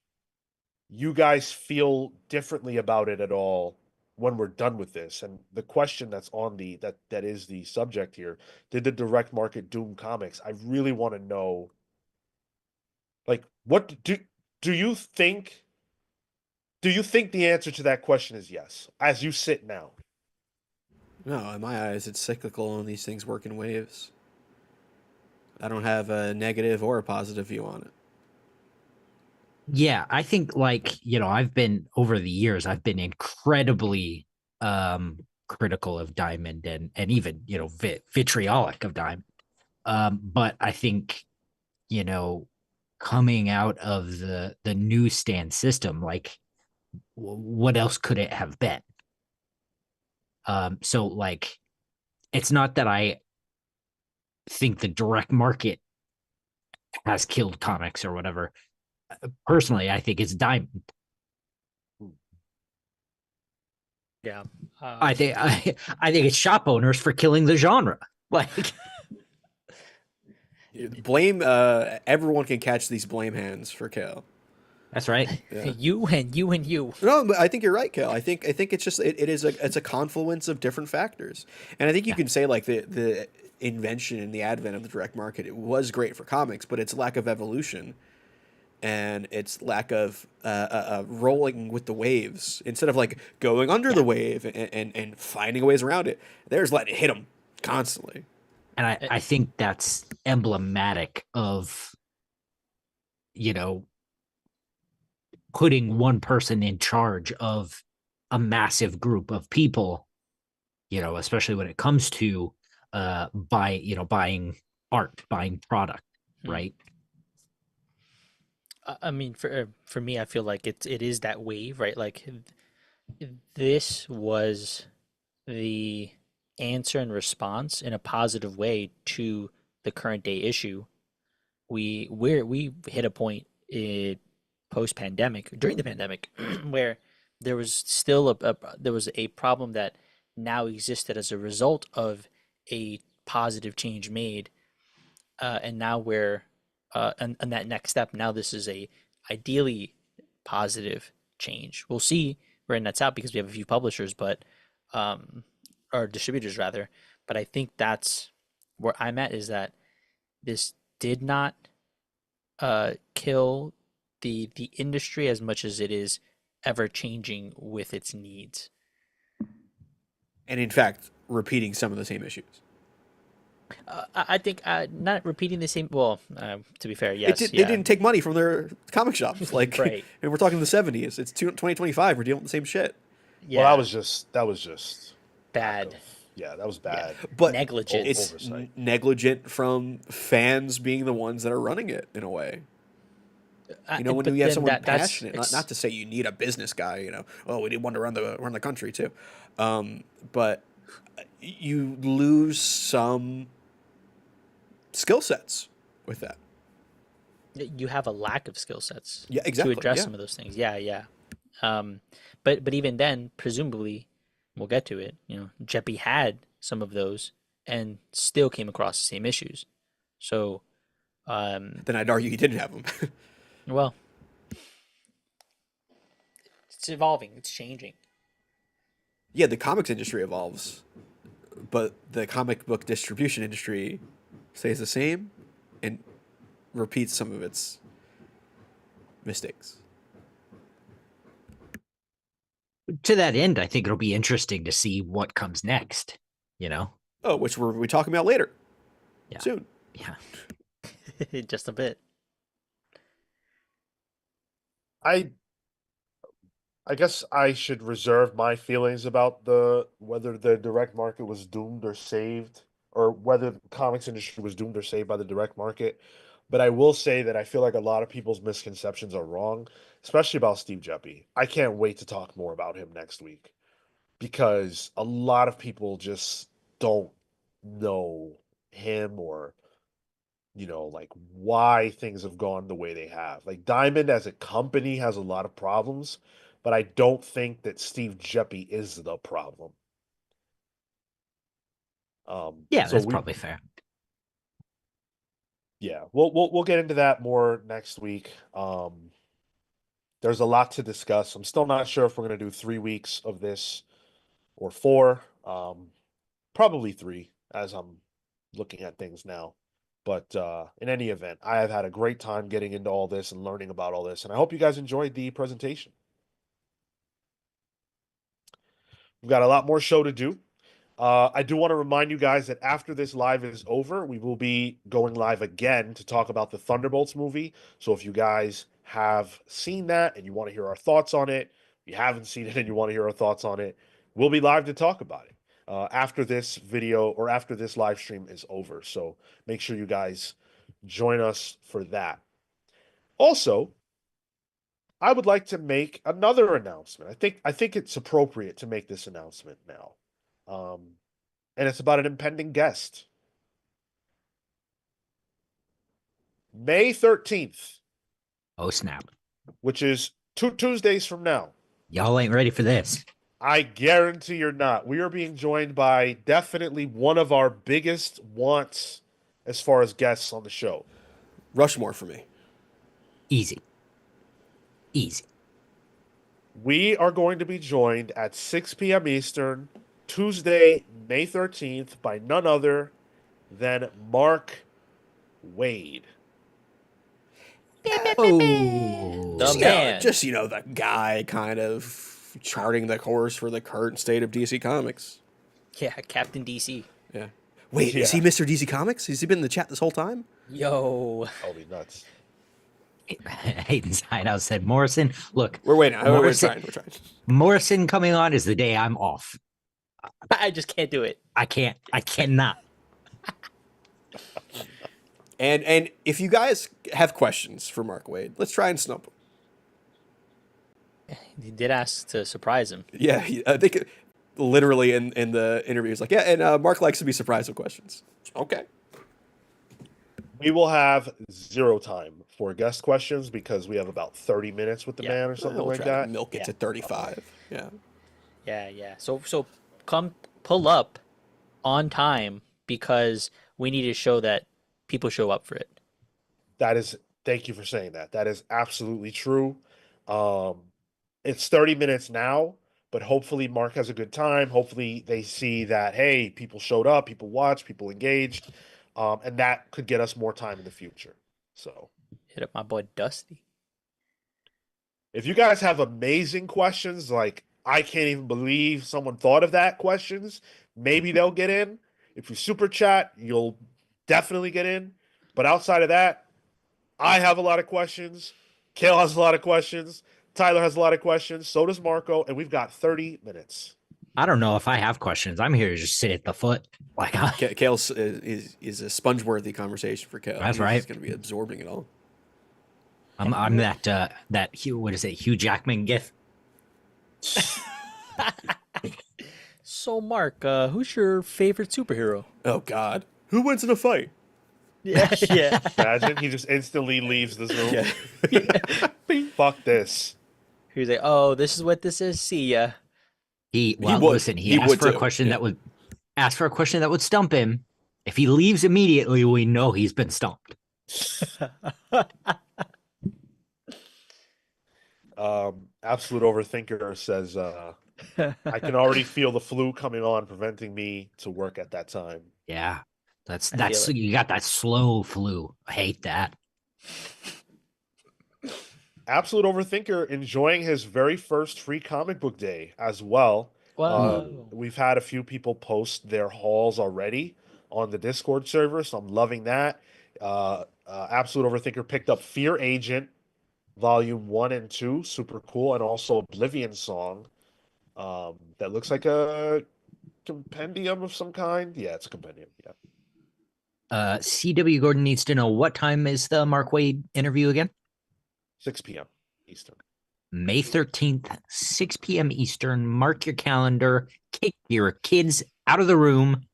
[SPEAKER 1] you guys feel differently about it at all when we're done with this. And the question that's on that is the subject here, did the direct market doom comics? I really want to know, like, do you think the answer to that question is yes, as you sit now?
[SPEAKER 4] No, in my eyes, it's cyclical and these things work in waves. I don't have a negative or a positive view on it.
[SPEAKER 2] Yeah, I think like, I've been over the years, I've been incredibly critical of Diamond and even, vitriolic of Diamond. But I think, you know, coming out of the newsstand system, like what else could it have been? So like it's not that I think the direct market has killed comics or whatever. Personally, I think it's Diamond.
[SPEAKER 3] Yeah.
[SPEAKER 2] I think I think it's shop owners for killing the genre. Like
[SPEAKER 4] Blame everyone can catch these blame hands for Cale.
[SPEAKER 2] that's right.
[SPEAKER 4] Yeah.
[SPEAKER 3] You and you and you.
[SPEAKER 4] No, but I think you're right, Cale. I think it's just it is it's a confluence of different factors, and I think you
[SPEAKER 2] Yeah.
[SPEAKER 4] can say like the invention and the advent of the direct market, it was great for comics, but its lack of evolution and its lack of rolling with the waves instead of like going under the
[SPEAKER 2] Yeah.
[SPEAKER 4] wave and finding ways around it. There's letting it hit them constantly.
[SPEAKER 2] And
[SPEAKER 3] Eh,
[SPEAKER 2] I think that's emblematic of, you know, putting one person in charge of a massive group of people, especially when it comes to buying art, buying product,
[SPEAKER 3] hmm.
[SPEAKER 2] right?
[SPEAKER 3] I mean, for me, I feel like it is that wave, right? Like this was the answer and response in a positive way to the current day issue. We hit a point in post pandemic during the pandemic where there was still there was a problem that now existed as a result of a positive change made, and now we're and that next step, now this is a ideally positive change. We'll see where it nets out because we have a few publishers, but um, or distributors rather. But I think that's where I'm at, is that this did not kill the industry as much as it is ever changing with its needs.
[SPEAKER 4] And in fact, repeating some of the same issues.
[SPEAKER 3] I think not repeating the same. Well, to be fair,
[SPEAKER 4] It
[SPEAKER 3] yes,
[SPEAKER 4] did, they
[SPEAKER 3] yeah,
[SPEAKER 4] didn't take money from their comic shops. Like,
[SPEAKER 3] right,
[SPEAKER 4] and we're talking the 70s. It's 2025. We're dealing with the same shit.
[SPEAKER 1] Well,
[SPEAKER 3] yeah,
[SPEAKER 1] that was just lack
[SPEAKER 3] bad,
[SPEAKER 1] of, yeah, that was
[SPEAKER 3] yeah,
[SPEAKER 1] bad
[SPEAKER 4] But
[SPEAKER 3] negligence.
[SPEAKER 4] it's
[SPEAKER 1] oversight.
[SPEAKER 4] negligent from fans being the ones that are running it in a way. You know, when
[SPEAKER 3] But
[SPEAKER 4] you have
[SPEAKER 3] then
[SPEAKER 4] someone
[SPEAKER 3] that's
[SPEAKER 4] passionate, not to say you need a business guy, oh, we need one to run the country too, but you lose some skill sets with that.
[SPEAKER 3] you have a lack of skill sets
[SPEAKER 4] Yeah,
[SPEAKER 3] to
[SPEAKER 4] exactly.
[SPEAKER 3] address
[SPEAKER 4] Yeah,
[SPEAKER 3] some of those things. Yeah, yeah. Um, but even then, presumably, we'll get to it. Jeppy had some of those and still came across the same issues. So,
[SPEAKER 4] then I'd argue he didn't have them.
[SPEAKER 3] well, it's evolving. It's changing.
[SPEAKER 4] Yeah, the comics industry evolves, but the comic book distribution industry stays the same and repeats some of its mistakes.
[SPEAKER 2] To that end, I think it'll be interesting to see what comes next, you know?
[SPEAKER 4] Oh, which we talking about later,
[SPEAKER 2] Yeah.
[SPEAKER 4] soon.
[SPEAKER 2] Yeah.
[SPEAKER 3] Just a bit.
[SPEAKER 1] I I guess I should reserve my feelings about the whether the direct market was doomed or saved, or whether the comics industry was doomed or saved by the direct market. But I will say that I feel like a lot of people's misconceptions are wrong, especially about Steve Geppi. I can't wait to talk more about him next week because a lot of people just don't know him, or like why things have gone the way they have. Like Diamond as a company has a lot of problems, but I don't think that Steve Geppi is the problem.
[SPEAKER 2] Yeah,
[SPEAKER 1] So
[SPEAKER 2] that's
[SPEAKER 1] we,
[SPEAKER 2] probably fair.
[SPEAKER 1] Yeah, we'll get into that more next week. There's a lot to discuss. I'm still not sure if we're going to do 3 weeks of this or four. Probably three, as I'm looking at things now. But in any event, I have had a great time getting into all this and learning about all this, and I hope you guys enjoyed the presentation. We've got a lot more show to do. I do want to remind you guys that after this live is over, we will be going live again to talk about the Thunderbolts movie. So if you guys have seen that and you want to hear our thoughts on it, if you haven't seen it and you want to hear our thoughts on it, we'll be live to talk about it after this video or after this live stream is over. So make sure you guys join us for that. Also, I would like to make another announcement. I think it's appropriate to make this announcement now. And it's about an impending guest. May 13th,
[SPEAKER 2] Oh, snap.
[SPEAKER 1] which is 2 Tuesdays from now.
[SPEAKER 2] Y'all ain't ready for this.
[SPEAKER 1] I guarantee you're not. We are being joined by definitely one of our biggest wants as far as guests on the show.
[SPEAKER 4] Rushmore for me.
[SPEAKER 2] Easy. Easy.
[SPEAKER 1] We are going to be joined at 6 p.m. Eastern, Tuesday, May 13th, by none other than Mark Wade.
[SPEAKER 2] Oh.
[SPEAKER 3] The
[SPEAKER 4] Just,
[SPEAKER 3] man.
[SPEAKER 4] the guy kind of charting the course for the current state of DC Comics.
[SPEAKER 3] Yeah, Captain DC.
[SPEAKER 4] Yeah. Wait, is he
[SPEAKER 1] Yeah.
[SPEAKER 4] Mr. DC Comics? Has he been in the chat this whole time?
[SPEAKER 3] Yo.
[SPEAKER 1] That'll be nuts.
[SPEAKER 2] Hayden's Hideout said, Morrison, look,
[SPEAKER 4] We're waiting.
[SPEAKER 2] Morrison-
[SPEAKER 4] We're trying.
[SPEAKER 2] Morrison coming on is the day I'm off.
[SPEAKER 3] I just can't do it.
[SPEAKER 2] I cannot.
[SPEAKER 4] And if you guys have questions for Mark Wade, let's try and snub him.
[SPEAKER 3] He did ask to surprise him.
[SPEAKER 4] Yeah, I think literally in the interview, he's like, yeah, and Mark likes to be surprised with questions. Okay.
[SPEAKER 1] We will have zero time for guest questions because we have about 30 minutes with the
[SPEAKER 3] Yeah.
[SPEAKER 1] man or something
[SPEAKER 4] We'll
[SPEAKER 1] like
[SPEAKER 4] try to
[SPEAKER 1] that.
[SPEAKER 4] milk it
[SPEAKER 3] Yeah.
[SPEAKER 4] to 35. Yeah.
[SPEAKER 3] Yeah. So come pull up on time because we need to show that people show up for it.
[SPEAKER 1] Thank you for saying that. That is absolutely true. It's 30 minutes now, but hopefully Mark has a good time. Hopefully they see that, hey, people showed up, people watched, people engaged, and that could get us more time in the future. So
[SPEAKER 3] Hit up my boy Dusty.
[SPEAKER 1] if you guys have amazing questions, like I can't even believe someone thought of that questions, maybe they'll get in. If you super chat, you'll definitely get in. But outside of that, I have a lot of questions. Cale has a lot of questions. Tyler has a lot of questions. So does Marco. And we've got 30 minutes.
[SPEAKER 2] I don't know if I have questions. I'm here to just sit at the foot. Like,
[SPEAKER 4] Kale is a sponge-worthy conversation for Kale.
[SPEAKER 2] That's right.
[SPEAKER 4] He's going to be absorbing it all.
[SPEAKER 2] I'm that Hugh, what is it, Hugh Jackman gif?
[SPEAKER 3] So Mark, who's your favorite superhero?
[SPEAKER 4] Oh, God. Who wins in a fight?
[SPEAKER 3] Yeah.
[SPEAKER 1] Imagine he just instantly leaves the Zoom.
[SPEAKER 4] Yeah.
[SPEAKER 1] Fuck this.
[SPEAKER 3] He's like, oh, this is what this is. See ya.
[SPEAKER 2] He
[SPEAKER 4] he
[SPEAKER 2] asked
[SPEAKER 4] would
[SPEAKER 2] for a
[SPEAKER 4] too,
[SPEAKER 2] question
[SPEAKER 4] yeah.
[SPEAKER 2] that would stump him. If he leaves immediately, we know he's been stumped.
[SPEAKER 1] Absolute Overthinker says, I can already feel the flu coming on, preventing me to work at that time.
[SPEAKER 2] Yeah. That's
[SPEAKER 3] feel it.
[SPEAKER 2] you got that slow flu. I hate that.
[SPEAKER 1] Absolute Overthinker enjoying his very first free comic book day as well.
[SPEAKER 3] Wow.
[SPEAKER 1] We've had a few people post their hauls already on the Discord server, so I'm loving that. Absolute Overthinker picked up Fear Agent, Volume 1 and 2, super cool, and also Oblivion Song. That looks like a compendium of some kind. Yeah, it's a compendium. Yeah.
[SPEAKER 2] CW Gordon needs to know, what time is the Mark Wade interview again?
[SPEAKER 1] 6 p.m. Eastern.
[SPEAKER 2] May 13th, 6 p.m. Eastern. Mark your calendar. Kick your kids out of the room.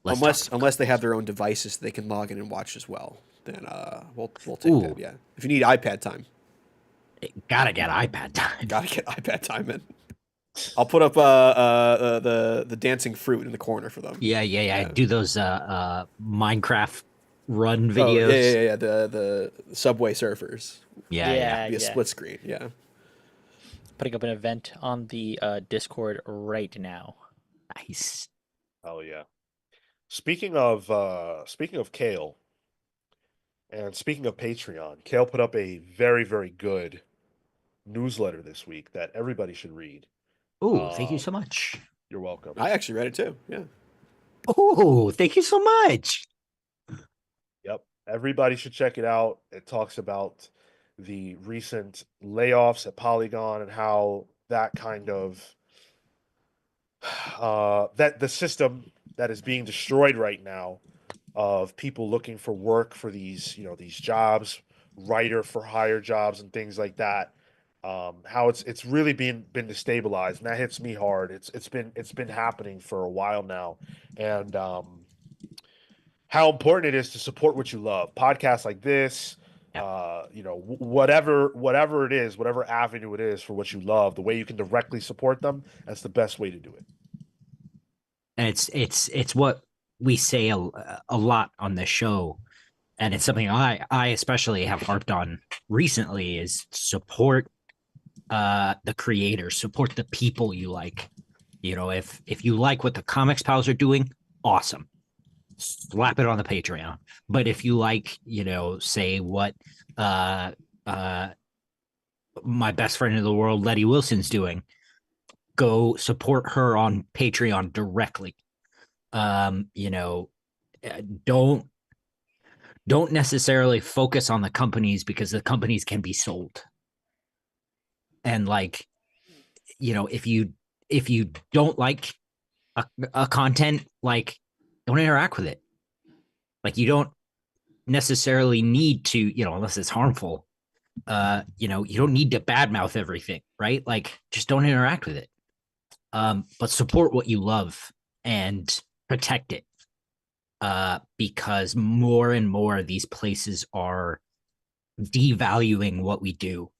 [SPEAKER 4] Unless they have their own devices they can log in and watch as well. Then we'll take
[SPEAKER 2] Ooh.
[SPEAKER 4] that, yeah. If you need iPad time,
[SPEAKER 2] Gotta get iPad time.
[SPEAKER 4] gotta get iPad time in. I'll put up the dancing fruit in the corner for them.
[SPEAKER 2] Yeah.
[SPEAKER 4] Yeah.
[SPEAKER 2] Do those Minecraft run
[SPEAKER 4] Oh yeah,
[SPEAKER 2] videos.
[SPEAKER 4] The Subway Surfers.
[SPEAKER 2] Yeah.
[SPEAKER 4] Be a
[SPEAKER 3] Yeah.
[SPEAKER 4] split screen. Yeah.
[SPEAKER 3] Putting up an event on the Discord right now.
[SPEAKER 2] Nice.
[SPEAKER 1] Oh yeah. Speaking of Cale, and speaking of Patreon, Cale put up a very, very good newsletter this week that everybody should read.
[SPEAKER 2] Oh, thank you
[SPEAKER 1] Um,
[SPEAKER 2] so much.
[SPEAKER 1] you're welcome.
[SPEAKER 4] I actually read it too. Yeah.
[SPEAKER 2] Oh, thank you so much.
[SPEAKER 1] Yep. Everybody should check it out. It talks about the recent layoffs at Polygon and how that kind of that the system that is being destroyed right now of people looking for work for these, these jobs, writer for hire jobs and things like that. How it's really been destabilized, and that hits me hard. It's been happening for a while now, and how important it is to support what you love. Podcasts like this,
[SPEAKER 2] Yeah.
[SPEAKER 1] whatever it is, whatever avenue it is for what you love, the way you can directly support them, that's the best way to do it.
[SPEAKER 2] And it's what we say a lot on the show, and it's something I especially have harped on recently is support the creators, support the people you like. If you like what the Comics Pals are doing, awesome. Slap it on the Patreon. But if you like, say what uh uh my best friend in the world, Letty Wilson's doing, go support her on Patreon directly. Um, you know, don't necessarily focus on the companies because the companies can be sold. And like, if you don't like a content, like don't interact with it. Like you don't necessarily need to, unless it's harmful, you don't need to badmouth everything, right? Like just don't interact with it. But support what you love and protect it. Because more and more these places are devaluing what we do.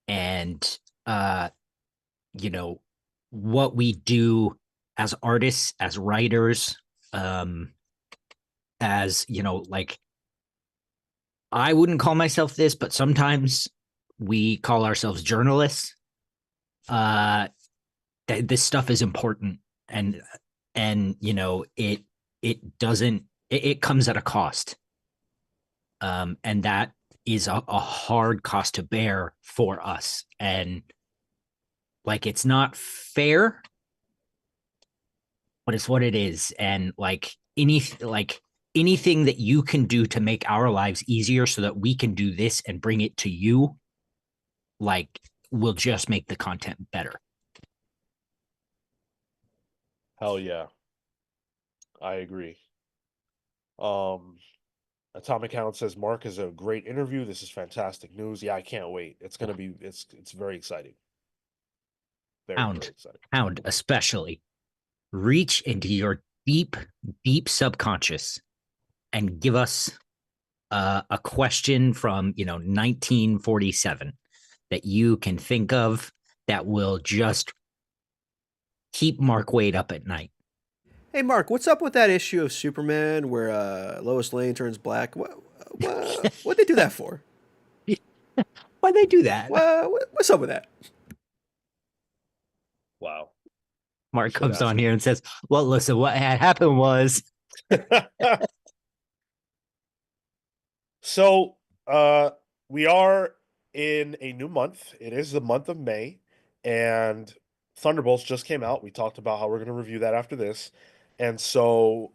[SPEAKER 2] And you know, what we do as artists, as writers, as like I wouldn't call myself this, but sometimes we call ourselves journalists. Uh, this stuff is important, and it doesn't it comes at a cost, and that is a hard cost to bear for us, and like it's not fair, but it's what it is, and anything that you can do to make our lives easier so that we can do this and bring it to you, like will just make the content better.
[SPEAKER 1] Hell yeah, I agree. Um, Atomic Hound says Mark is a great interview. This is fantastic news. Yeah, I can't wait. It's gonna be it's very exciting. Very, very
[SPEAKER 2] Hound,
[SPEAKER 1] exciting.
[SPEAKER 2] Hound, especially reach into your deep, deep subconscious and give us a question from 1947 that you can think of that will just keep Mark Wade up at night.
[SPEAKER 4] Hey, Mark, what's up with that issue of Superman where Lois Lane turns black? What'd they do that for?
[SPEAKER 2] Why'd they do that?
[SPEAKER 4] What's up with that?
[SPEAKER 1] Wow.
[SPEAKER 2] Mark
[SPEAKER 1] Should
[SPEAKER 2] comes
[SPEAKER 1] ask
[SPEAKER 2] on
[SPEAKER 1] him.
[SPEAKER 2] here and says, well, listen, what had happened was
[SPEAKER 1] So, we are in a new month. It is the month of May, and Thunderbolts just came out. We talked about how we're going to review that after this. And so,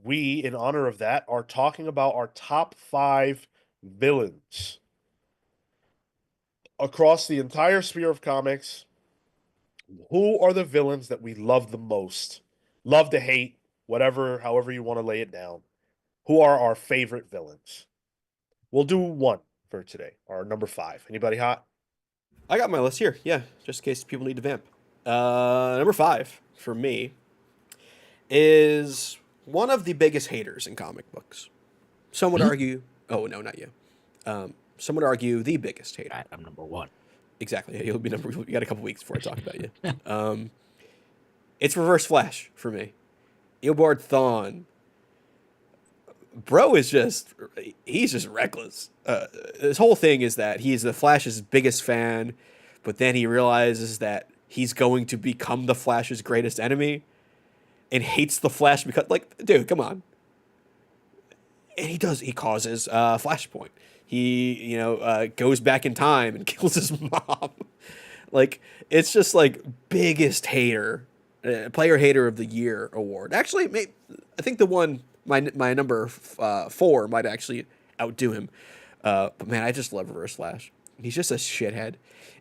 [SPEAKER 1] we, in honor of that, are talking about our top 5 villains across the entire sphere of comics. Who are the villains that we love the most? Love to hate, whatever, however you want to lay it down. Who are our favorite villains? We'll do one for today, our number 5. Anybody hot?
[SPEAKER 4] I got my list here. Yeah, just in case people need to vamp. Number 5 for me is one of the biggest haters in comic books. Some would argue. Oh no, not you. Some would argue the biggest hater
[SPEAKER 2] I'm number one.
[SPEAKER 4] exactly. You'll be number. You got a couple weeks before I talk about you. It's Reverse Flash for me. Eobard Thawne. Bro is he's just reckless. His whole thing is that he's the Flash's biggest fan, but then he realizes that he's going to become the Flash's greatest enemy and hates the Flash because, like, dude, come on. And he causes Flashpoint. He, goes back in time and kills his mom. Like, it's just like biggest hater, player hater of the year award. Actually, I think the one, my number 4 might actually outdo him. But man, I just love Reverse Flash. He's just a shithead.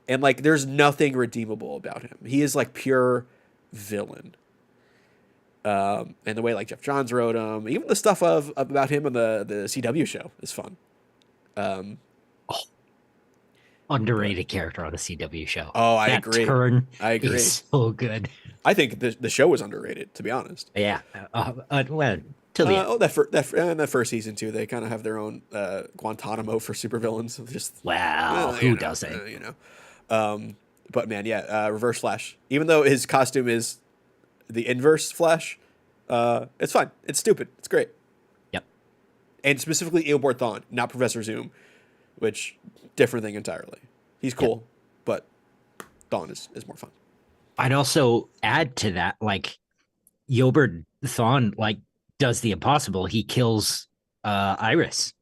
[SPEAKER 4] And like, there's nothing redeemable about him. He is like pure villain. And the way like Jeff Johns wrote him, even the stuff about him on the CW show is fun.
[SPEAKER 2] Underrated character on the CW show.
[SPEAKER 4] Oh, I
[SPEAKER 2] that
[SPEAKER 4] agree.
[SPEAKER 2] Turn
[SPEAKER 4] I agree.
[SPEAKER 2] is so good.
[SPEAKER 4] I think the show was underrated, to be honest.
[SPEAKER 2] Yeah. Well, till the end.
[SPEAKER 4] That first season too, they kind of have their own Guantanamo for supervillains. Just
[SPEAKER 2] well, who doesn't?
[SPEAKER 4] But man, yeah, Reverse Flash. Even though his costume is the inverse Flash, it's fine. It's stupid. It's great.
[SPEAKER 2] Yep.
[SPEAKER 4] And specifically Eobard Thawne, not Professor Zoom, which different thing entirely. He's cool, but Thawne is more fun.
[SPEAKER 2] I'd also add to that, like, Eobard Thawne, like, does the impossible. He kills Iris.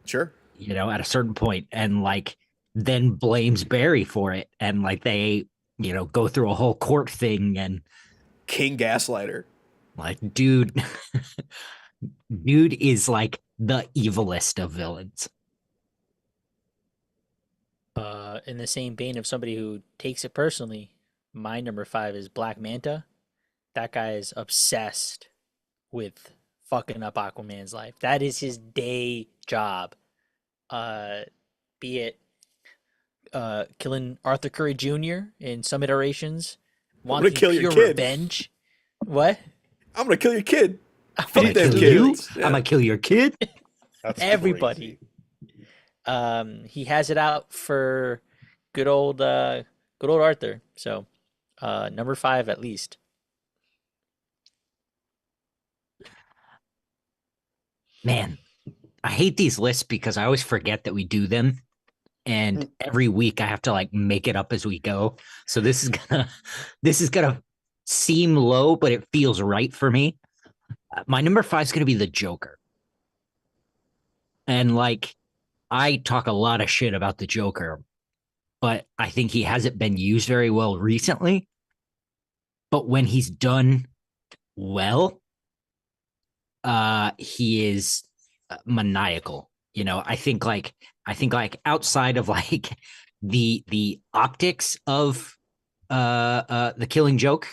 [SPEAKER 4] Sure.
[SPEAKER 2] At a certain point, and like then blames Barry for it, and like they, go through a whole court thing, and
[SPEAKER 4] King Gaslighter.
[SPEAKER 2] Like, dude is like the evilest of villains.
[SPEAKER 3] In the same vein of somebody who takes it personally, my number 5 is Black Manta. That guy is obsessed with fucking up Aquaman's life. That is his day job. Be it killing Arthur Curry Jr. in some iterations, wanting pure revenge. What?
[SPEAKER 4] I'm gonna kill your kid.
[SPEAKER 2] I'm gonna kill you. Yeah. I'm gonna kill your kid.
[SPEAKER 3] That's everybody. Crazy. He has it out for good old Arthur. So, number 5 at least.
[SPEAKER 2] Man, I hate these lists because I always forget that we do them, and every week I have to like make it up as we go. So this is gonna seem low, but it feels right for me. My number 5 is gonna be the Joker, and like I talk a lot of shit about the Joker, but I think he hasn't been used very well recently. But when he's done well, he is maniacal. I think like outside of like the optics of the Killing Joke,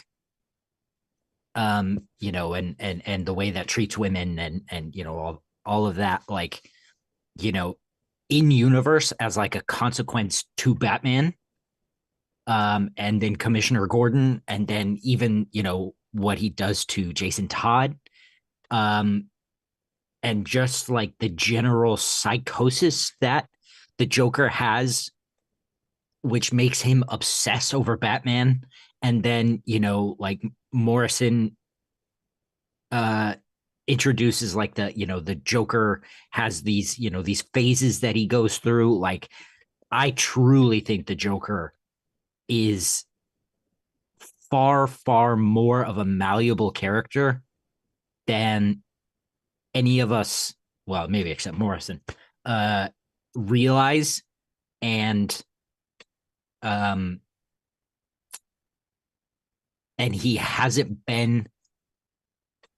[SPEAKER 2] and the way that treats women and all of that, like, in universe as like a consequence to Batman, and then Commissioner Gordon, and then even what he does to Jason Todd, and just like the general psychosis that the Joker has, which makes him obsess over Batman. And then, like Morrison introduces like the Joker has these, these phases that he goes through. Like, I truly think the Joker is far, far more of a malleable character than any of us, well, maybe except Morrison, realize. And he hasn't been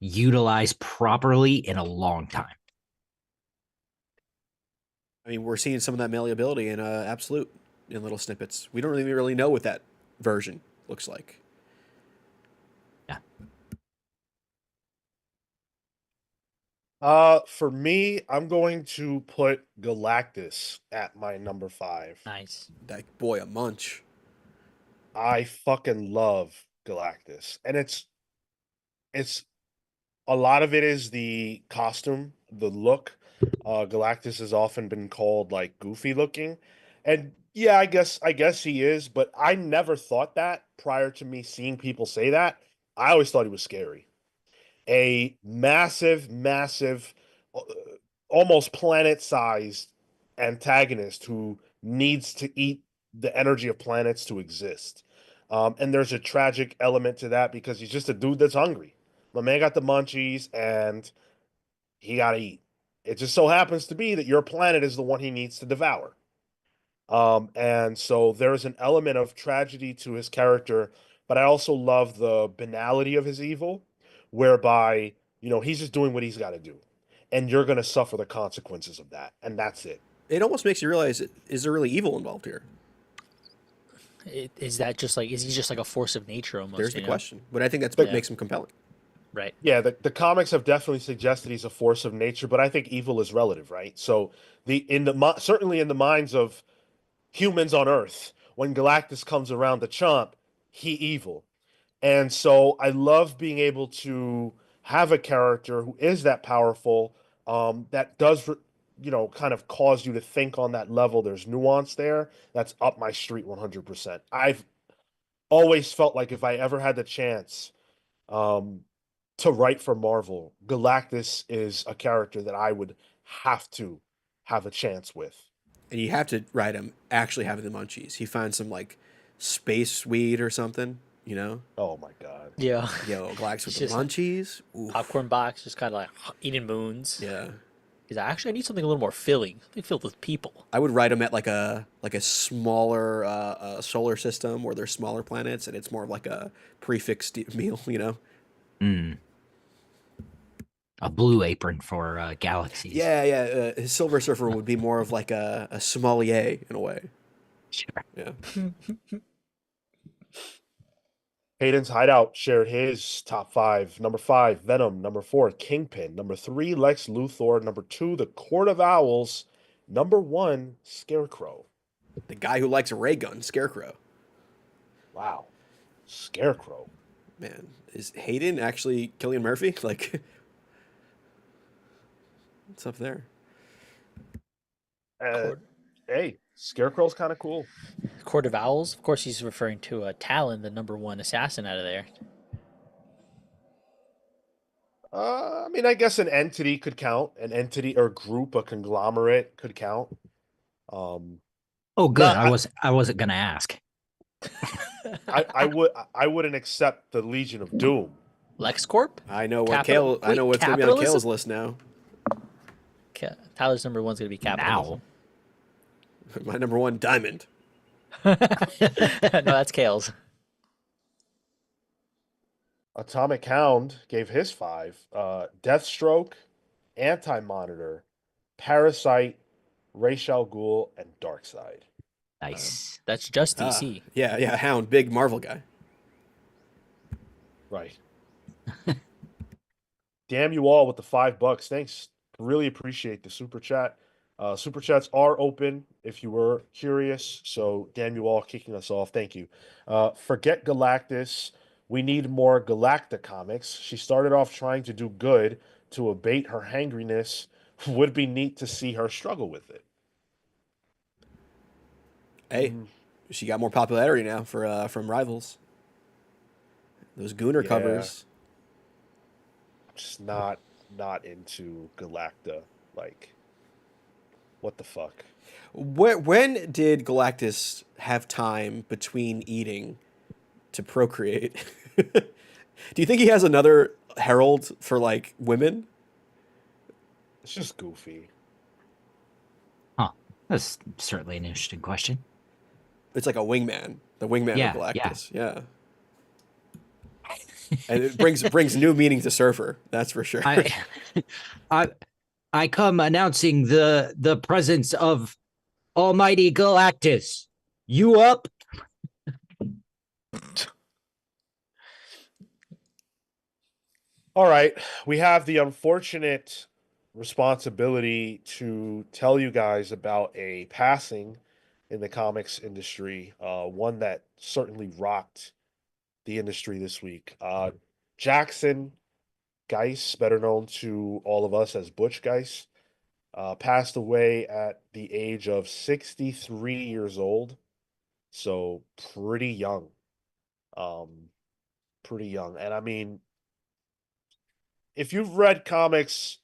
[SPEAKER 2] utilized properly in a long time.
[SPEAKER 4] I mean, we're seeing some of that malleability in Absolute in little snippets. We don't really know what that version looks like.
[SPEAKER 1] For me, I'm going to put Galactus at my number 5.
[SPEAKER 3] Nice.
[SPEAKER 4] That boy, a munch.
[SPEAKER 1] I fucking love Galactus. And it's a lot of it is the costume, the look. Galactus has often been called like goofy looking. And Yeah, I guess he is, but I never thought that prior to me seeing people say that. I always thought he was scary. A massive, massive, uh, almost planet-sized antagonist who needs to eat the energy of planets to exist. And there's a tragic element to that because he's just a dude that's hungry. My man got the munchies and he got to eat. It just so happens to be that your planet is the one he needs to devour. And so there is an element of tragedy to his character, but I also love the banality of his evil, whereby, he's just doing what he's got to do. And you're going to suffer the consequences of that. And that's it.
[SPEAKER 4] It almost makes you realize, is there really evil involved here?
[SPEAKER 3] Is that just like, is he just like a force of nature almost?
[SPEAKER 4] There's the
[SPEAKER 3] you know?
[SPEAKER 4] question. But I think that's what
[SPEAKER 3] Yeah.
[SPEAKER 4] makes him compelling.
[SPEAKER 3] Right.
[SPEAKER 1] Yeah, the comics have definitely suggested he's a force of nature, but I think evil is relative, right? So certainly in the minds of humans on Earth, when Galactus comes around to chomp, he evil. And so I love being able to have a character who is that powerful, that does, kind of cause you to think on that level. There's nuance there. That's up my street 100%. I've always felt like if I ever had the chance, um, to write for Marvel, Galactus is a character that I would have to have a chance with.
[SPEAKER 4] And you have to write him actually having the munchies. He finds some like space weed or something, you know?
[SPEAKER 1] Oh my God.
[SPEAKER 3] Yeah.
[SPEAKER 4] Yo, Galactus with
[SPEAKER 3] It's
[SPEAKER 4] the
[SPEAKER 3] just
[SPEAKER 4] munchies. Oof.
[SPEAKER 3] popcorn box, just kind of like eating moons.
[SPEAKER 4] Yeah.
[SPEAKER 3] He's like, actually, I need something a little more filling, something filled with people.
[SPEAKER 4] I would write him at like a smaller solar system where there's smaller planets and it's more of like a prefixed meal, you know?
[SPEAKER 2] Mm. A blue apron for galaxies.
[SPEAKER 4] Yeah, yeah. His Silver Surfer would be more of like a sommelier in a way.
[SPEAKER 2] Sure.
[SPEAKER 4] Yeah.
[SPEAKER 1] Hayden's Hideout shared his top five. Number five, Venom. Number four, Kingpin. Number three, Lex Luthor. Number two, The Court of Owls. Number one, Scarecrow.
[SPEAKER 4] The guy who likes a ray gun, Scarecrow.
[SPEAKER 1] Wow. Scarecrow.
[SPEAKER 4] Man, is Hayden actually Killian Murphy? Like, what's up there?
[SPEAKER 3] Court,
[SPEAKER 1] Hey, Scarecrow's kind of cool.
[SPEAKER 3] Court of Owls. Of course, he's referring to Talon, the number one assassin out of there.
[SPEAKER 1] I mean, I guess an entity could count. An entity or group, a conglomerate could count. Um,
[SPEAKER 2] Oh, good.
[SPEAKER 1] Not,
[SPEAKER 2] I wasn't gonna ask.
[SPEAKER 1] I wouldn't accept the Legion of Doom.
[SPEAKER 3] LexCorp?
[SPEAKER 4] I know what
[SPEAKER 3] Capital-
[SPEAKER 4] I know
[SPEAKER 3] wait,
[SPEAKER 4] what's going to be on Kale's
[SPEAKER 3] capitalism?
[SPEAKER 4] list now.
[SPEAKER 3] Tyler's number one's going to be capitalism.
[SPEAKER 4] My number one, Diamond.
[SPEAKER 3] No, that's Kale's.
[SPEAKER 1] Atomic Hound gave his five. Deathstroke, Anti-Monitor, Parasite, Ra's al Ghul, and Darkseid.
[SPEAKER 2] Nice.
[SPEAKER 3] That's just
[SPEAKER 4] Ah,
[SPEAKER 3] DC.
[SPEAKER 4] yeah, Hound, big Marvel guy.
[SPEAKER 1] Right. Damn you all with the $5. Thanks. Really appreciate the super chat. Super chats are open if you were curious. So damn you all kicking us off. Thank you. Forget Galactus. We need more Galacta comics. She started off trying to do good to abate her hangriness. Would be neat to see her struggle with it.
[SPEAKER 4] Hey, she got more popularity now for from Rivals. Those Gooner
[SPEAKER 1] Yeah.
[SPEAKER 4] covers.
[SPEAKER 1] Just not into Galacta. Like, what the fuck?
[SPEAKER 4] When did Galactus have time between eating to procreate? Do you think he has another herald for like women?
[SPEAKER 1] It's just goofy.
[SPEAKER 2] Huh. That's certainly an interesting question.
[SPEAKER 4] It's like a wingman, the wingman
[SPEAKER 2] Yeah,
[SPEAKER 4] of Galactus. Yeah. And it brings new meaning to Surfer. That's for sure.
[SPEAKER 2] I I come announcing the presence of Almighty Galactus. You up?
[SPEAKER 1] All right, we have the unfortunate responsibility to tell you guys about a passing in the comics industry, one that certainly rocked the industry this week. Jackson Geis, better known to all of us as Butch Geis, Passed away at the age of 63 years old. So pretty young. Um, Pretty young. And I mean, if you've read comics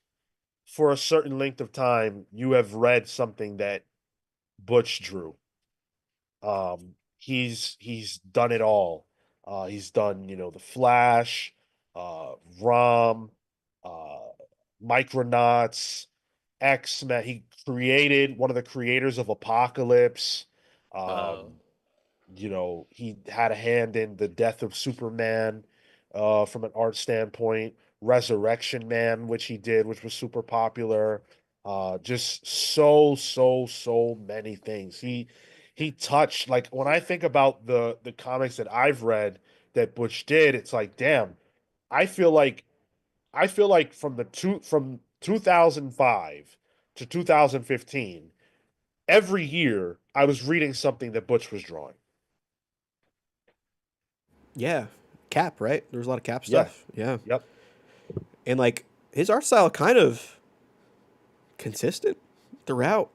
[SPEAKER 1] for a certain length of time, you have read something that Butch drew. He's done it all. He's done, the Flash, Rom, uh, Micronauts, X-Men. He created one of the creators of Apocalypse.
[SPEAKER 3] Whoa.
[SPEAKER 1] Um, he had a hand in the death of Superman, from an art standpoint. Resurrection Man, which he did, which was super popular. Just so many things. He touched, like, when I think about the comics that I've read that Butch did, it's like, damn, I feel like from 2005 to 2015, every year I was reading something that Butch was drawing.
[SPEAKER 4] Yeah, Cap, right? There was a lot of Cap
[SPEAKER 1] Yeah.
[SPEAKER 4] stuff. Yeah,
[SPEAKER 1] Yep.
[SPEAKER 4] and like his art style kind of consistent throughout,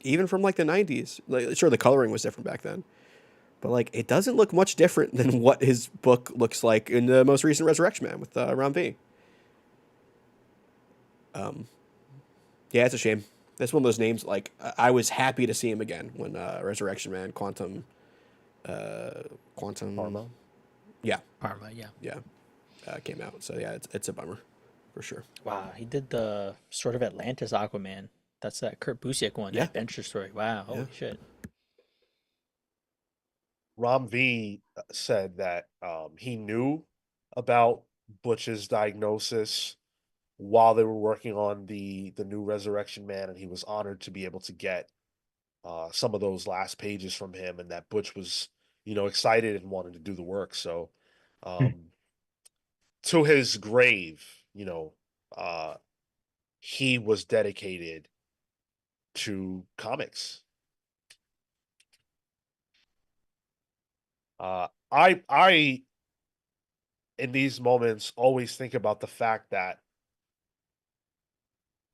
[SPEAKER 4] even from like the '90s. Like, sure, the coloring was different back then, but like it doesn't look much different than what his book looks like in the most recent Resurrection Man with Ron V. Yeah, it's a shame. That's one of those names. Like I was happy to see him again when Resurrection Man, Quantum,
[SPEAKER 1] Arma.
[SPEAKER 4] yeah,
[SPEAKER 3] Parma, yeah.
[SPEAKER 4] yeah, came out. So yeah, it's a bummer for sure.
[SPEAKER 3] Wow, he did the sort of Atlantis Aquaman. That's that Kurt Busiek one,
[SPEAKER 4] Yeah,
[SPEAKER 3] adventure story. Wow,
[SPEAKER 4] yeah.
[SPEAKER 3] holy shit.
[SPEAKER 1] Ram V said that he knew about Butch's diagnosis while they were working on the new Resurrection Man, and he was honored to be able to get some of those last pages from him, and that Butch was, excited and wanted to do the work. So, um, to his grave, uh, he was dedicated to comics. I in these moments always think about the fact that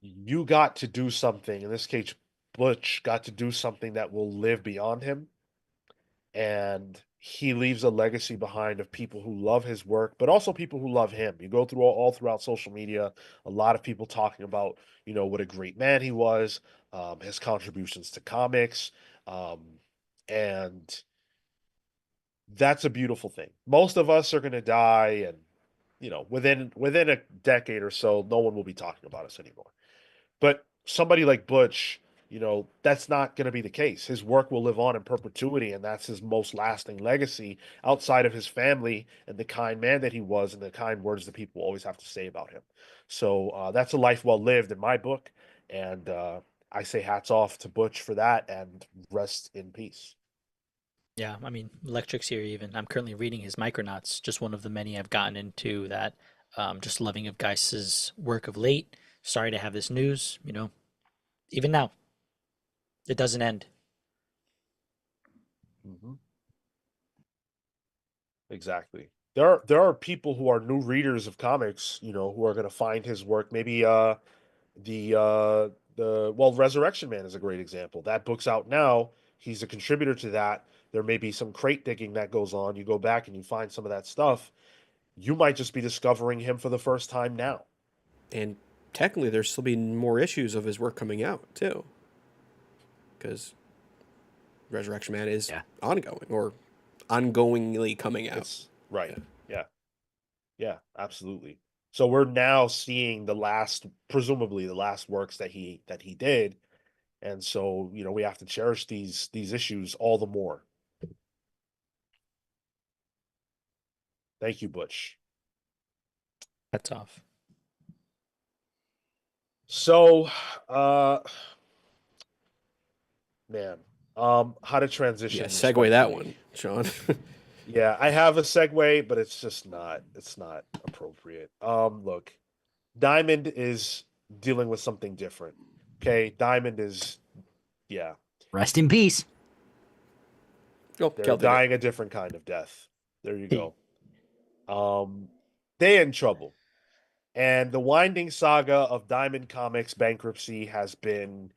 [SPEAKER 1] you got to do something. In this case, Butch got to do something that will live beyond him, and he leaves a legacy behind of people who love his work, but also people who love him. You go through all throughout social media, a lot of people talking about, what a great man he was, his contributions to comics, um, and that's a beautiful thing. Most of us are going to die, and within a decade or so, no one will be talking about us anymore. But somebody like Butch, that's not going to be the case. His work will live on in perpetuity, and that's his most lasting legacy outside of his family and the kind man that he was and the kind words that people always have to say about him. So that's a life well lived in my book. And I say hats off to Butch for that, and rest in peace.
[SPEAKER 3] Yeah, I mean, Electric Series even. I'm currently reading his Micronauts, just one of the many I've gotten into that. Just loving of Geist's work of late. Sorry to have this news, even now, it doesn't end.
[SPEAKER 1] Mhm. Exactly. There are people who are new readers of comics, who are going to find his work. Maybe Resurrection Man is a great example. That book's out now. He's a contributor to that. There may be some crate digging that goes on. You go back and you find some of that stuff. You might just be discovering him for the first time now.
[SPEAKER 4] And technically, there's still be more issues of his work coming out too, because Resurrection Man is
[SPEAKER 2] Yeah.
[SPEAKER 4] ongoing or ongoingly coming out.
[SPEAKER 1] It's right.
[SPEAKER 4] Yeah.
[SPEAKER 1] Yeah. Yeah, absolutely. So we're now seeing presumably the last works that he did. And so, we have to cherish these issues all the more. Thank you, Butch.
[SPEAKER 3] That's off.
[SPEAKER 1] So, uh, man, how to
[SPEAKER 4] Yeah,
[SPEAKER 1] transition
[SPEAKER 4] segue that
[SPEAKER 1] respectfully.
[SPEAKER 4] one, Sean.
[SPEAKER 1] Yeah, I have a segue, but it's not appropriate. Look, Diamond is dealing with something different. Okay, Diamond is, yeah,
[SPEAKER 2] Rest in peace.
[SPEAKER 4] Oh,
[SPEAKER 1] they're
[SPEAKER 4] Cal did it.
[SPEAKER 1] dying a different kind of death. There you go. Um, they in trouble. And the winding saga of Diamond Comics bankruptcy has been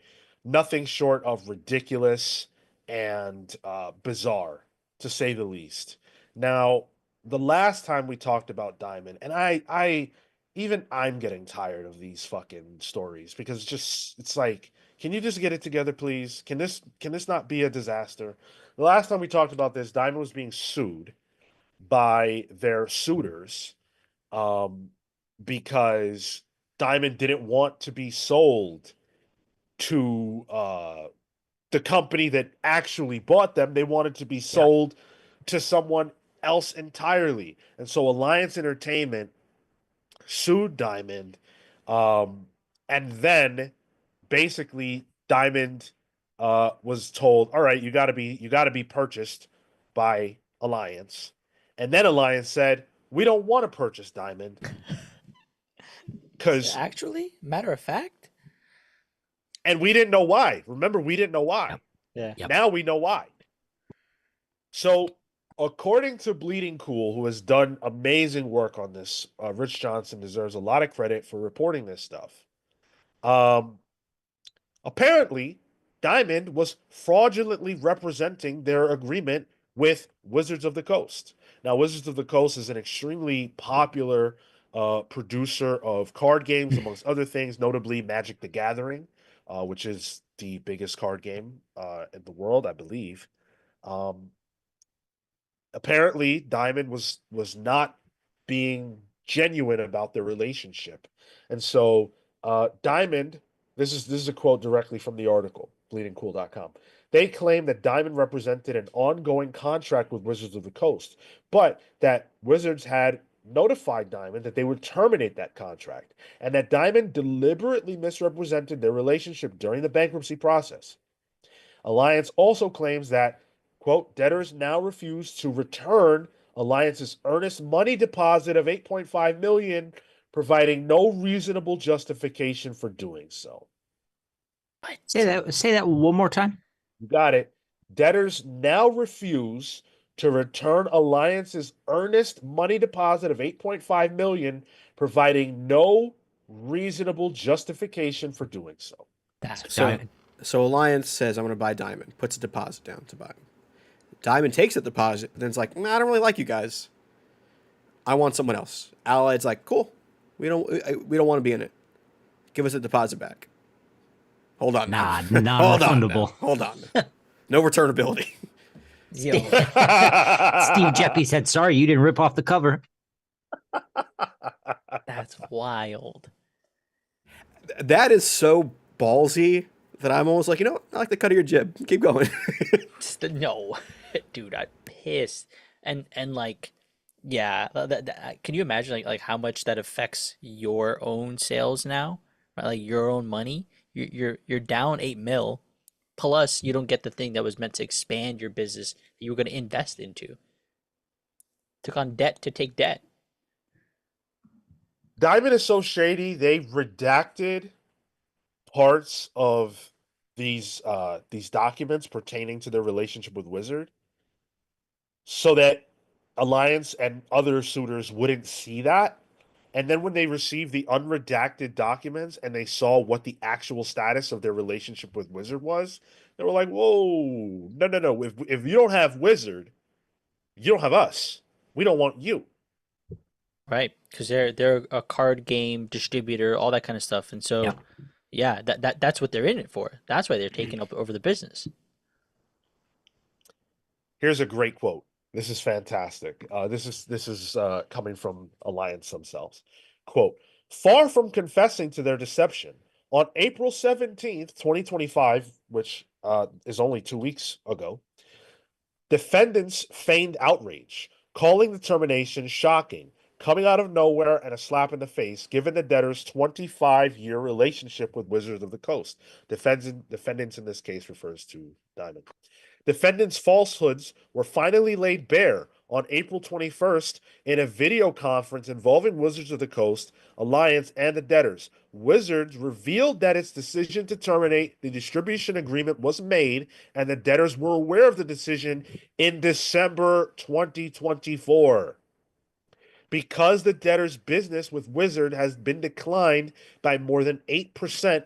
[SPEAKER 1] nothing short of ridiculous and bizarre, to say the least. Now, the last time we talked about Diamond, and even I'm getting tired of these fucking stories because it's like, can you just get it together, please? Can this not be a disaster? The last time we talked about this, Diamond was being sued by their suitors, um, because Diamond didn't want to be sold to the company that actually bought them. They wanted to be
[SPEAKER 3] Yeah.
[SPEAKER 1] sold to someone else entirely. And so Alliance Entertainment sued Diamond. Um, and then basically Diamond was told, all right, you gotta be purchased by Alliance. And then Alliance said, we don't want to purchase Diamond because
[SPEAKER 3] Actually, matter of fact.
[SPEAKER 1] and we didn't know why. Remember, we didn't know why.
[SPEAKER 2] Yep.
[SPEAKER 3] Yeah.
[SPEAKER 2] Yep.
[SPEAKER 1] Now we know why. So, according to Bleeding Cool, who has done amazing work on this, Rich Johnson deserves a lot of credit for reporting this stuff. Um, Apparently, Diamond was fraudulently representing their agreement with Wizards of the Coast. Now, Wizards of the Coast is an extremely popular producer of card games, amongst other things, notably Magic the Gathering, which is the biggest card game in the world, I believe. Um, Apparently Diamond was not being genuine about their relationship. And so Diamond, this is a quote directly from the article, bleedingcool.com. They claim that Diamond represented an ongoing contract with Wizards of the Coast, but that Wizards had notified Diamond that they would terminate that contract, and that Diamond deliberately misrepresented their relationship during the bankruptcy process. Alliance also claims that, quote, debtors now refuse to return Alliance's earnest money deposit of 8.5 million, providing no reasonable justification for doing so.
[SPEAKER 2] Say that one more time.
[SPEAKER 1] You got it. Debtors now refuse to return Alliance's earnest money deposit of 8.5 million, providing no reasonable justification for doing so.
[SPEAKER 3] That's
[SPEAKER 4] So, so Alliance says, I'm going to buy Diamond, puts a deposit down to buy him. Diamond takes the deposit, then it's like, nah, I don't really like you guys. I want someone else. Allied's like, cool. We don't want to be in it. Give us the deposit back. Hold on.
[SPEAKER 2] Nah,
[SPEAKER 4] Hold on.
[SPEAKER 2] non-refundable.
[SPEAKER 4] Hold on. No returnability.
[SPEAKER 3] Yo,
[SPEAKER 2] Steve Geppi said, "Sorry, you didn't rip off the cover."
[SPEAKER 3] that's wild.
[SPEAKER 4] That is so ballsy that I'm almost like, I like the cut of your jib. Keep going.
[SPEAKER 3] No, dude, I'm pissed. And like, yeah, can you imagine like how much that affects your own sales now, right? Like your own money. You're down 8 mil, plus you don't get the thing that was meant to expand your business that you were going to invest into. Took on debt to take debt.
[SPEAKER 1] Diamond is so shady, they redacted parts of these documents pertaining to their relationship with Wizard so that Alliance and other suitors wouldn't see that. And then when they received the unredacted documents and they saw what the actual status of their relationship with Wizard was, they were like, "Whoa, no, no, no! If you don't have Wizard, you don't have us. We don't want you."
[SPEAKER 3] Right, because they're a card game distributor, all that kind of stuff, and so
[SPEAKER 2] Yep.
[SPEAKER 3] yeah, that's what they're in it for. That's why they're taking up over the business.
[SPEAKER 1] Here's a great quote. This is fantastic. This is coming from Alliance themselves. Quote: Far from confessing to their deception, on April 17th, 2025, which is only 2 weeks ago, defendants feigned outrage, calling the termination shocking, coming out of nowhere and a slap in the face, given the debtor's 25-year relationship with Wizards of the Coast. Defendants in this case refers to Diamond. Defendants' falsehoods were finally laid bare on April 21st in a video conference involving Wizards of the Coast, Alliance, and the debtors. Wizards revealed that its decision to terminate the distribution agreement was made, and the debtors were aware of the decision in December 2024. because the debtor's business with Wizard has been declined by more than 8%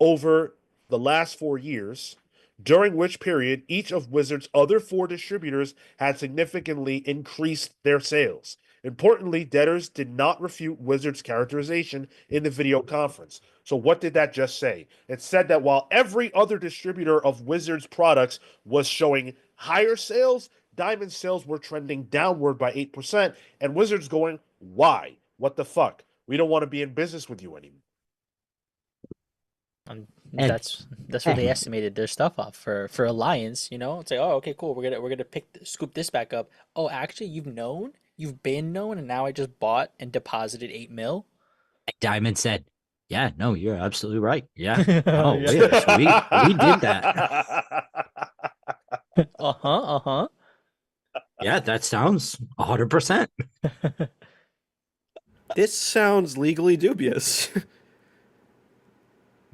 [SPEAKER 1] over the last 4 years, during which period each of Wizard's other four distributors had significantly increased their sales. Importantly, debtors did not refute Wizard's characterization in the video conference. So, what did that just say? It said that while every other distributor of Wizard's products was showing higher sales, Diamond's sales were trending downward by 8%, and Wizard's going, why? What the fuck? We don't want to be in business with you anymore.
[SPEAKER 3] And
[SPEAKER 2] And
[SPEAKER 3] that's where they estimated their stuff off for Alliance. You know, it's like, oh, okay, cool. We're gonna scoop this back up. Oh, actually, you've been known, and now I just bought and deposited 8 mil.
[SPEAKER 2] Diamond said, "Yeah, no, you're absolutely right. Yeah, oh,
[SPEAKER 3] Yeah.
[SPEAKER 2] yes, we did that.
[SPEAKER 3] Uh-huh, uh-huh.
[SPEAKER 2] Yeah, that sounds 100%."
[SPEAKER 4] This sounds legally dubious.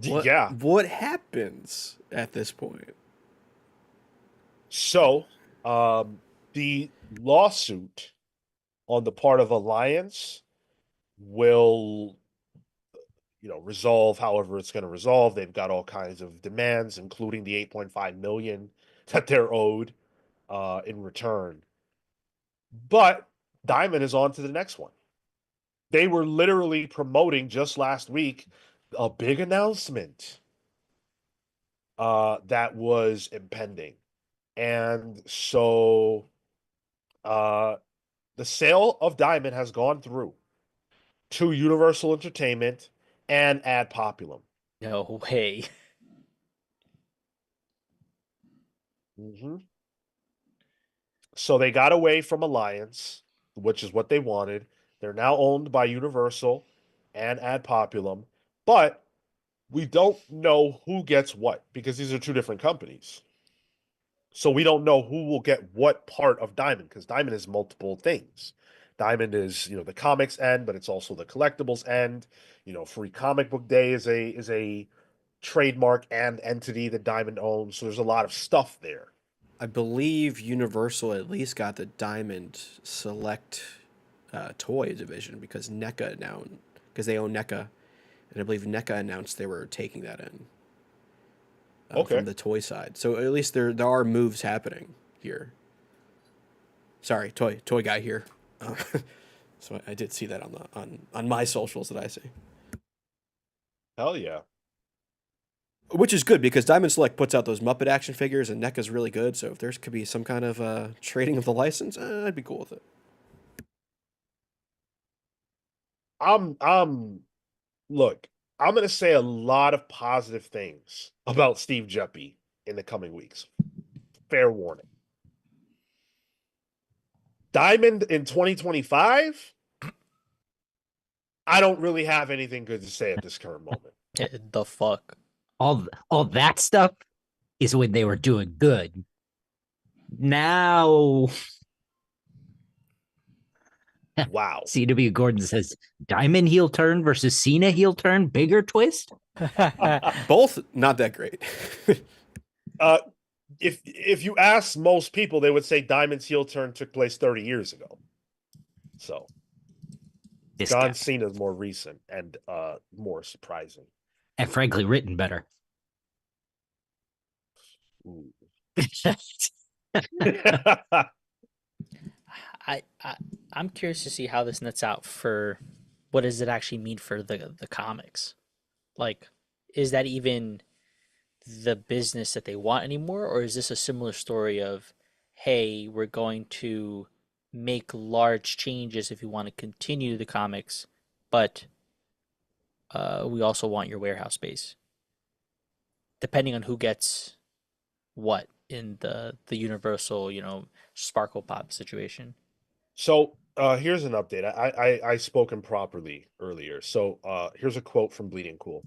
[SPEAKER 1] Yeah.
[SPEAKER 4] What happens at this point?
[SPEAKER 1] So, the lawsuit on the part of Alliance will, resolve however it's going to resolve. They've got all kinds of demands, including the 8.5 million that they're owed in return. But Diamond is on to the next one. They were literally promoting just last week a big announcement that was impending. And so the sale of Diamond has gone through to Universal Entertainment and Ad Populum.
[SPEAKER 3] No way.
[SPEAKER 1] Mm-hmm. So they got away from Alliance, which is what they wanted. They're now owned by Universal and Ad Populum, but we don't know who gets what because these are two different companies. So we don't know who will get what part of Diamond because Diamond is multiple things. Diamond is, the comics end, but it's also the collectibles end. Free Comic Book Day is a trademark and entity that Diamond owns. So there's a lot of stuff there.
[SPEAKER 4] I believe Universal at least got the Diamond Select toy division because NECA now, because they own NECA, and I believe NECA announced they were taking that in
[SPEAKER 1] Okay.
[SPEAKER 4] from the toy side. So at least there are moves happening here. Sorry, toy guy here. So I did see that on my socials that I see,
[SPEAKER 1] Hell yeah.
[SPEAKER 4] which is good because Diamond Select puts out those Muppet action figures, and NECA's really good. So if there could be some kind of trading of the license, I'd be cool with it.
[SPEAKER 1] Look, I'm gonna say a lot of positive things about Steve Geppi in the coming weeks. Fair warning. Diamond in 2025, I don't really have anything good to say at this current moment.
[SPEAKER 3] The fuck.
[SPEAKER 2] All that stuff is when they were doing good. Now,
[SPEAKER 1] Wow.
[SPEAKER 2] CW Gordon says Diamond heel turn versus Cena heel turn, bigger twist.
[SPEAKER 4] Both not that great.
[SPEAKER 1] If you ask most people, they would say Diamond's heel turn took place 30 years ago. So
[SPEAKER 2] This
[SPEAKER 1] John
[SPEAKER 2] guy.
[SPEAKER 1] Cena's more recent and more surprising.
[SPEAKER 2] And frankly, written better.
[SPEAKER 1] Ooh.
[SPEAKER 3] I, I I'm curious to see how this nets out for what does it actually mean for the comics? Like, is that even the business that they want anymore, or is this a similar story of, hey, we're going to make large changes if you want to continue the comics, but we also want your warehouse space, depending on who gets what in the universal, sparkle pop situation.
[SPEAKER 1] So here's an update. I spoke improperly earlier. So here's a quote from Bleeding Cool.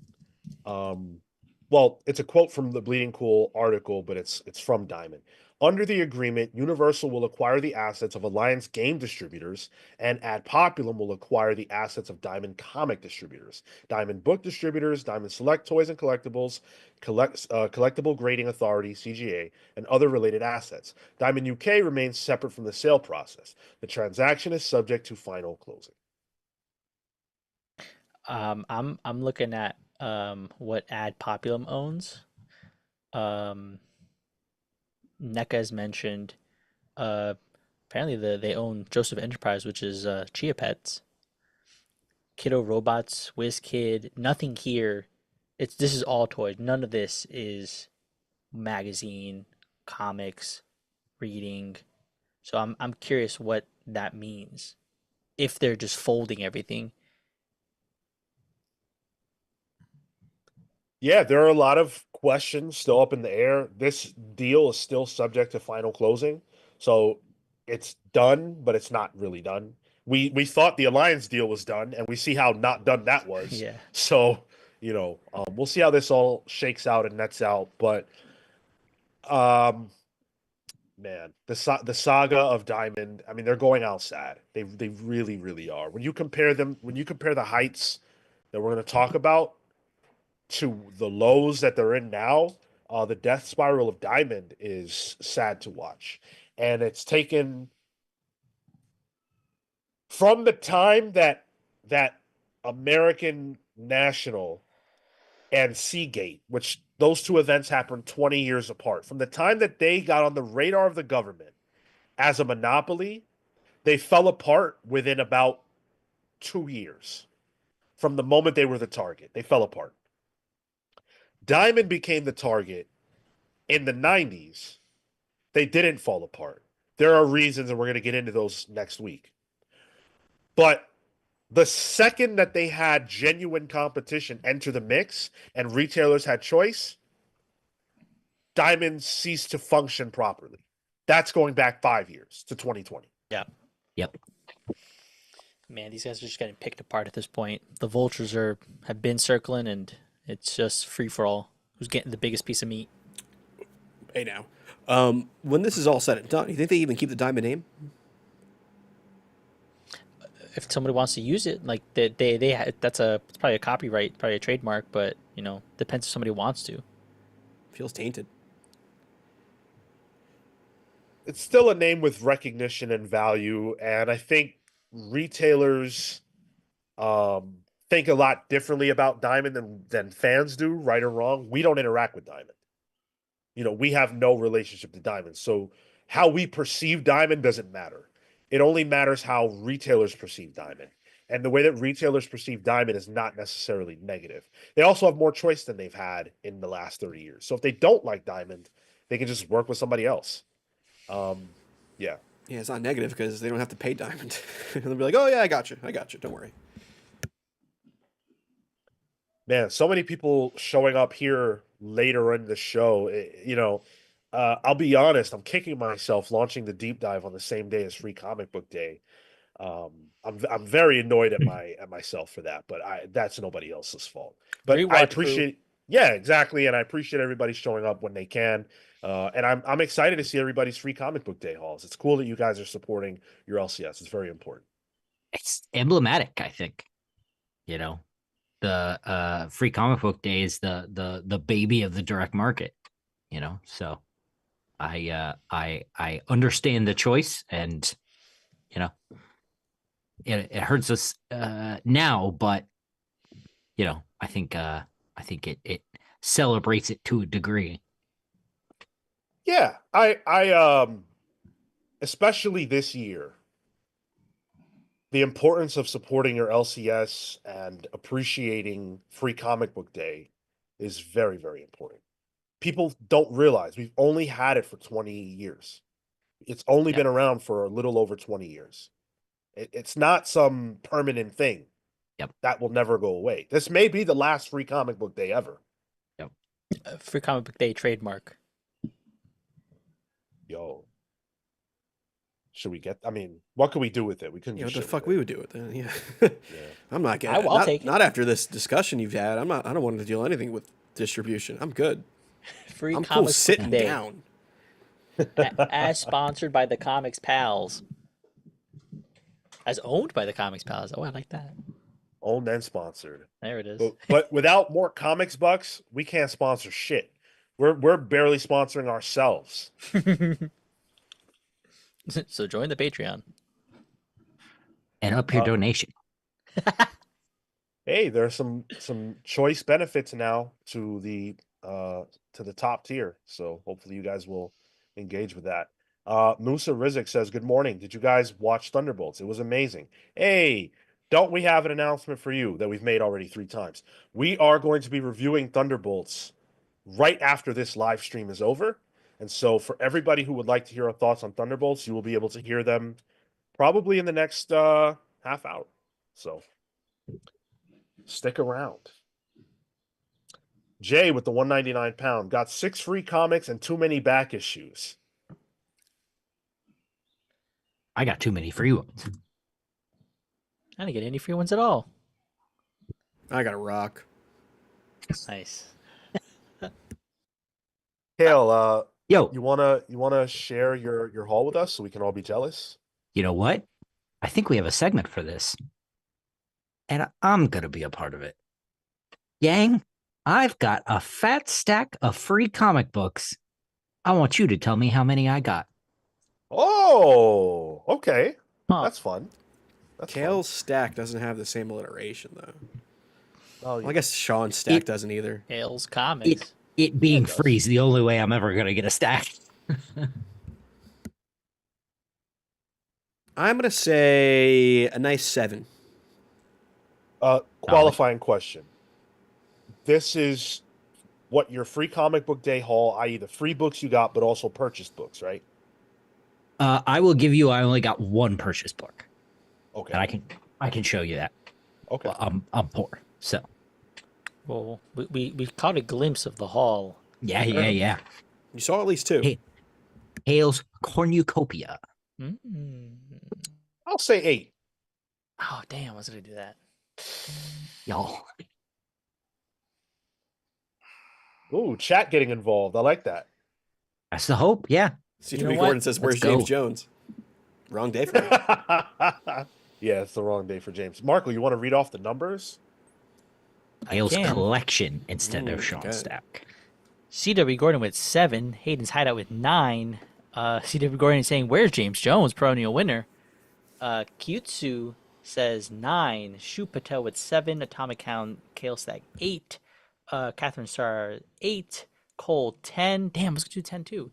[SPEAKER 1] Well, it's a quote from the Bleeding Cool article, but it's from Diamond. Under the agreement, Universal will acquire the assets of Alliance game distributors, and Ad Populum will acquire the assets of Diamond comic distributors, Diamond book distributors, Diamond Select Toys and Collectibles, Collectible Grading Authority, CGA, and other related assets. Diamond UK remains separate from the sale process. The transaction is subject to final closing.
[SPEAKER 3] I'm looking at what Ad Populum owns. NECA has mentioned. Apparently they own Joseph Enterprise, which is Chia Pets, Kiddo Robots, WizKid. Nothing here. This is all toys. None of this is magazine, comics, reading. So I'm curious what that means. If they're just folding everything.
[SPEAKER 1] Yeah, there are a lot of questions still up in the air. This deal is still subject to final closing. So it's done, but it's not really done. We thought the Alliance deal was done, and we see how not done that was.
[SPEAKER 3] Yeah.
[SPEAKER 1] So, we'll see how this all shakes out and nets out. But um man, the saga of Diamond, I mean, they're going out sad. They really, really are. When you compare the heights that we're going to talk about to the lows that they're in now, the death spiral of Diamond is sad to watch. And it's taken from the time that American National and Seagate, which those two events happened 20 years apart, from the time that they got on the radar of the government as a monopoly, they fell apart within about 2 years. From the moment they were the target, they fell apart. Diamond became the target in the 90s. They didn't fall apart. There are reasons, and we're going to get into those next week. But the second that they had genuine competition enter the mix and retailers had choice, Diamond ceased to function properly. That's going back 5 years to 2020.
[SPEAKER 3] Yeah.
[SPEAKER 2] Yep.
[SPEAKER 3] Man, these guys are just getting picked apart at this point. The vultures have been circling, and it's just free for all. Who's getting the biggest piece of meat?
[SPEAKER 4] Hey now, when this is all said and done, you think they even keep the Diamond name?
[SPEAKER 3] If somebody wants to use it, like it's probably a copyright, probably a trademark, but depends if somebody wants to.
[SPEAKER 4] Feels tainted.
[SPEAKER 1] It's still a name with recognition and value, and I think retailers think a lot differently about Diamond than fans do, right or wrong. We don't interact with Diamond. We have no relationship to Diamond. So how we perceive Diamond doesn't matter. It only matters how retailers perceive Diamond. And the way that retailers perceive Diamond is not necessarily negative. They also have more choice than they've had in the last 30 years. So if they don't like Diamond, they can just work with somebody else. Yeah.
[SPEAKER 4] Yeah, it's not negative because they don't have to pay Diamond. They'll be like, oh, yeah, I got you. Don't worry.
[SPEAKER 1] Man, so many people showing up here later in the show. I'll be honest, I'm kicking myself launching the deep dive on the same day as Free Comic Book Day. I'm very annoyed at myself for that, but that's nobody else's fault. But
[SPEAKER 3] Rewatch
[SPEAKER 1] I appreciate, yeah, exactly, and I appreciate everybody showing up when they can. And I'm excited to see everybody's Free Comic Book Day hauls. It's cool that you guys are supporting your LCS. It's very important.
[SPEAKER 2] It's emblematic, I think. The Free Comic Book Day is the baby of the direct market. So I understand the choice, and it hurts us now, but I think it celebrates it to a degree.
[SPEAKER 1] Yeah, I especially this year, the importance of supporting your LCS and appreciating Free Comic Book Day is very, very important. People don't realize we've only had it for 20 years. It's only been around for a little over 20 years. It's not some permanent thing.
[SPEAKER 2] Yep.
[SPEAKER 1] That will never go away. This may be the last Free Comic Book Day ever.
[SPEAKER 2] Yep.
[SPEAKER 3] Free Comic Book Day trademark.
[SPEAKER 1] Yo. Should we get? I mean, what could we do with it? We couldn't.
[SPEAKER 4] What the fuck we would do with it? Yeah.
[SPEAKER 1] Yeah.
[SPEAKER 4] I'm not getting.
[SPEAKER 3] I'll take it.
[SPEAKER 4] Not after this discussion you've had. I'm not. I don't want to deal anything with distribution. I'm good.
[SPEAKER 3] Free
[SPEAKER 4] I'm
[SPEAKER 3] Comic
[SPEAKER 4] cool sitting
[SPEAKER 3] Book Day.
[SPEAKER 4] down.
[SPEAKER 3] As sponsored by the Comics Pals. As owned by the Comics Pals. Oh, I like that.
[SPEAKER 1] Owned and sponsored.
[SPEAKER 3] There it is.
[SPEAKER 1] But without more comics bucks, we can't sponsor shit. We're barely sponsoring ourselves.
[SPEAKER 3] So join the Patreon.
[SPEAKER 2] And up your donation.
[SPEAKER 1] Hey, there's some choice benefits now to the top tier. So hopefully you guys will engage with that. Musa Rizik says, "Good morning. Did you guys watch Thunderbolts? It was amazing." Hey, don't we have an announcement for you that we've made already 3 times? We are going to be reviewing Thunderbolts right after this live stream is over. And so for everybody who would like to hear our thoughts on Thunderbolts, you will be able to hear them probably in the next half hour. So stick around. Jay with the 199 pound got 6 free comics and too many back issues.
[SPEAKER 2] I got too many free ones.
[SPEAKER 3] I didn't get any free ones at all.
[SPEAKER 4] I got a rock.
[SPEAKER 3] Nice.
[SPEAKER 1] Cale,
[SPEAKER 2] Yo,
[SPEAKER 1] you wanna share your haul with us so we can all be jealous?
[SPEAKER 2] you know what? I think we have a segment for this. And I'm going to be a part of it. Yang, I've got a fat stack of free comic books. I want you to tell me how many I got.
[SPEAKER 1] Oh, okay.
[SPEAKER 3] Huh.
[SPEAKER 1] That's fun. That's
[SPEAKER 4] Kale's stack doesn't have the same alliteration though.
[SPEAKER 1] fun. Oh,
[SPEAKER 4] Well, I guess Sean's stack doesn't either.
[SPEAKER 3] Hales Comics.
[SPEAKER 2] It being
[SPEAKER 1] It does.
[SPEAKER 2] free is the only way I'm ever going to get a stack.
[SPEAKER 4] I'm gonna say a nice 7.
[SPEAKER 1] Qualifying question. This is what your free comic book day haul, i.e. the free books you got, but also purchased books, right?
[SPEAKER 2] I will give you. I only got 1 purchase book,
[SPEAKER 1] Okay.
[SPEAKER 2] and I can show you that.
[SPEAKER 1] Okay.
[SPEAKER 2] Well, I'm poor, so
[SPEAKER 3] Well, we caught a glimpse of the haul.
[SPEAKER 2] yeah.
[SPEAKER 4] You saw at least 2.
[SPEAKER 2] Hey. Hale's cornucopia.
[SPEAKER 1] I'll say 8.
[SPEAKER 3] Oh, damn. I was going to do that.
[SPEAKER 2] Y'all.
[SPEAKER 1] Ooh, chat getting involved. I like that.
[SPEAKER 2] That's the hope. Yeah.
[SPEAKER 4] CW
[SPEAKER 3] You know
[SPEAKER 4] Gordon
[SPEAKER 3] what?
[SPEAKER 4] says,
[SPEAKER 2] Let's
[SPEAKER 4] "Where's James
[SPEAKER 2] go.
[SPEAKER 4] Jones?" Wrong day for him.
[SPEAKER 1] Yeah, it's the wrong day for James. Marco, you want to read off the numbers?
[SPEAKER 2] Hale's
[SPEAKER 3] can.
[SPEAKER 2] collection instead
[SPEAKER 4] Ooh,
[SPEAKER 2] of Sean's
[SPEAKER 4] okay.
[SPEAKER 2] stack.
[SPEAKER 3] CW Gordon with 7. Hayden's Hideout with 9. CW Gordon is saying, "Where's James Jones? Perennial winner." Kyutsu says 9. Shu Patel with 7. Atomic Hound Kale Stack 8. Catherine Starr 8. Cole 10. Damn, let's do 10 too.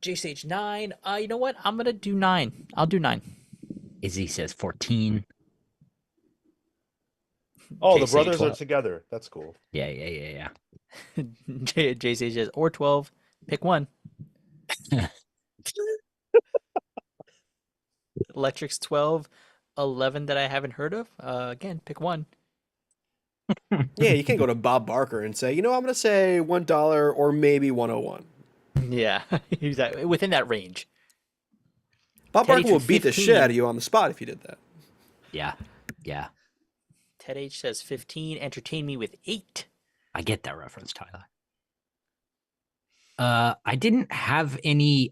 [SPEAKER 3] J Stage 9. You know what? I'm gonna do 9. I'll do 9.
[SPEAKER 2] Izzy says 14.
[SPEAKER 1] Oh, the
[SPEAKER 2] JC
[SPEAKER 1] brothers
[SPEAKER 2] 12.
[SPEAKER 1] are together. That's cool.
[SPEAKER 2] Yeah.
[SPEAKER 3] J Stage says or 12. Pick one. Electric's 12. 11 that I haven't heard of. Again, pick one.
[SPEAKER 4] Yeah, you can't go to Bob Barker and say, "You know, I'm gonna say $1 or maybe 101."
[SPEAKER 3] Yeah, exactly. Within that range.
[SPEAKER 4] Bob
[SPEAKER 3] Teddy
[SPEAKER 4] Barker will
[SPEAKER 3] for
[SPEAKER 4] beat the
[SPEAKER 3] 15.
[SPEAKER 4] shit out of you on the spot if you did that.
[SPEAKER 2] Yeah.
[SPEAKER 3] Ted H says 15. Entertain me with 8.
[SPEAKER 2] I get that reference, Tyler. I didn't have any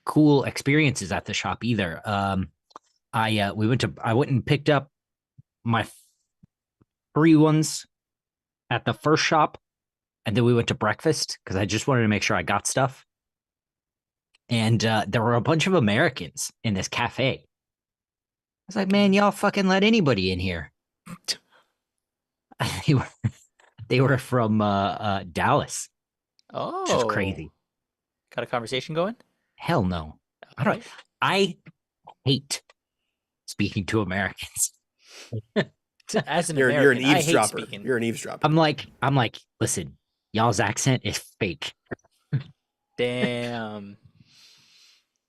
[SPEAKER 2] cool experiences at the shop either. I went and picked up my free ones at the first shop, and then we went to breakfast because I just wanted to make sure I got stuff. And there were a bunch of Americans in this cafe. I was like, man, y'all fucking let anybody in here. they were from Dallas,
[SPEAKER 3] Oh.
[SPEAKER 2] which is crazy.
[SPEAKER 3] Got a conversation going?
[SPEAKER 2] Hell no.
[SPEAKER 3] Alright.
[SPEAKER 2] I hate speaking to Americans.
[SPEAKER 3] As an
[SPEAKER 4] You're
[SPEAKER 3] American,
[SPEAKER 4] an
[SPEAKER 3] I hate
[SPEAKER 4] eavesdropper.
[SPEAKER 3] speaking.
[SPEAKER 4] You're an eavesdropper.
[SPEAKER 2] I'm like, listen, y'all's accent is fake.
[SPEAKER 3] Damn.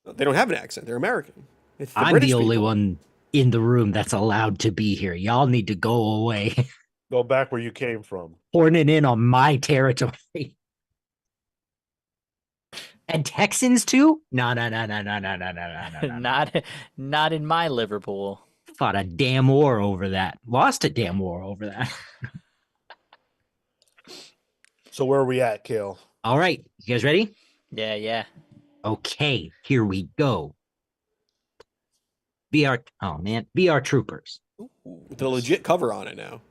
[SPEAKER 4] They don't have an accent. They're American. It's the
[SPEAKER 2] I'm
[SPEAKER 4] British
[SPEAKER 2] the only
[SPEAKER 4] people.
[SPEAKER 2] one in the room that's allowed to be here. Y'all need to go away.
[SPEAKER 1] Go back where you came from.
[SPEAKER 2] Horning in on my territory. And Texans too? No.
[SPEAKER 3] Not in my Liverpool.
[SPEAKER 2] Fought a damn war over that. Lost a damn war over that.
[SPEAKER 1] So where are we at, Cale?
[SPEAKER 2] All right. You guys ready?
[SPEAKER 3] Yeah, yeah.
[SPEAKER 2] Okay, here we go. VR Troopers.
[SPEAKER 4] With a legit cover on it now.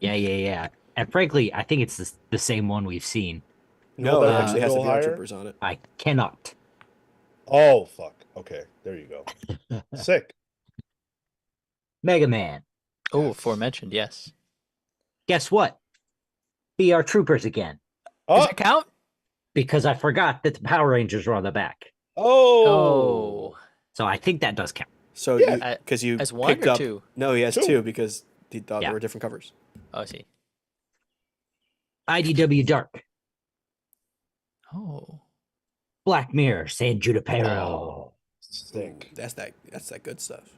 [SPEAKER 2] Yeah. And frankly, I think it's the same one we've seen.
[SPEAKER 1] No,
[SPEAKER 4] No, it
[SPEAKER 1] that
[SPEAKER 4] actually
[SPEAKER 1] you
[SPEAKER 4] has the
[SPEAKER 1] go
[SPEAKER 4] VR
[SPEAKER 1] higher.
[SPEAKER 4] Troopers on it.
[SPEAKER 2] I cannot.
[SPEAKER 1] Oh fuck. Okay, there you go. Sick.
[SPEAKER 2] Mega Man.
[SPEAKER 3] Oh,
[SPEAKER 1] Yes.
[SPEAKER 3] aforementioned, yes.
[SPEAKER 2] Guess what? VR Troopers again.
[SPEAKER 3] Does
[SPEAKER 1] Oh,
[SPEAKER 3] that count?
[SPEAKER 2] Because I forgot that the Power Rangers were on the back.
[SPEAKER 1] oh,
[SPEAKER 2] So I think that does count.
[SPEAKER 4] So
[SPEAKER 1] Yeah.
[SPEAKER 4] because you
[SPEAKER 3] As one
[SPEAKER 4] picked
[SPEAKER 3] or
[SPEAKER 4] up.
[SPEAKER 3] two?
[SPEAKER 4] No, he has
[SPEAKER 1] Two.
[SPEAKER 4] two because he thought
[SPEAKER 2] Yeah.
[SPEAKER 4] there were different covers.
[SPEAKER 3] Oh, I see.
[SPEAKER 2] IDW Dark.
[SPEAKER 3] Oh.
[SPEAKER 2] Black Mirror, San Junipero.
[SPEAKER 1] Oh, sick.
[SPEAKER 4] Ooh, that's that good stuff.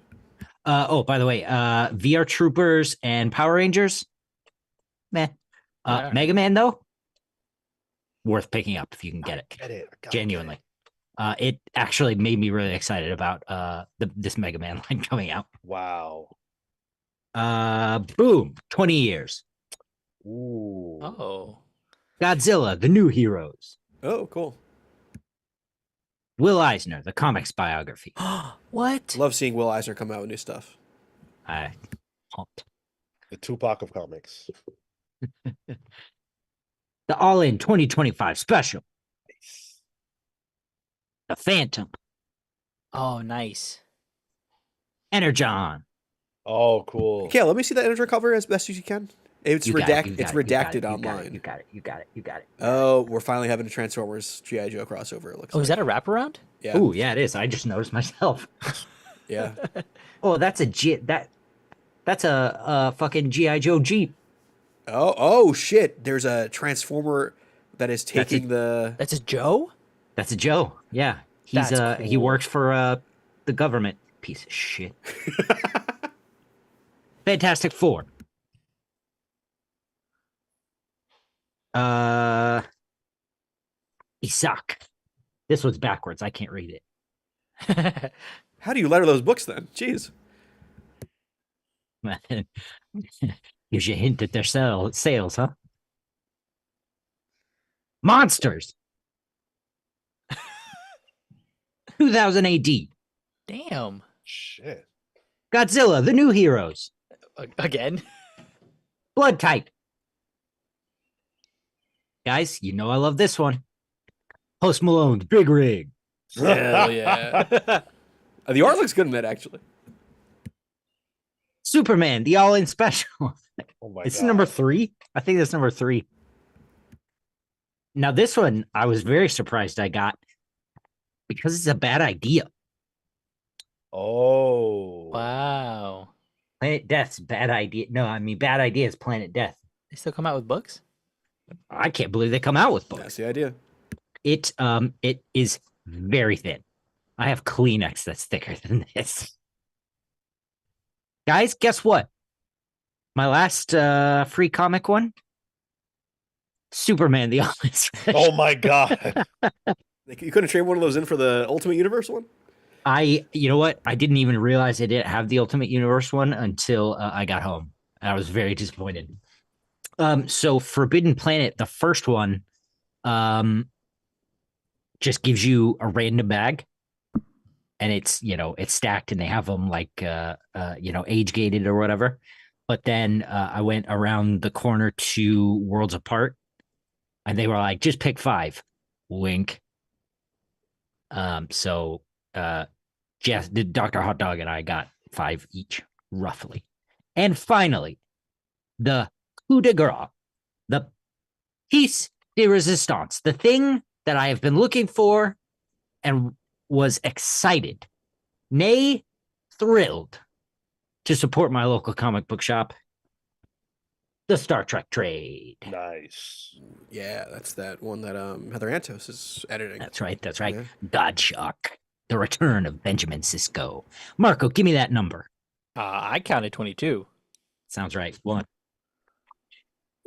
[SPEAKER 2] By the way, VR Troopers and Power Rangers. Meh.
[SPEAKER 3] Alright.
[SPEAKER 2] Mega Man though, worth picking up if you can get it.
[SPEAKER 1] Get it. I gotta
[SPEAKER 2] Genuinely.
[SPEAKER 1] get
[SPEAKER 2] It actually made me really excited about this Mega Man line coming out.
[SPEAKER 1] it. Wow.
[SPEAKER 2] Boom, 20 years.
[SPEAKER 1] Ooh.
[SPEAKER 3] Oh.
[SPEAKER 2] Godzilla, the new heroes.
[SPEAKER 4] Oh, cool.
[SPEAKER 2] Will Eisner, the comics biography.
[SPEAKER 3] What?
[SPEAKER 4] Love seeing Will Eisner come out with new stuff.
[SPEAKER 2] I pumped.
[SPEAKER 1] The Tupac of comics.
[SPEAKER 2] The All In 2025 special. The Phantom.
[SPEAKER 3] Oh, nice.
[SPEAKER 2] Energon.
[SPEAKER 1] Oh, cool.
[SPEAKER 4] Okay, let me see that editor cover as best as you can. It's
[SPEAKER 2] You got it, you
[SPEAKER 4] redacted. It's
[SPEAKER 2] got it, you got
[SPEAKER 4] redacted
[SPEAKER 2] it,
[SPEAKER 4] online.
[SPEAKER 2] You got it.
[SPEAKER 4] Oh, we're finally having a Transformers GI Joe crossover. It looks.
[SPEAKER 3] Oh,
[SPEAKER 4] like.
[SPEAKER 3] is that a wraparound?
[SPEAKER 4] Yeah.
[SPEAKER 2] Oh, yeah, it is. I just noticed myself.
[SPEAKER 4] Yeah.
[SPEAKER 2] Oh, that's a fucking GI Joe Jeep.
[SPEAKER 4] Oh shit! There's a Transformer that is
[SPEAKER 2] That's
[SPEAKER 4] taking the.
[SPEAKER 3] That's a Joe?
[SPEAKER 2] That's a Joe. Yeah, he's
[SPEAKER 3] That's
[SPEAKER 2] he
[SPEAKER 3] cool.
[SPEAKER 2] works for the government. Piece of shit. Fantastic Four. Isaac. This one's backwards. I can't read it.
[SPEAKER 4] How do you letter those books then? Jeez.
[SPEAKER 2] Gives you a hint at their sales, huh? Monsters. 2000 AD.
[SPEAKER 3] Damn.
[SPEAKER 1] Shit.
[SPEAKER 2] Godzilla, the new heroes.
[SPEAKER 3] Again?
[SPEAKER 2] Blood type. Guys, you know I love this one. Post Malone's Big Rig.
[SPEAKER 3] Hell yeah.
[SPEAKER 4] The art looks good in that actually.
[SPEAKER 2] Superman, the All In Special.
[SPEAKER 1] Oh my
[SPEAKER 2] It's
[SPEAKER 1] god.
[SPEAKER 2] number 3. I think that's number 3. Now, this one I was very surprised I got because it's a bad idea.
[SPEAKER 1] Oh.
[SPEAKER 3] Wow.
[SPEAKER 2] Planet Death's bad idea. No, I mean, bad idea is Planet Death.
[SPEAKER 3] They still come out with books?
[SPEAKER 2] I can't believe they come out with
[SPEAKER 4] That's
[SPEAKER 2] books.
[SPEAKER 4] the idea.
[SPEAKER 2] It is very thin. I have Kleenex that's thicker than this. Guys, guess what? My last free comic one, Superman: The All In Special.
[SPEAKER 1] Oh my god.
[SPEAKER 4] You couldn't trade one of those in for the Ultimate Universe one?
[SPEAKER 2] You know what? I didn't even realize I didn't have the Ultimate Universe one until I got home. I was very disappointed. So Forbidden Planet, the first one, just gives you a random bag, and it's stacked, and they have them like age gated or whatever. But then I went around the corner to Worlds Apart, and they were like, just pick 5. Wink. So Jess, the Dr. Hot Dog and I got 5 each, roughly. And finally, the coup de grace, the piece de resistance, the thing that I have been looking for and was excited, nay, thrilled to support my local comic book shop, the Star Trek trade.
[SPEAKER 1] Nice.
[SPEAKER 4] Yeah, that's that one that Heather Antos is editing.
[SPEAKER 2] That's right.
[SPEAKER 4] Yeah.
[SPEAKER 2] Godshock, the return of Benjamin Sisko. Marco, give me that number.
[SPEAKER 3] I counted 22.
[SPEAKER 2] Sounds right. 1.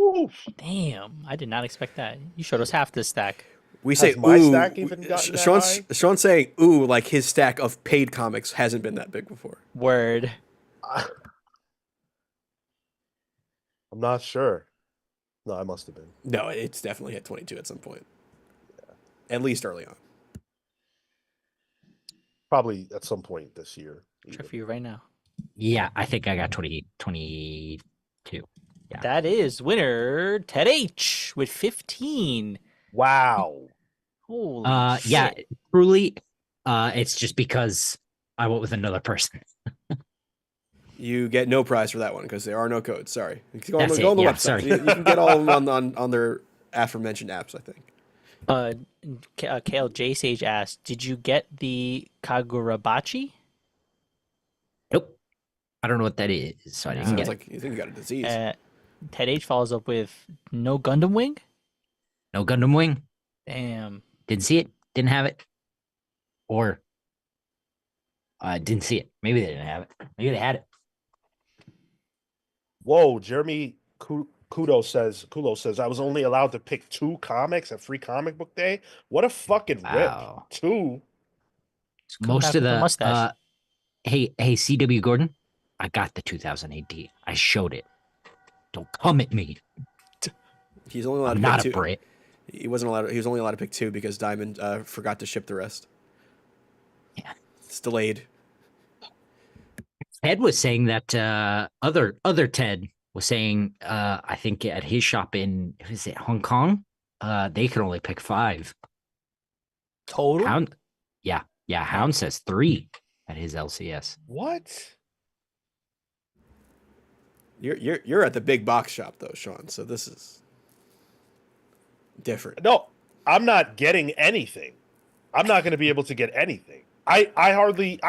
[SPEAKER 1] Oof.
[SPEAKER 3] Damn. I did not expect that. You showed us half this stack.
[SPEAKER 4] We say
[SPEAKER 1] Has my
[SPEAKER 4] ooh.
[SPEAKER 1] stack even gotten that
[SPEAKER 4] Sean's saying ooh like his stack of paid comics hasn't been that big before.
[SPEAKER 3] Word.
[SPEAKER 1] I'm not sure. No, I must have been.
[SPEAKER 4] No, it's definitely hit 22 at some point. at least early on.
[SPEAKER 1] Probably at some point this year.
[SPEAKER 3] Check for you right now.
[SPEAKER 2] Yeah, I think I got 22. Yeah.
[SPEAKER 3] That is winner Ted H with 15.
[SPEAKER 1] Wow.
[SPEAKER 3] Holy
[SPEAKER 2] Yeah,
[SPEAKER 3] shit.
[SPEAKER 2] truly, it's just because I went with another person.
[SPEAKER 4] You get no prize for that one because there are no codes. Sorry. Go
[SPEAKER 2] That's
[SPEAKER 4] on the
[SPEAKER 2] yeah,
[SPEAKER 4] website.
[SPEAKER 2] sorry.
[SPEAKER 4] You can get all of them on their aforementioned apps, I think.
[SPEAKER 3] Cale J Sage asked, "Did you get the Kagurabachi?"
[SPEAKER 2] Nope. I don't know what that is, so I didn't
[SPEAKER 4] Sounds
[SPEAKER 2] get it.
[SPEAKER 4] like you think you got a disease.
[SPEAKER 3] Ted H follows up with no Gundam Wing.
[SPEAKER 2] No Gundam Wing.
[SPEAKER 3] Damn.
[SPEAKER 2] Didn't see it. Didn't have it. Or didn't see it. Maybe they didn't have it. Maybe they had it.
[SPEAKER 1] Whoa, Jeremy Kudo says I was only allowed to pick 2 comics at Free Comic Book Day. What a fucking
[SPEAKER 2] Wow.
[SPEAKER 1] rip. 2.
[SPEAKER 3] Just come
[SPEAKER 2] Most
[SPEAKER 3] back
[SPEAKER 2] of
[SPEAKER 3] with
[SPEAKER 2] the
[SPEAKER 3] mustache.
[SPEAKER 2] hey CW Gordon, I got the 2000 AD. I showed it. Don't come at me.
[SPEAKER 4] He's only allowed
[SPEAKER 2] I'm
[SPEAKER 4] to
[SPEAKER 2] not
[SPEAKER 4] pick
[SPEAKER 2] a
[SPEAKER 4] 2.
[SPEAKER 2] Brit.
[SPEAKER 4] He was only allowed to pick 2 because Diamond forgot to ship the rest.
[SPEAKER 2] Yeah.
[SPEAKER 4] It's delayed.
[SPEAKER 2] Ted was saying that other Ted was saying I think at his shop in is it Hong Kong, they could only pick 5.
[SPEAKER 3] Total?
[SPEAKER 2] Hound, yeah, Hound says 3 at his LCS.
[SPEAKER 1] What?
[SPEAKER 4] You're at the big box shop though, Sean. So this is different.
[SPEAKER 1] No, I'm not getting anything. I'm not going to be able to get anything. I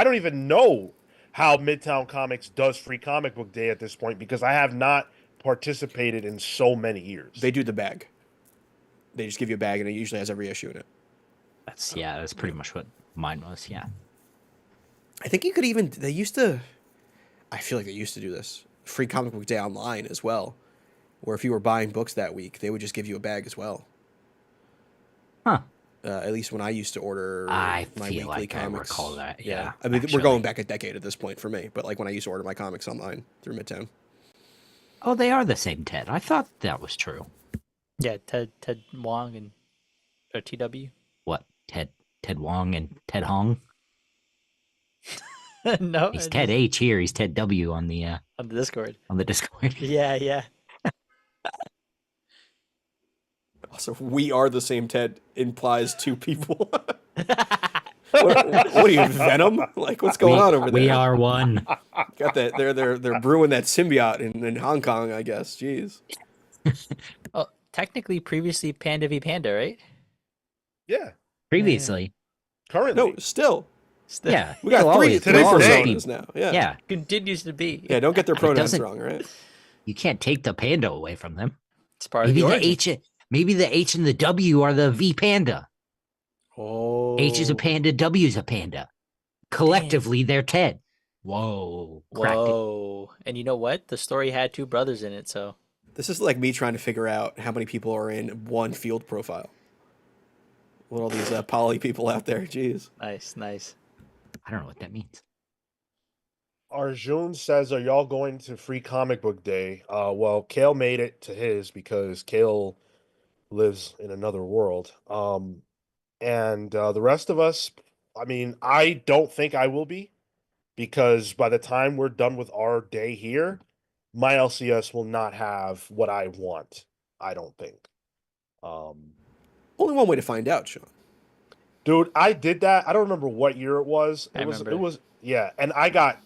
[SPEAKER 1] don't even know how Midtown Comics does Free Comic Book Day at this point because I have not participated in so many years.
[SPEAKER 4] They do the bag. They just give you a bag and it usually has every issue in it.
[SPEAKER 2] That's pretty much what mine was. Yeah.
[SPEAKER 4] I think they used to, I feel like they used to do this. Free Comic Book Day online as well, where if you were buying books that week, they would just give you a bag as well.
[SPEAKER 2] Huh.
[SPEAKER 4] At least when I used to order
[SPEAKER 2] I
[SPEAKER 4] my
[SPEAKER 2] feel
[SPEAKER 4] weekly
[SPEAKER 2] like
[SPEAKER 4] comics.
[SPEAKER 2] I recall that. Yeah.
[SPEAKER 4] I mean, we're
[SPEAKER 2] actually.
[SPEAKER 4] going back a decade at this point for me, but like when I used to order my comics online through Midtown.
[SPEAKER 2] Oh, they are the same Ted. I thought that was true.
[SPEAKER 3] Yeah, Ted Wong and or TW.
[SPEAKER 2] What? Ted Wong and Ted Hong?
[SPEAKER 3] No,
[SPEAKER 2] He's Ted H here. He's Ted W on the
[SPEAKER 3] on the Discord.
[SPEAKER 2] Discord.
[SPEAKER 3] Yeah.
[SPEAKER 4] Also, we are the same Ted implies 2 people. what are you, Venom? Like, what's going on over there?
[SPEAKER 2] We are one.
[SPEAKER 4] Got that? They're brewing that symbiote in Hong Kong, I guess. Jeez.
[SPEAKER 3] Oh, technically, previously Panda v Panda, right?
[SPEAKER 1] Yeah.
[SPEAKER 2] Previously.
[SPEAKER 1] Currently.
[SPEAKER 4] No, still.
[SPEAKER 3] Still,
[SPEAKER 2] Yeah.
[SPEAKER 4] We got
[SPEAKER 2] it'll
[SPEAKER 4] three
[SPEAKER 2] always-
[SPEAKER 1] to this
[SPEAKER 2] it'll always
[SPEAKER 1] day.
[SPEAKER 2] be-
[SPEAKER 4] personas now. Yeah.
[SPEAKER 2] Yeah.
[SPEAKER 3] continues to be.
[SPEAKER 4] Yeah, don't get their pronouns
[SPEAKER 2] doesn't-
[SPEAKER 4] wrong, right?
[SPEAKER 2] You can't take the panda away from them.
[SPEAKER 3] It's part
[SPEAKER 2] Maybe
[SPEAKER 3] of the
[SPEAKER 2] the
[SPEAKER 3] origin.
[SPEAKER 2] Maybe the H and the W are the V panda.
[SPEAKER 3] Oh,
[SPEAKER 2] H is a panda, W is a panda. Collectively, they're Ted. Whoa. Cracked it.
[SPEAKER 3] Whoa! And you know what? The story had 2 brothers in it, so
[SPEAKER 4] This is like me trying to figure out how many people are in one field profile. With all these poly people out there. Jeez.
[SPEAKER 3] nice.
[SPEAKER 2] I don't know what that means.
[SPEAKER 1] Arjun says, are y'all going to Free Comic Book Day? Well, Cale made it to his because Cale lives in another world. And the rest of us, I mean, I don't think I will be because by the time we're done with our day here, my LCS will not have what I want, I don't think.
[SPEAKER 4] Only one way to find out, Sean.
[SPEAKER 1] Dude, I did that. I don't remember what year it was.
[SPEAKER 3] I remember.
[SPEAKER 1] It was yeah, and I got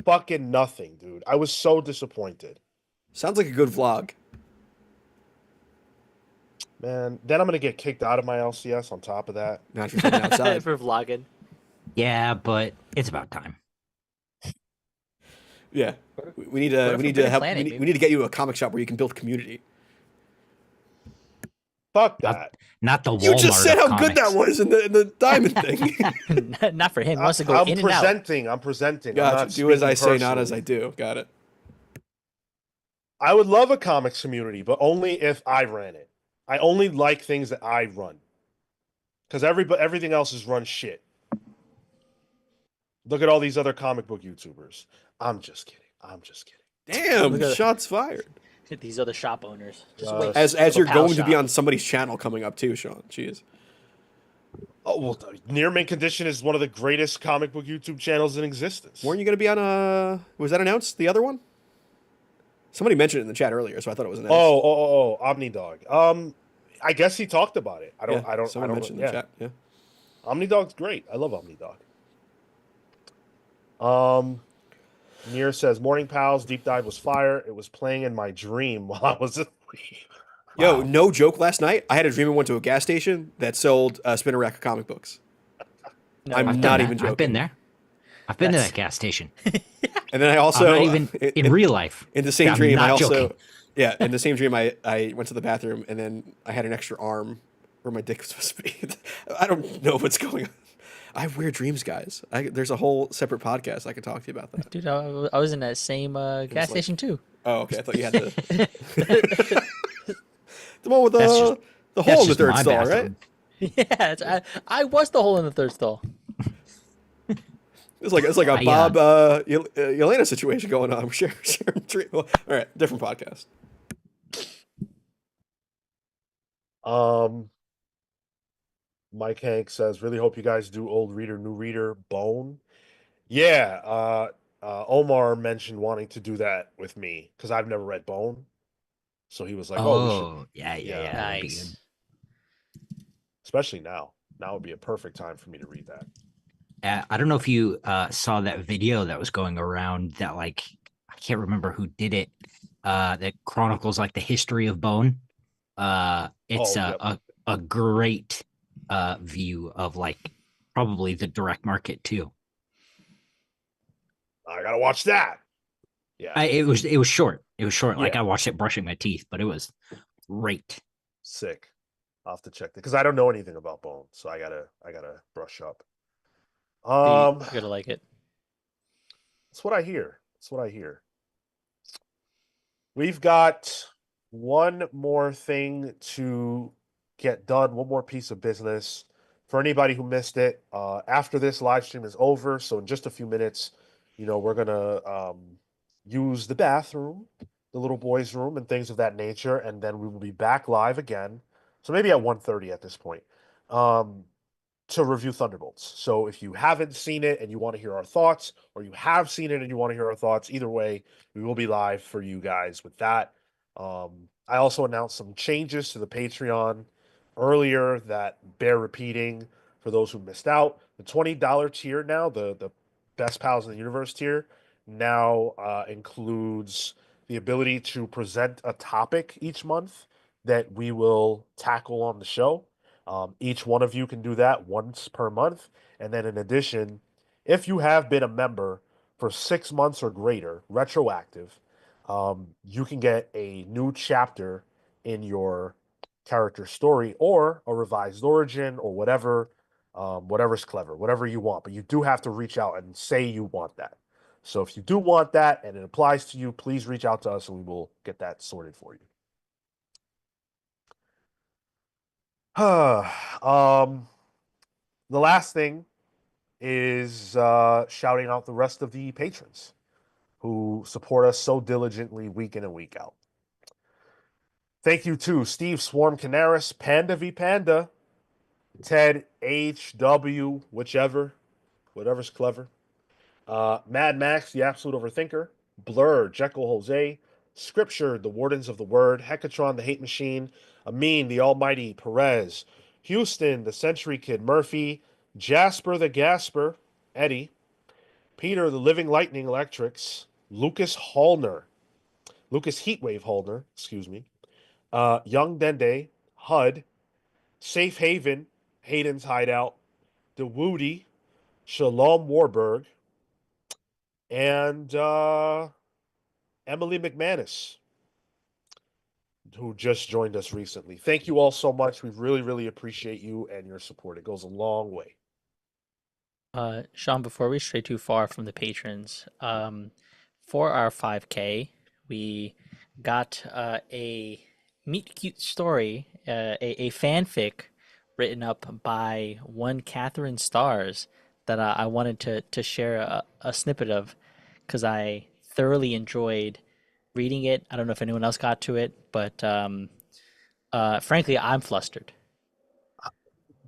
[SPEAKER 1] fucking nothing, dude. I was so disappointed.
[SPEAKER 4] Sounds like a good vlog.
[SPEAKER 1] Man, then I'm gonna get kicked out of my LCS on top of that.
[SPEAKER 4] Not if you're sitting outside.
[SPEAKER 3] For vlogging.
[SPEAKER 2] Yeah, but it's about time.
[SPEAKER 4] Yeah. We need
[SPEAKER 3] What
[SPEAKER 4] to
[SPEAKER 3] if
[SPEAKER 4] we
[SPEAKER 3] we're
[SPEAKER 4] need to
[SPEAKER 3] big
[SPEAKER 4] help
[SPEAKER 3] planet,
[SPEAKER 4] we
[SPEAKER 3] maybe?
[SPEAKER 4] need to get you a comic shop where you can build community.
[SPEAKER 1] Fuck
[SPEAKER 2] Not-
[SPEAKER 1] that.
[SPEAKER 2] Not the Walmart.
[SPEAKER 4] You just said
[SPEAKER 2] of
[SPEAKER 4] how good that
[SPEAKER 2] comics.
[SPEAKER 4] was in the diamond thing.
[SPEAKER 3] Not for him. He wants to go
[SPEAKER 1] I'm
[SPEAKER 3] in and out.
[SPEAKER 1] presenting. I'm presenting. I'm
[SPEAKER 4] Gotcha.
[SPEAKER 1] not
[SPEAKER 4] Do as I
[SPEAKER 1] speaking
[SPEAKER 4] say, not as I
[SPEAKER 1] personally.
[SPEAKER 4] do. Got it.
[SPEAKER 1] I would love a comics community, but only if I ran it. I only like things that I run. Because everything else is run shit. Look at all these other comic book YouTubers. I'm just kidding.
[SPEAKER 4] Damn,
[SPEAKER 3] Look at-
[SPEAKER 4] shots fired.
[SPEAKER 3] These are the shop owners. Just
[SPEAKER 1] Uh,
[SPEAKER 3] wait.
[SPEAKER 4] As
[SPEAKER 3] Little
[SPEAKER 4] you're
[SPEAKER 3] pal
[SPEAKER 4] going to be
[SPEAKER 3] shop.
[SPEAKER 4] on somebody's channel coming up too, Sean. Jeez.
[SPEAKER 1] Oh well, Near Mint Condition is one of the greatest comic book YouTube channels in existence.
[SPEAKER 4] Weren't you going to be on was that announced, the other one? Somebody mentioned it in the chat earlier, so I thought it was announced.
[SPEAKER 1] Omnidog. I guess he talked about it.
[SPEAKER 4] Yeah,
[SPEAKER 1] I
[SPEAKER 4] someone
[SPEAKER 1] don't.
[SPEAKER 4] mentioned in the
[SPEAKER 1] Yeah,
[SPEAKER 4] chat. Yeah.
[SPEAKER 1] Omnidog's great. I love Omnidog. Um, Near says, "Morning pals, deep dive was fire. It was playing in my dream while I was asleep."
[SPEAKER 4] Yo,
[SPEAKER 2] Wow.
[SPEAKER 4] no joke. Last night, I had a dream and went to a gas station that sold a spinner rack of comic books.
[SPEAKER 3] No
[SPEAKER 4] I'm
[SPEAKER 2] I've done
[SPEAKER 4] not
[SPEAKER 3] way.
[SPEAKER 2] that.
[SPEAKER 4] even
[SPEAKER 2] I've been
[SPEAKER 4] joking.
[SPEAKER 2] there. I've been to
[SPEAKER 3] That's
[SPEAKER 2] that gas station.
[SPEAKER 4] And then I
[SPEAKER 2] I'm not
[SPEAKER 4] also,
[SPEAKER 2] even in real life.
[SPEAKER 4] in the same
[SPEAKER 2] I'm
[SPEAKER 4] dream, I
[SPEAKER 2] not
[SPEAKER 4] also,
[SPEAKER 2] joking.
[SPEAKER 4] yeah, in the same dream, I went to the bathroom and then I had an extra arm where my dick was supposed to be. I don't know what's going on. I have weird dreams, guys. There's a whole separate podcast I could talk to you about that.
[SPEAKER 3] dude. I was in that same
[SPEAKER 4] It was
[SPEAKER 3] gas
[SPEAKER 4] like,
[SPEAKER 3] station too.
[SPEAKER 4] oh, okay. I thought you had the one with
[SPEAKER 2] That's just
[SPEAKER 4] the
[SPEAKER 2] that's
[SPEAKER 4] hole in the
[SPEAKER 2] just
[SPEAKER 4] third
[SPEAKER 2] my
[SPEAKER 4] stall, right?
[SPEAKER 2] bathroom.
[SPEAKER 3] Yeah, I was the hole in the third stall.
[SPEAKER 4] It's like a
[SPEAKER 2] I
[SPEAKER 4] Bob Yelena situation going on. Sharing dream. All right, different podcast.
[SPEAKER 1] Um, Mike Hank says, "Really hope you guys do old reader, new reader, Bone." Yeah, Omar mentioned wanting to do that with me because I've never read Bone, so he was like, "Oh, we should."
[SPEAKER 2] Oh, yeah, yeah,
[SPEAKER 1] Yeah,
[SPEAKER 2] yeah. That'd be good.
[SPEAKER 3] Nice.
[SPEAKER 1] especially now. Now would be a perfect time for me to read that.
[SPEAKER 2] I don't know if you saw that video that was going around that like I can't remember who did it. That chronicles like the history of Bone. It's
[SPEAKER 1] Oh, yep.
[SPEAKER 2] a great view of like probably the direct market too.
[SPEAKER 1] I gotta watch that. Yeah,
[SPEAKER 2] It was short. It was short. Like
[SPEAKER 1] yeah,
[SPEAKER 2] I watched it brushing my teeth, but it was great.
[SPEAKER 1] sick. I'll have to check that because I don't know anything about Bone, so I gotta brush up.
[SPEAKER 3] You're
[SPEAKER 1] Um,
[SPEAKER 3] gonna like it.
[SPEAKER 1] that's what I hear. That's what I hear. We've got one more thing to get done, one more piece of business. For anybody who missed it, after this live stream is over, so in just a few minutes, we're gonna use the bathroom, the little boys' room, and things of that nature, and then we will be back live again. So maybe at 1:30 at this point. Um, to review Thunderbolts. So if you haven't seen it and you want to hear our thoughts, or you have seen it and you want to hear our thoughts, either way, we will be live for you guys with that. I also announced some changes to the Patreon earlier that bear repeating for those who missed out. The $20 tier now, the Best Pals in the Universe tier, now includes the ability to present a topic each month that we will tackle on the show. Each one of you can do that once per month. And then in addition, if you have been a member for 6 months or greater, retroactive, you can get a new chapter in your character story or a revised origin or whatever, whatever's clever, whatever you want. But you do have to reach out and say you want that. So if you do want that and it applies to you, please reach out to us and we will get that sorted for you. The last thing is shouting out the rest of the patrons who support us so diligently week in and week out. Thank you to Steve Swarm Canaris, Panda v Panda, Ted HW, whatever's clever, Mad Max, the Absolute Overthinker, Blur, Jekyll Jose, Scripture, the Wardens of the Word, Hecatron, the Hate Machine, Amin, the Almighty, Perez, Houston, the Century Kid, Murphy, Jasper the Gasper, Eddie, Peter, the Living Lightning Electrics, Lucas Hallner, Lucas Heatwave Hallner, excuse me, Young Dende, HUD, Safe Haven, Hayden's Hideout, DeWoody, Shalom Warburg, and Emily McManus, who just joined us recently. Thank you all so much. We really, really appreciate you and your support. It goes a long way.
[SPEAKER 3] Sean, before we stray too far from the patrons, for our 5K, we got a meet cute story, a fanfic written up by one Catherine Stars that I wanted to share a snippet of because I thoroughly enjoyed reading it. I don't know if anyone else got to it, but frankly, I'm flustered.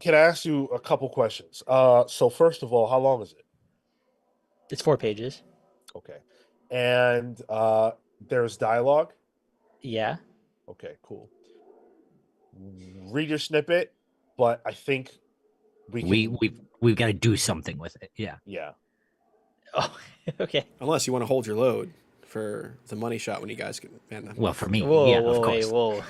[SPEAKER 1] can I ask you a couple questions? So first of all, how long is it?
[SPEAKER 3] It's 4 pages.
[SPEAKER 1] Okay. And there's dialogue.
[SPEAKER 3] Yeah.
[SPEAKER 1] Okay, cool. Read your snippet, but I think we
[SPEAKER 2] We
[SPEAKER 1] can.
[SPEAKER 2] we've got to do something with it. Yeah.
[SPEAKER 1] Yeah.
[SPEAKER 3] Oh, okay.
[SPEAKER 4] Unless you want to hold your load for the money shot when you guys can. Man,
[SPEAKER 2] Well, for me,
[SPEAKER 3] Whoa,
[SPEAKER 2] yeah,
[SPEAKER 3] whoa,
[SPEAKER 2] of
[SPEAKER 3] wait,
[SPEAKER 2] course.
[SPEAKER 3] whoa.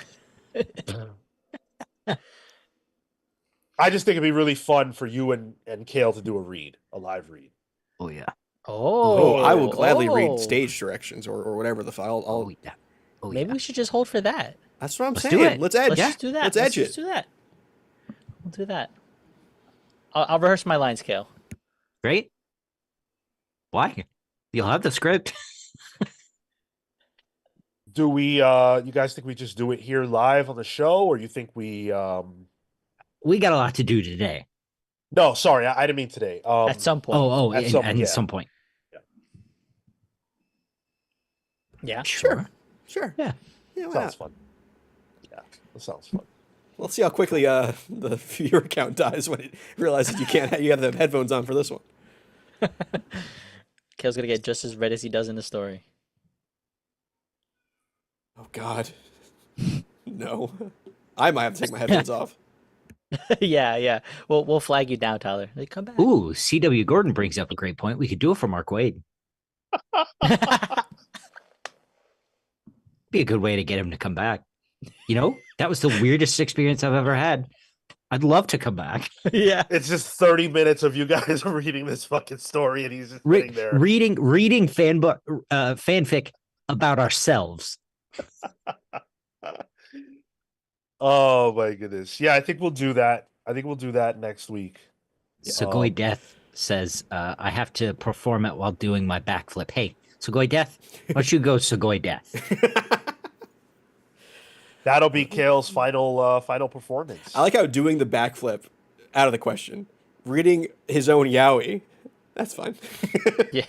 [SPEAKER 1] I just think it'd be really fun for you and Cale to do a live read.
[SPEAKER 2] Oh yeah.
[SPEAKER 4] oh, I will
[SPEAKER 3] Oh,
[SPEAKER 4] gladly read
[SPEAKER 3] oh.
[SPEAKER 4] stage directions or whatever the file.
[SPEAKER 2] Oh yeah. Oh
[SPEAKER 3] Maybe
[SPEAKER 2] yeah.
[SPEAKER 3] we should just hold for that.
[SPEAKER 4] That's what I'm
[SPEAKER 2] Let's
[SPEAKER 4] saying.
[SPEAKER 2] do it.
[SPEAKER 4] Let's edge.
[SPEAKER 3] Let's just do that.
[SPEAKER 4] Let's
[SPEAKER 3] Let's
[SPEAKER 4] edge
[SPEAKER 3] just
[SPEAKER 4] it.
[SPEAKER 3] do that. We'll do that. I'll rehearse my line scale.
[SPEAKER 2] Great. Why? You'll have the script.
[SPEAKER 1] Do we you guys think we just do it here live on the show, or you think we
[SPEAKER 2] We got a lot to do today.
[SPEAKER 1] no, sorry, I didn't mean today.
[SPEAKER 3] At some point.
[SPEAKER 1] at
[SPEAKER 2] And some point.
[SPEAKER 3] Yeah.
[SPEAKER 2] Sure.
[SPEAKER 4] Sure.
[SPEAKER 2] Yeah.
[SPEAKER 4] Yeah, why
[SPEAKER 1] sounds
[SPEAKER 4] not?
[SPEAKER 1] fun. Yeah, that sounds fun.
[SPEAKER 4] Let's see how quickly the viewer count dies when it realizes you have the headphones on for this one.
[SPEAKER 3] Kale's gonna get just as red as he does in the story.
[SPEAKER 4] Oh God. No. I might have to take my headphones off.
[SPEAKER 3] Yeah. We'll flag you down, Tyler. Like, come back.
[SPEAKER 2] Ooh, C.W. Gordon brings up a great point. We could do it for Mark Wade. Be a good way to get him to come back. You know, that was the weirdest experience I've ever had. I'd love to come back.
[SPEAKER 3] Yeah.
[SPEAKER 1] It's just 30 minutes of you guys reading this fucking story, and he's just sitting there.
[SPEAKER 2] Reading fanfic about ourselves.
[SPEAKER 1] Oh my goodness. Yeah, I think we'll do that. I think we'll do that next week.
[SPEAKER 2] Sugoi Death says, I have to perform it while doing my backflip. Hey, Sugoi Death, why don't you go Sugoi Death?
[SPEAKER 1] That'll be Cale's final performance.
[SPEAKER 4] I like how doing the backflip out of the question. Reading his own yaoi. That's fine.
[SPEAKER 3] Yeah.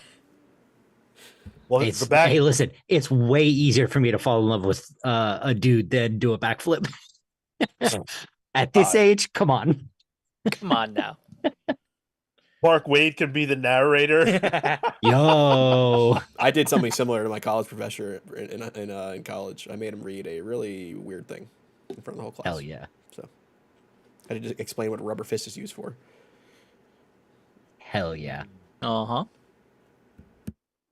[SPEAKER 1] Well,
[SPEAKER 2] It's, hey, listen, it's way easier for me to fall in love with a dude than do a backflip. At this age, come on.
[SPEAKER 3] Come on now.
[SPEAKER 1] Mark Wade can be the narrator.
[SPEAKER 2] Yo.
[SPEAKER 4] I did something similar to my college professor in college. I made him read a really weird thing in front of the whole class.
[SPEAKER 2] Hell yeah.
[SPEAKER 4] So I had to just explain what a rubber fist is used for.
[SPEAKER 2] Hell yeah.
[SPEAKER 3] Uh-huh.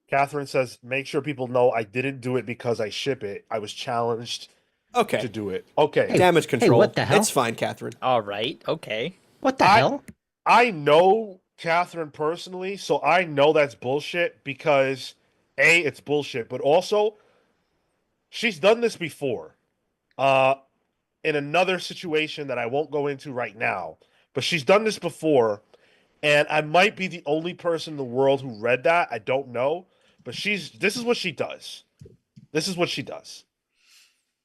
[SPEAKER 1] Catherine says, make sure people know I didn't do it because I ship it. I was challenged
[SPEAKER 4] Okay.
[SPEAKER 1] to do it. Okay.
[SPEAKER 4] Damage control.
[SPEAKER 2] what the hell?
[SPEAKER 4] It's fine, Catherine.
[SPEAKER 3] All right. Okay.
[SPEAKER 2] What the hell?
[SPEAKER 1] I know Catherine personally, so I know that's bullshit because A, it's bullshit, but also she's done this before. In another situation that I won't go into right now, but she's done this before, and I might be the only person in the world who read that. I don't know, but this is what she does. This is what she does.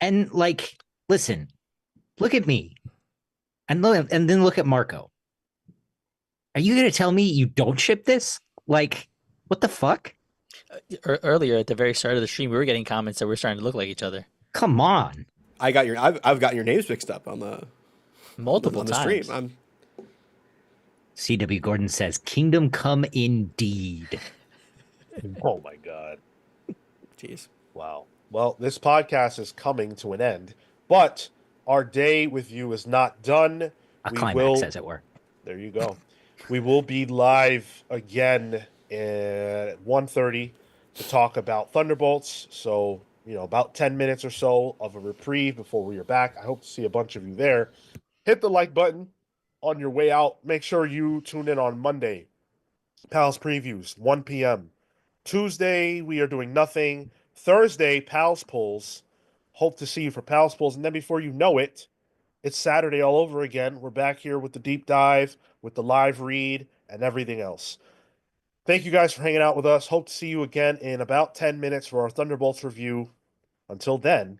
[SPEAKER 2] And like, listen, look at me. And then look at Marco. Are you going to tell me you don't ship this? Like, what the fuck?
[SPEAKER 3] Earlier at the very start of the stream, we were getting comments that we're starting to look like each other
[SPEAKER 2] Come on.
[SPEAKER 4] I've gotten your names mixed up on the
[SPEAKER 3] multiple
[SPEAKER 4] on the
[SPEAKER 3] times.
[SPEAKER 4] stream.
[SPEAKER 2] C.W. Gordon says, Kingdom Come indeed.
[SPEAKER 1] Oh my God.
[SPEAKER 4] Jeez.
[SPEAKER 1] Wow. Well, this podcast is coming to an end, but our day with you is not done.
[SPEAKER 2] A climax, as it were.
[SPEAKER 1] There you go. We will be live again at 1:30 to talk about Thunderbolts. So, about 10 minutes or so of a reprieve before we are back. I hope to see a bunch of you there. Hit the like button on your way out. Make sure you tune in on Monday. Pals Previews, 1 p.m. Tuesday, we are doing nothing. Thursday, Pals Polls. Hope to see you for Pals Polls. And then before you know it, it's Saturday all over again. We're back here with the deep dive, with the live read, and everything else. Thank you guys for hanging out with us. Hope to see you again in about 10 minutes for our Thunderbolts review. Until then,